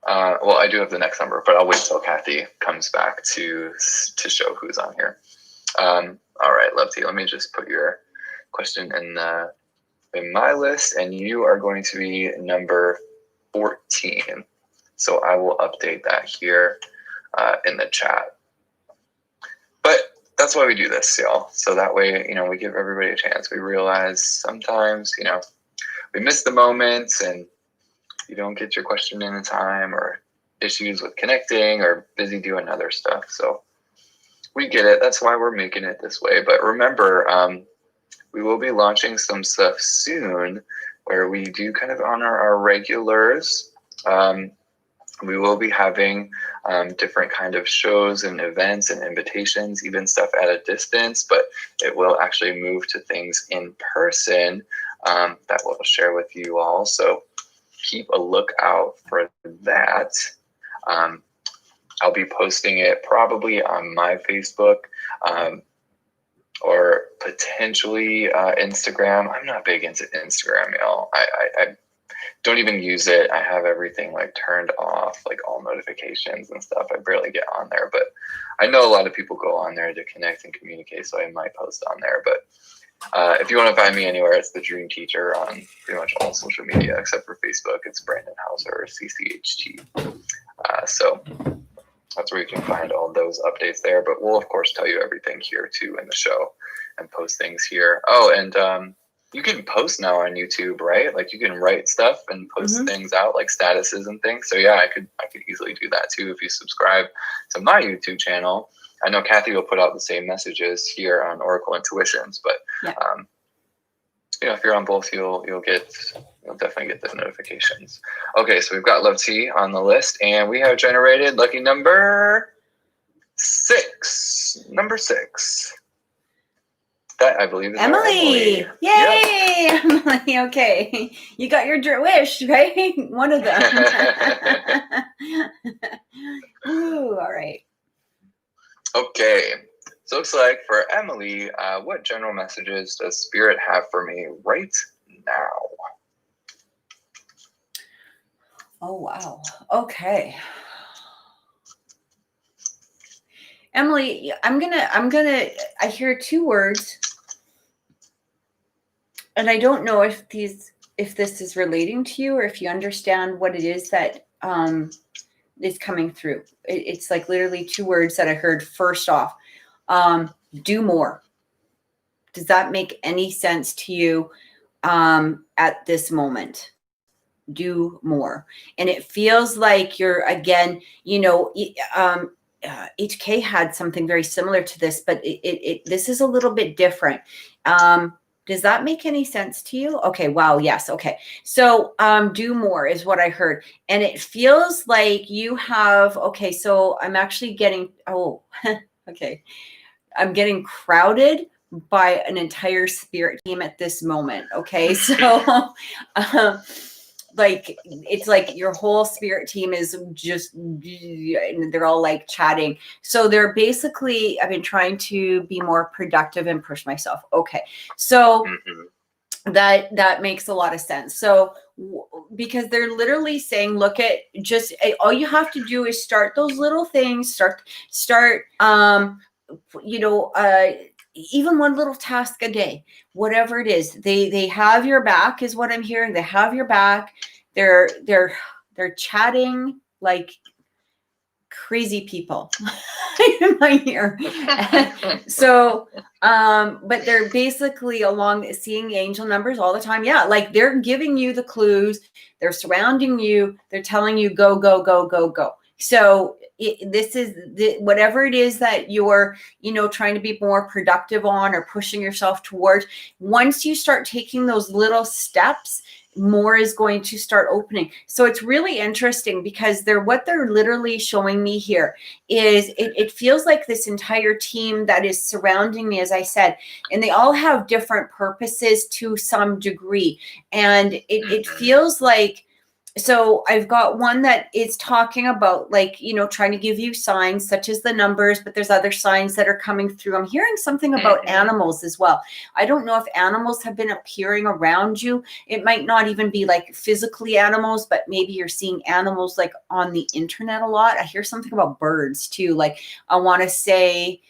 B: Well, I do have the next number, but I'll wait till Kathy comes back to show who's on here. All right, Levity, let me just put your question in my list, and you are going to be number 14. So I will update that here in the chat. But that's why we do this, y'all. So that way, we give everybody a chance. We realize sometimes, we miss the moments and you don't get your question in time, or issues with connecting, or busy doing other stuff. So we get it. That's why we're making it this way. But remember, we will be launching some stuff soon where we do kind of honor our regulars. We will be having different kind of shows and events and invitations, even stuff at a distance, but it will actually move to things in person that we'll share with you all. So keep a lookout for that. I'll be posting it probably on my Facebook or potentially Instagram. I'm not big into Instagram, y'all. I don't even use it. I have everything like turned off, like all notifications and stuff. I barely get on there, but I know a lot of people go on there to connect and communicate, so I might post on there. But if you want to find me anywhere, it's the Dream Teacher on pretty much all social media except for Facebook. It's Brandon Hauser, or CCHT. So that's where you can find all those updates there. But we'll of course tell you everything here too in the show and post things here. Oh, and you can post now on YouTube, right? Like you can write stuff and post things out, like statuses and things. So yeah, I could easily do that too if you subscribe to my YouTube channel. I know Kathy will put out the same messages here on Oracle Intuitions, but if you're on both, you'll definitely get the notifications. Okay, so we've got Love T on the list, and we have generated lucky number 6. Number 6. That I believe is
A: Emily. Yay!
B: Yep.
A: Emily. Okay, you got your wish, right? One of them. Ooh, all right.
B: Okay, so it looks like for Emily, what general messages does Spirit have for me right now?
A: Oh, wow. Okay. Emily, I hear 2 words, and I don't know if this is relating to you or if you understand what it is that is coming through. It's like literally 2 words that I heard first off. Do more. Does that make any sense to you at this moment? Do more. And it feels like you're, again, HK had something very similar to this, but this is a little bit different. Does that make any sense to you? Okay. Wow. Yes. Okay. So, do more is what I heard. And it feels like you have, okay. So I'm actually getting, okay. I'm getting crowded by an entire spirit team at this moment. Okay. So, like, it's like your whole spirit team is just, they're all like chatting. So they're basically, I've been trying to be more productive and push myself. Okay. So that makes a lot of sense. So because they're literally saying, look at just, all you have to do is start those little things, start, even one little task a day, whatever it is, they have your back is what I'm hearing. They have your back. They're chatting like crazy people in my ear. So, but they're basically seeing the angel numbers all the time. Yeah. Like they're giving you the clues. They're surrounding you. They're telling you, go, go, go, go, go. So this is whatever it is that you're, trying to be more productive on or pushing yourself towards. Once you start taking those little steps, more is going to start opening. So it's really interesting because what they're literally showing me here is it feels like this entire team that is surrounding me, as I said, and they all have different purposes to some degree. And it feels like, so I've got one that is talking about like, trying to give you signs such as the numbers, but there's other signs that are coming through. I'm hearing something about animals as well. I don't know if animals have been appearing around you. It might not even be like physically animals, but maybe you're seeing animals like on the internet a lot. I hear something about birds too. Like I want to say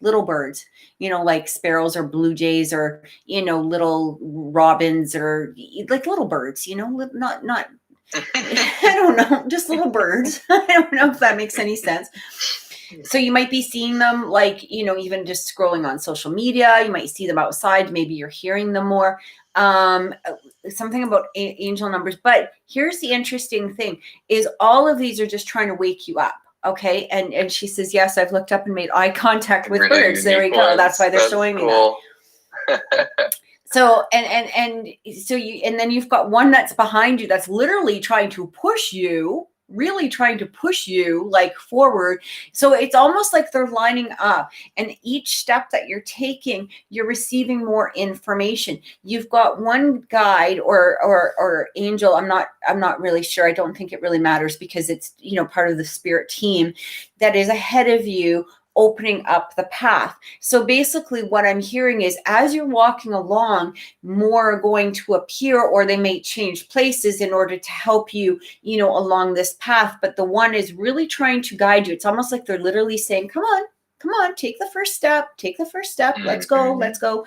A: little birds, like sparrows or blue jays or, little robins or like little birds, not, I don't know, just little birds. I don't know if that makes any sense. So you might be seeing them like, even just scrolling on social media, you might see them outside. Maybe you're hearing them more. Something about angel numbers. But here's the interesting thing is all of these are just trying to wake you up. Okay. And she says, yes, I've looked up and made eye contact with
B: really
A: birds. There we go. That's why they're showing me that. So, and then you've got one that's behind you that's literally trying to push you, really trying to push you like forward. So it's almost like they're lining up, and each step that you're taking, you're receiving more information. You've got one guide or angel. I'm not really sure. I don't think it really matters because it's, part of the spirit team that is ahead of you opening up the path. So basically what I'm hearing is as you're walking along, more are going to appear, or they may change places in order to help you, along this path. But the one is really trying to guide you. It's almost like they're literally saying, come on, take the first step, let's go.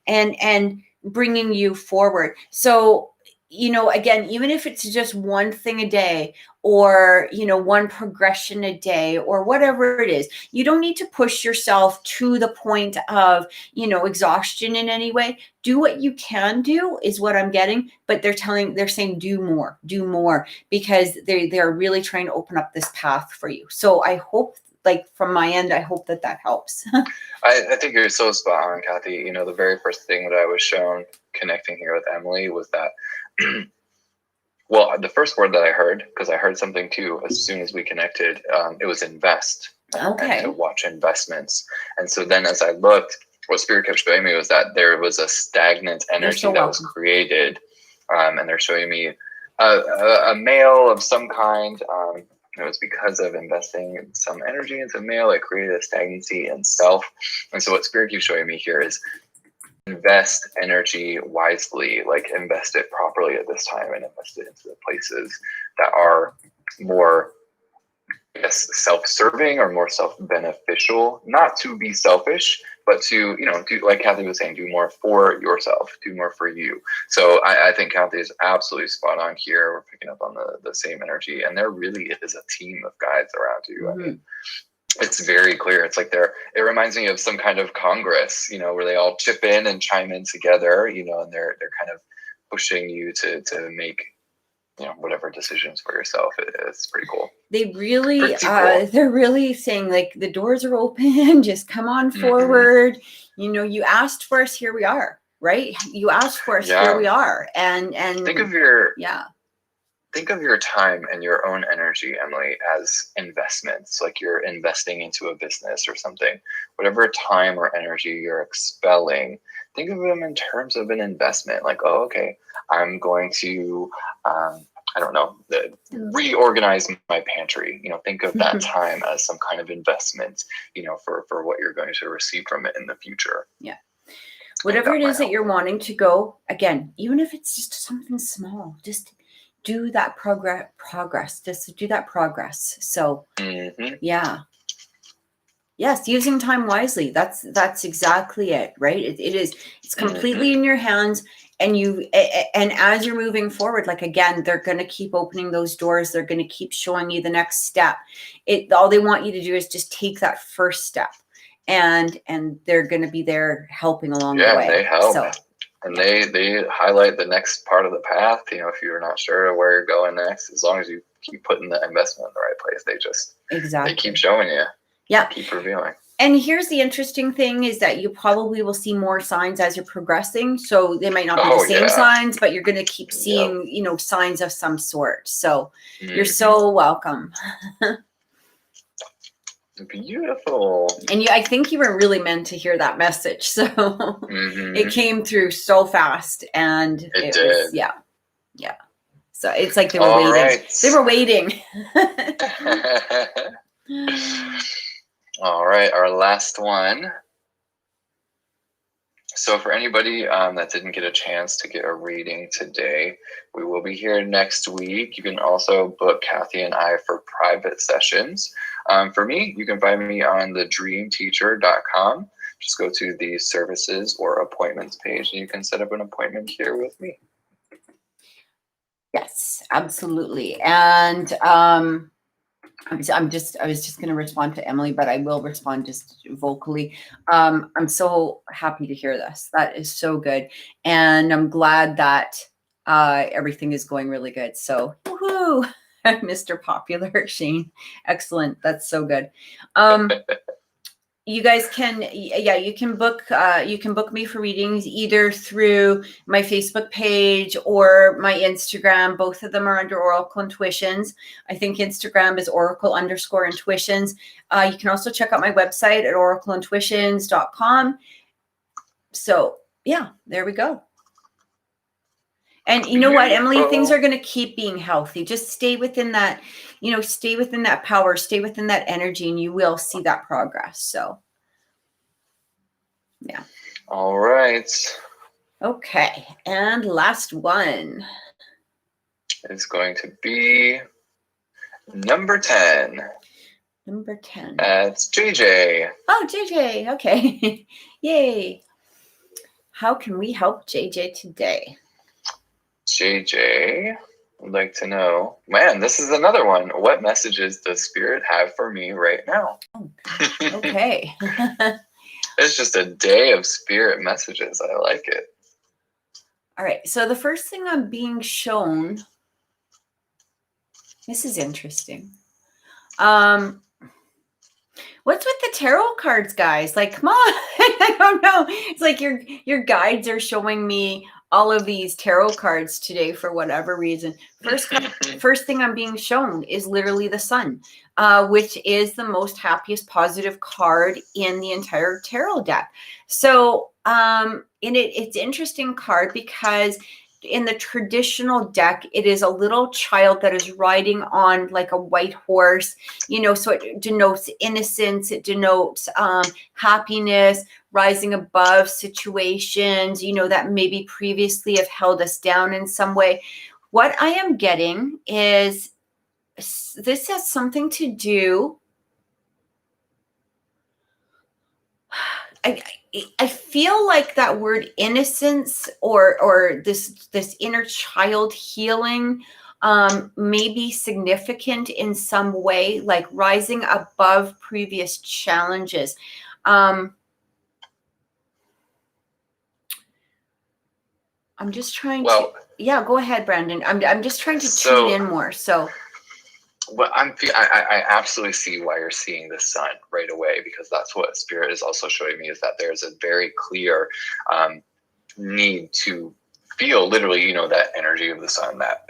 A: And bringing you forward. So, again, even if it's just one thing a day, or, one progression a day, or whatever it is, you don't need to push yourself to the point of, exhaustion in any way. Do what you can do is what I'm getting, but they're saying, do more, because they're really trying to open up this path for you. So I hope, like from my end, I hope that helps.
B: I think you're so spot on, Kathy. The very first thing that I was shown connecting here with Emily was that, well, the first word that I heard, because I heard something too as soon as we connected, it was invest.
A: Okay.
B: And to watch investments. And so then as I looked, what Spirit kept showing me was that there was a stagnant energy that was created. And they're showing me a male of some kind. It was because of investing some energy into male, it created a stagnancy in self. And so what Spirit keeps showing me here is invest energy wisely, like invest it properly at this time and invest it into the places that are more, I guess, self-serving or more self-beneficial, not to be selfish, but to, do, like Kathy was saying, do more for yourself, do more for you. So I think Kathy is absolutely spot on here. We're picking up on the same energy, and there really is a team of guides around you. I mean, it's very clear. It's like it reminds me of some kind of Congress, where they all chip in and chime in together, and they're kind of pushing you to make, whatever decisions for yourself. It's pretty cool.
A: They really, they're really saying, like, the doors are open, just come on forward. You asked for us, here we are, right? You asked for us, here we are. And
B: think of your time and your own energy, Emily, as investments. Like you're investing into a business or something. Whatever time or energy you're expelling, think of them in terms of an investment. Like, oh, okay, I'm going to, I don't know, reorganize my pantry. Think of that time as some kind of investment, for what you're going to receive from it in the future.
A: Yeah. Whatever it is that you're wanting to go, again, even if it's just something small, just do that progress. Just do that progress. So, yeah. Yes, using time wisely. That's exactly it, right? It's completely in your hands. And as you're moving forward, like, again, they're going to keep opening those doors. They're going to keep showing you the next step. All they want you to do is just take that first step, and they're going to be there helping along the way.
B: Yeah, they help. So, and they highlight the next part of the path. If you're not sure where you're going next, as long as you keep putting the investment in the right place, they keep showing you.
A: Yeah.
B: Keep revealing.
A: And here's the interesting thing is that you probably will see more signs as you're progressing. So they might not be the same signs, but you're going to keep seeing, signs of some sort. So you're so welcome.
B: Beautiful.
A: And I think you were really meant to hear that message. So it came through so fast, and it did. Was, yeah. So it's like they were waiting. Right. They were waiting.
B: All right, our last one. So for anybody that didn't get a chance to get a reading today, we will be here next week. You can also book Kathy and I for private sessions. For me, you can find me on thedreamteacher.com. Just go to the services or appointments page, and you can set up an appointment here with me.
A: Yes, absolutely. And I was just going to respond to Emily, but I will respond just vocally. I'm so happy to hear this. That is so good. And I'm glad that everything is going really good. So, woohoo, Mr. Popular, Shane. Excellent. That's so good. You guys can, you can book me for readings either through my Facebook page or my Instagram. Both of them are under Oracle Intuitions. I think Instagram is Oracle_Intuitions. You can also check out my website at oracleintuitions.com. So yeah, there we go. And you know what, Emily, things
B: Beautiful.
A: are going to keep being healthy. Just stay within that, stay within that power, stay within that energy, and you will see that progress. So, yeah.
B: All right.
A: Okay. And last one.
B: It's going to be number 10.
A: Number 10.
B: That's JJ.
A: Oh, JJ. Okay. Yay. How can we help JJ today?
B: JJ would like to know, man, this is another one. What messages does Spirit have for me right now?
A: Oh, okay.
B: It's just a day of Spirit messages. I like it.
A: All right. So the first thing I'm being shown, this is interesting. What's with the tarot cards, guys? Like, come on. I don't know. It's like your guides are showing me all of these tarot cards today for whatever reason. First thing I'm being shown is literally the sun, which is the most happiest positive card in the entire tarot deck. So it's interesting card because in the traditional deck, it is a little child that is riding on like a white horse, so it denotes innocence, it denotes happiness, rising above situations, that maybe previously have held us down in some way. What I am getting is this has something to do. I feel like that word innocence or this inner child healing may be significant in some way, like rising above previous challenges. I'm just trying to. Yeah, go ahead, Brandon. I'm just trying to tune in more. So.
B: Well, I absolutely see why you're seeing the sun right away, because that's what Spirit is also showing me, is that there's a very clear need to feel literally, that energy of the sun, that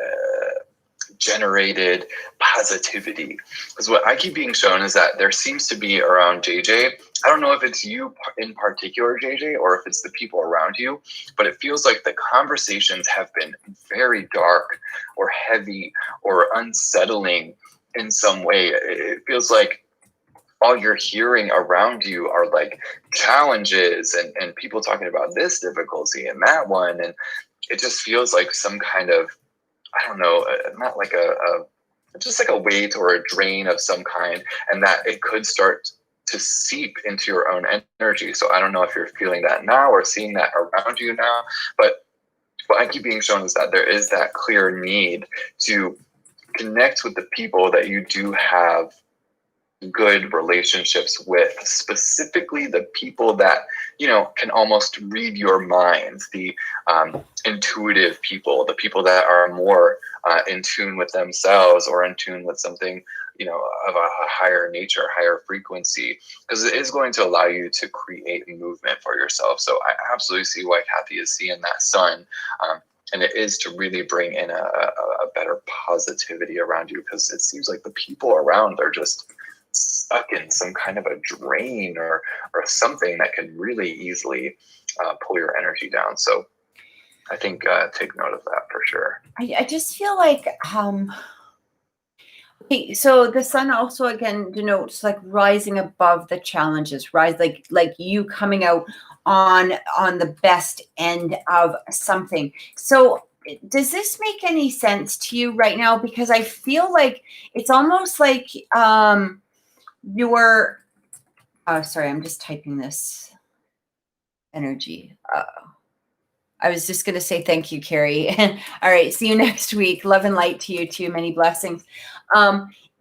B: generated positivity. Because what I keep being shown is that there seems to be around JJ, I don't know if it's you in particular, JJ, or if it's the people around you, but it feels like the conversations have been very dark or heavy or unsettling in some way. It feels like all you're hearing around you are like challenges and people talking about this difficulty and that one. And it just feels like some kind of, I don't know, not like just like a weight or a drain of some kind, and that it could start to seep into your own energy. So I don't know if you're feeling that now or seeing that around you now, but what I keep being shown is that there is that clear need to connect with the people that you do have good relationships with, specifically the people that can almost read your minds, the intuitive people, the people that are more in tune with themselves or in tune with something of a higher nature, higher frequency, because it is going to allow you to create movement for yourself. So I absolutely see why Kathy is seeing that sun, and it is to really bring in a better positivity around you, because it seems like the people around are just stuck in some kind of a drain or something that can really easily pull your energy down. So I think take note of that for sure.
A: I just feel like so the sun also again denotes like rising above the challenges, rise like you coming out on the best end of something. So does this make any sense to you right now? Because I feel like it's almost like you're sorry, I'm just typing this energy. I was just going to say thank you, Carrie. All right. See you next week. Love and light to you too. Many blessings.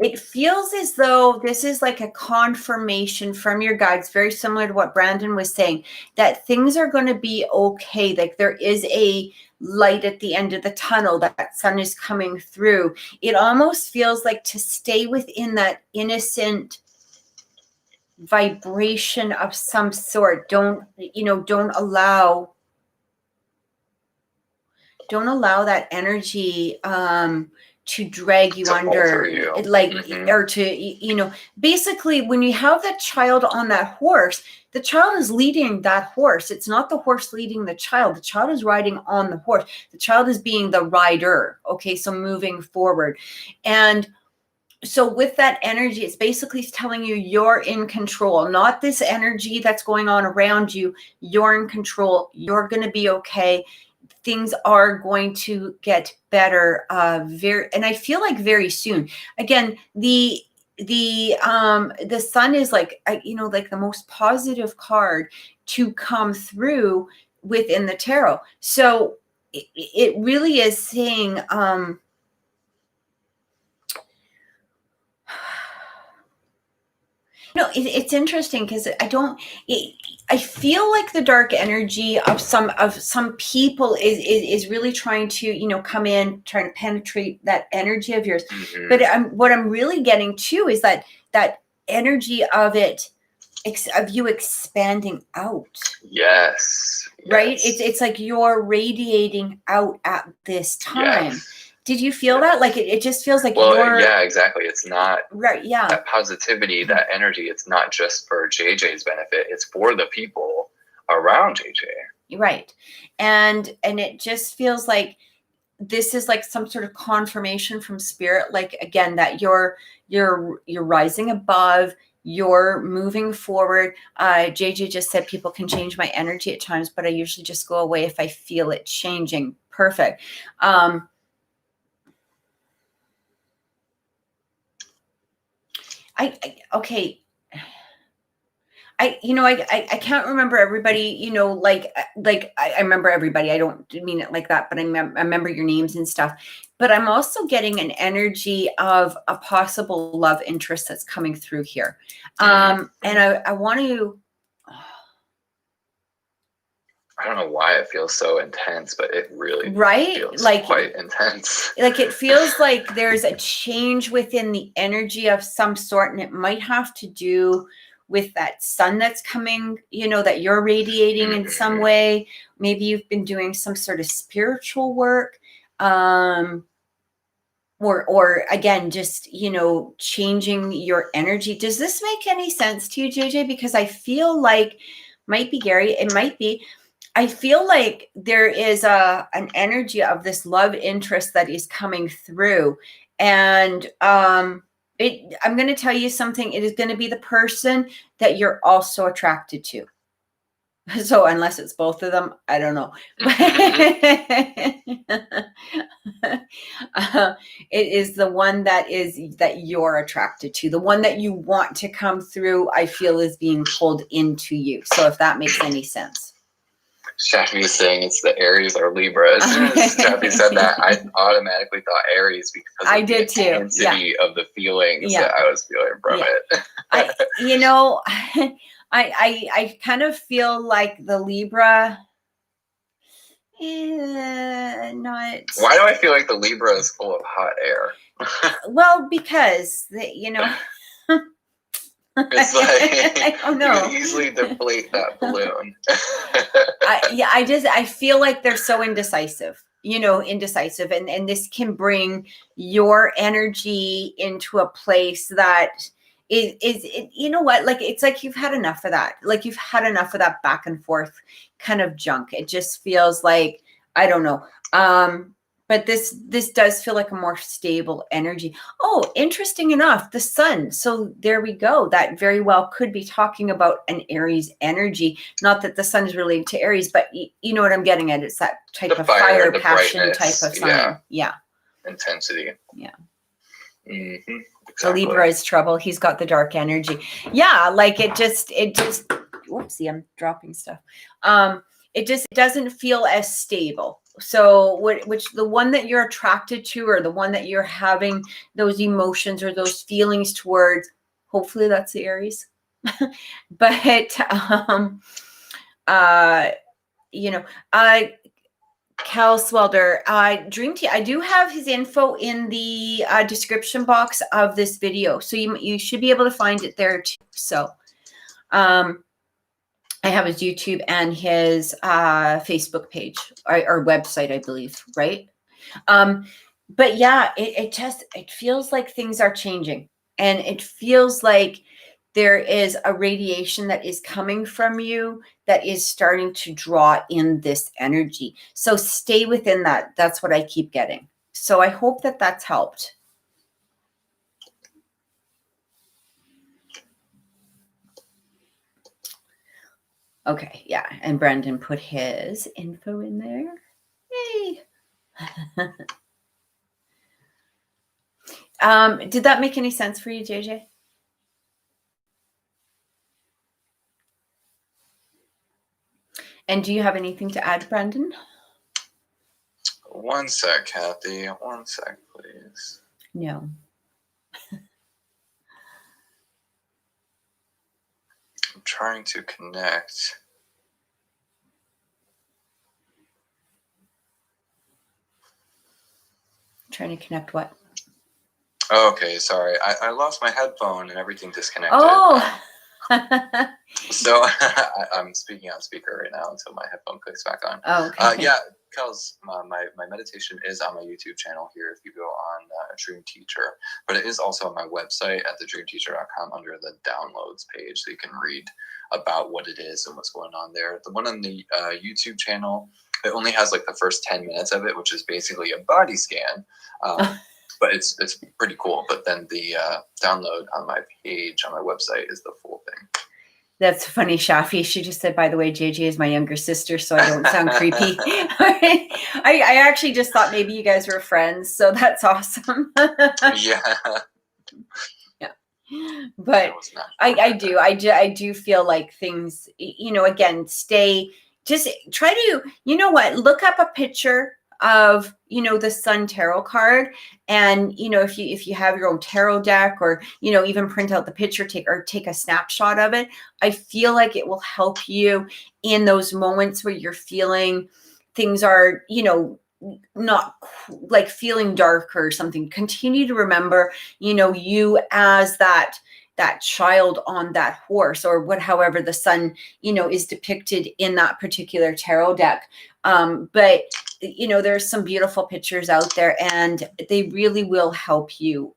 A: It feels as though this is like a confirmation from your guides, very similar to what Brandon was saying, that things are going to be okay. Like there is a light at the end of the tunnel, that sun is coming through. It almost feels like to stay within that innocent vibration of some sort. Don't allow that energy to drag you under,
B: you.
A: like, or to, basically when you have that child on that horse, the child is leading that horse. It's not the horse leading the child. The child is riding on the horse. The child is being the rider. Okay. So moving forward. And so with that energy, it's basically telling you you're in control, not this energy that's going on around you. You're in control. You're going to be okay. Things are going to get better and I feel like very soon. Again, the sun is like, like the most positive card to come through within the tarot. So it really is saying, it's interesting because I feel like the dark energy of some people is really trying to, come in, trying to penetrate that energy of yours. But what I'm really getting to is that energy of it, of you expanding out.
B: Yes.
A: Right? It's like you're radiating out at this time. Yes. Did you feel that? Like it just feels like
B: yeah, exactly. It's not
A: right. Yeah.
B: That positivity, that energy, it's not just for JJ's benefit. It's for the people around JJ.
A: Right. And it just feels like this is like some sort of confirmation from spirit. Like, again, that you're rising above, you're moving forward. JJ just said people can change my energy at times, but I usually just go away if I feel it changing. Perfect. Okay. I can't remember everybody, like I remember everybody. I don't mean it like that, but I remember your names and stuff. But I'm also getting an energy of a possible love interest that's coming through here. And I want to,
B: I don't know why it feels so intense, but it really feels
A: like
B: quite intense.
A: Like it feels like there's a change within the energy of some sort, and it might have to do with that sun that's coming, that you're radiating in some way. Maybe you've been doing some sort of spiritual work, or again, just, changing your energy. Does this make any sense to you, JJ? Because I feel like, might be Gary, it might be, I feel like there is an energy of this love interest that is coming through. And I'm going to tell you something. It is going to be the person that you're also attracted to. So unless it's both of them, I don't know. It is the one that you're attracted to. The one that you want to come through, I feel, is being pulled into you. So if that makes any sense.
B: Shafi was saying it's the Aries or Libra. As soon as Shafi said that, I automatically thought Aries because of the intensity of the feelings that I was feeling from it.
A: I kind of feel like the Libra. Not.
B: Why do I feel like the Libra is full of hot air?
A: Well, because
B: it's like you can easily deflate that balloon.
A: I feel like they're so indecisive, and this can bring your energy into a place that is like, it's like you've had enough of that. Like you've had enough of that back and forth kind of junk. It just feels like, I don't know. But this does feel like a more stable energy. Oh, interesting enough, the sun. So there we go. That very well could be talking about an Aries energy. Not that the sun is related to Aries, but you know what I'm getting at. It's that type of fire, passion type of sign. Yeah.
B: Intensity.
A: Yeah.
B: Mm-hmm. Exactly.
A: So Libra is trouble. He's got the dark energy. Yeah, like it just. Whoopsie, I'm dropping stuff. It just doesn't feel as stable. So which the one that you're attracted to, or the one that you're having those emotions or those feelings towards, hopefully that's the Aries. But Cal Swelder, Dream Tea, I do have his info in the description box of this video, so you should be able to find it there too. So I have his YouTube and his Facebook page or website, I believe, right? but yeah, it feels like things are changing, and it feels like there is a radiation that is coming from you that is starting to draw in this energy. So stay within that. That's what I keep getting. So I hope that that's helped. Okay, yeah, and Brandon put his info in there. Yay. Did that make any sense for you, JJ? And do you have anything to add, Brandon?
B: One sec, Kathy. One sec, please.
A: No.
B: I'm trying to connect.
A: Trying to connect what?
B: Okay, sorry. I lost my headphone and everything disconnected.
A: Oh.
B: So I'm speaking on speaker right now until my headphone clicks back on.
A: Oh, okay.
B: Yeah, Kels, my meditation is on my YouTube channel here if you go on Dream Teacher, but it is also on my website at thedreamteacher.com under the downloads page, so you can read about what it is and what's going on there. The one on the YouTube channel, it only has like the first 10 minutes of it, which is basically a body scan. But it's pretty cool. But then the download on my page on my website is the full thing.
A: That's funny, Shafi. She just said, by the way, JJ is my younger sister, so I don't sound creepy. I actually just thought maybe you guys were friends, so that's awesome.
B: Yeah.
A: Yeah. But I do feel like things, again, just try to, look up a picture of, the Sun Tarot card. And, if you have your own tarot deck or, even print out the picture, take a snapshot of it. I feel like it will help you in those moments where you're feeling things are, not like feeling dark or something. Continue to remember, you as that child on that horse, or however the sun, is depicted in that particular tarot deck. But there's some beautiful pictures out there, and they really will help you,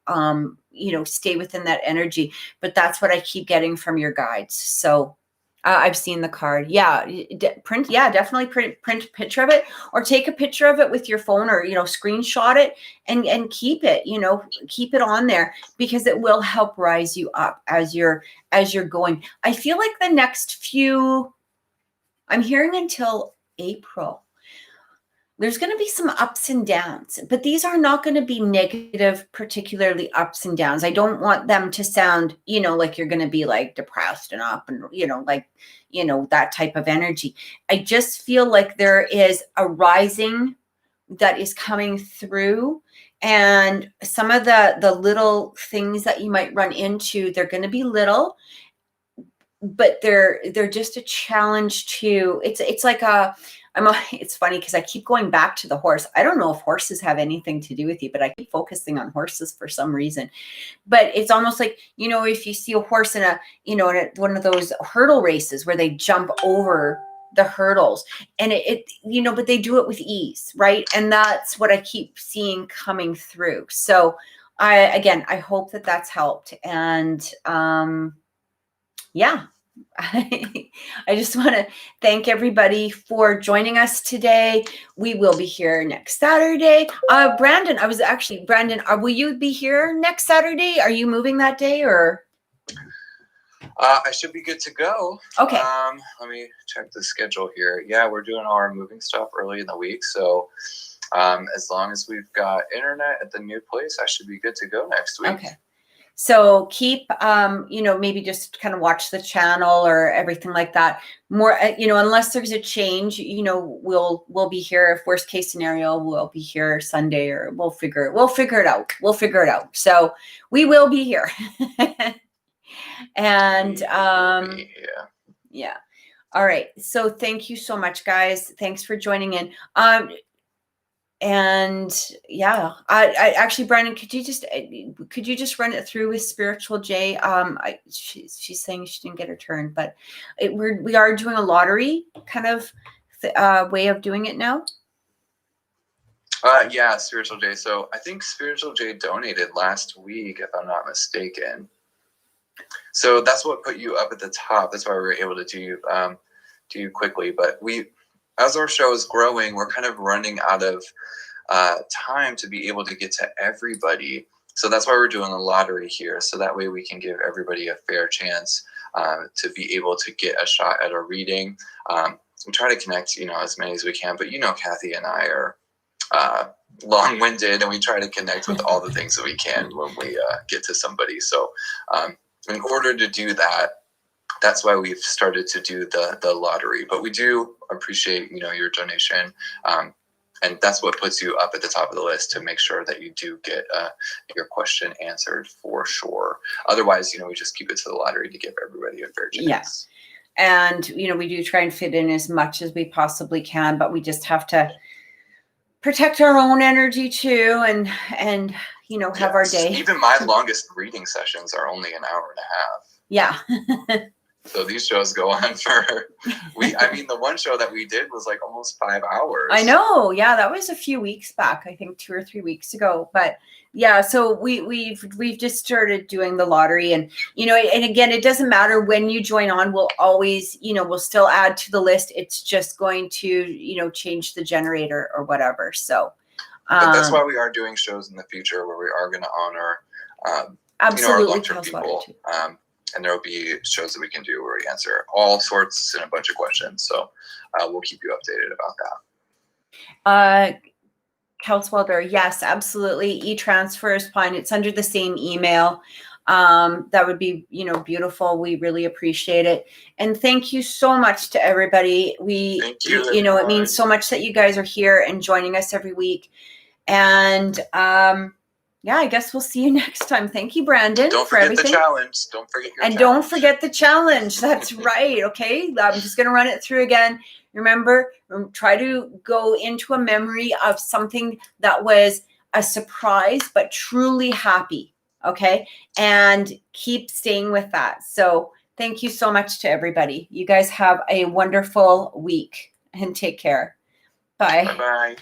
A: stay within that energy. But that's what I keep getting from your guides. So I've seen the card. Yeah. Definitely print a picture of it, or take a picture of it with your phone, or, screenshot it and keep it, keep it on there, because it will help rise you up as you're going. I feel like the next I'm hearing until April, there's going to be some ups and downs, but these are not going to be negative, particularly ups and downs. I don't want them to sound, like you're going to be like depressed and up and, that type of energy. I just feel like there is a rising that is coming through, and some of the little things that you might run into, they're going to be little, but they're just a challenge to, it's like it's funny because I keep going back to the horse. I don't know if horses have anything to do with you, but I keep focusing on horses for some reason. But it's almost like, if you see a horse in in one of those hurdle races where they jump over the hurdles, and but they do it with ease, right? And that's what I keep seeing coming through. So I hope that that's helped. And yeah. I just want to thank everybody for joining us today. We will be here next Saturday. Brandon, will you be here next Saturday? Are you moving that day, or?
B: I should be good to go.
A: Okay.
B: Let me check the schedule here. Yeah, we're doing all our moving stuff early in the week. So as long as we've got internet at the new place, I should be good to go next week.
A: Okay. So keep, maybe just kind of watch the channel or everything like that. More, unless there's a change, we'll be here. If worst case scenario, we'll be here Sunday, or we'll figure it out. We'll figure it out. So we will be here. And yeah. All right. So thank you so much, guys. Thanks for joining in. And yeah, I actually, Brandon, could you just run it through with Spiritual J? She's saying she didn't get her turn, but we are doing a lottery kind of way of doing it now.
B: Yeah, Spiritual J. So I think Spiritual J donated last week, if I'm not mistaken. So that's what put you up at the top. That's why we were able to do you quickly. But as our show is growing, we're kind of running out of time to be able to get to everybody. So that's why we're doing a lottery here. So that way we can give everybody a fair chance to be able to get a shot at a reading. We try to connect, as many as we can. But Kathy and I are long-winded, and we try to connect with all the things that we can when we get to somebody. So in order to do that, that's why we've started to do the lottery. But we do appreciate your donation, and that's what puts you up at the top of the list to make sure that you do get your question answered for sure. Otherwise, we just keep it to the lottery to give everybody a fair chance.
A: Yes. And we do try and fit in as much as we possibly can, but we just have to protect our own energy too, and have our day.
B: Even my longest reading sessions are only an hour and a half.
A: Yeah.
B: So these shows go on for the one show that we did was like almost 5 hours.
A: I know. Yeah, that was a few weeks back, I think 2 or 3 weeks ago. But yeah, so we've just started doing the lottery, and and again, it doesn't matter when you join on. We'll always, we'll still add to the list. It's just going to, change the generator or whatever. So
B: but that's why we are doing shows in the future where we are going to honor
A: absolutely
B: our long-term people. And there will be shows that we can do where we answer all sorts and a bunch of questions. So we'll keep you updated about
A: that. Kelswelder, yes, absolutely. E-transfer is fine. It's under the same email. That would be, beautiful. We really appreciate it. And thank you so much to everybody.
B: Thank you,
A: it means so much that you guys are here and joining us every week. And yeah, I guess we'll see you next time. Thank you, Brandon.
B: Don't forget the challenge. Don't forget your challenge.
A: Don't forget the challenge. That's right. Okay. I'm just going to run it through again. Remember, try to go into a memory of something that was a surprise, but truly happy. Okay. And keep staying with that. So thank you so much to everybody. You guys have a wonderful week and take care. Bye.
B: Bye-bye.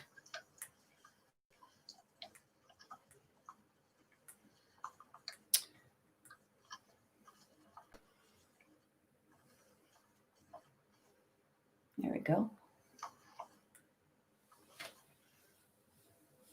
A: There we go.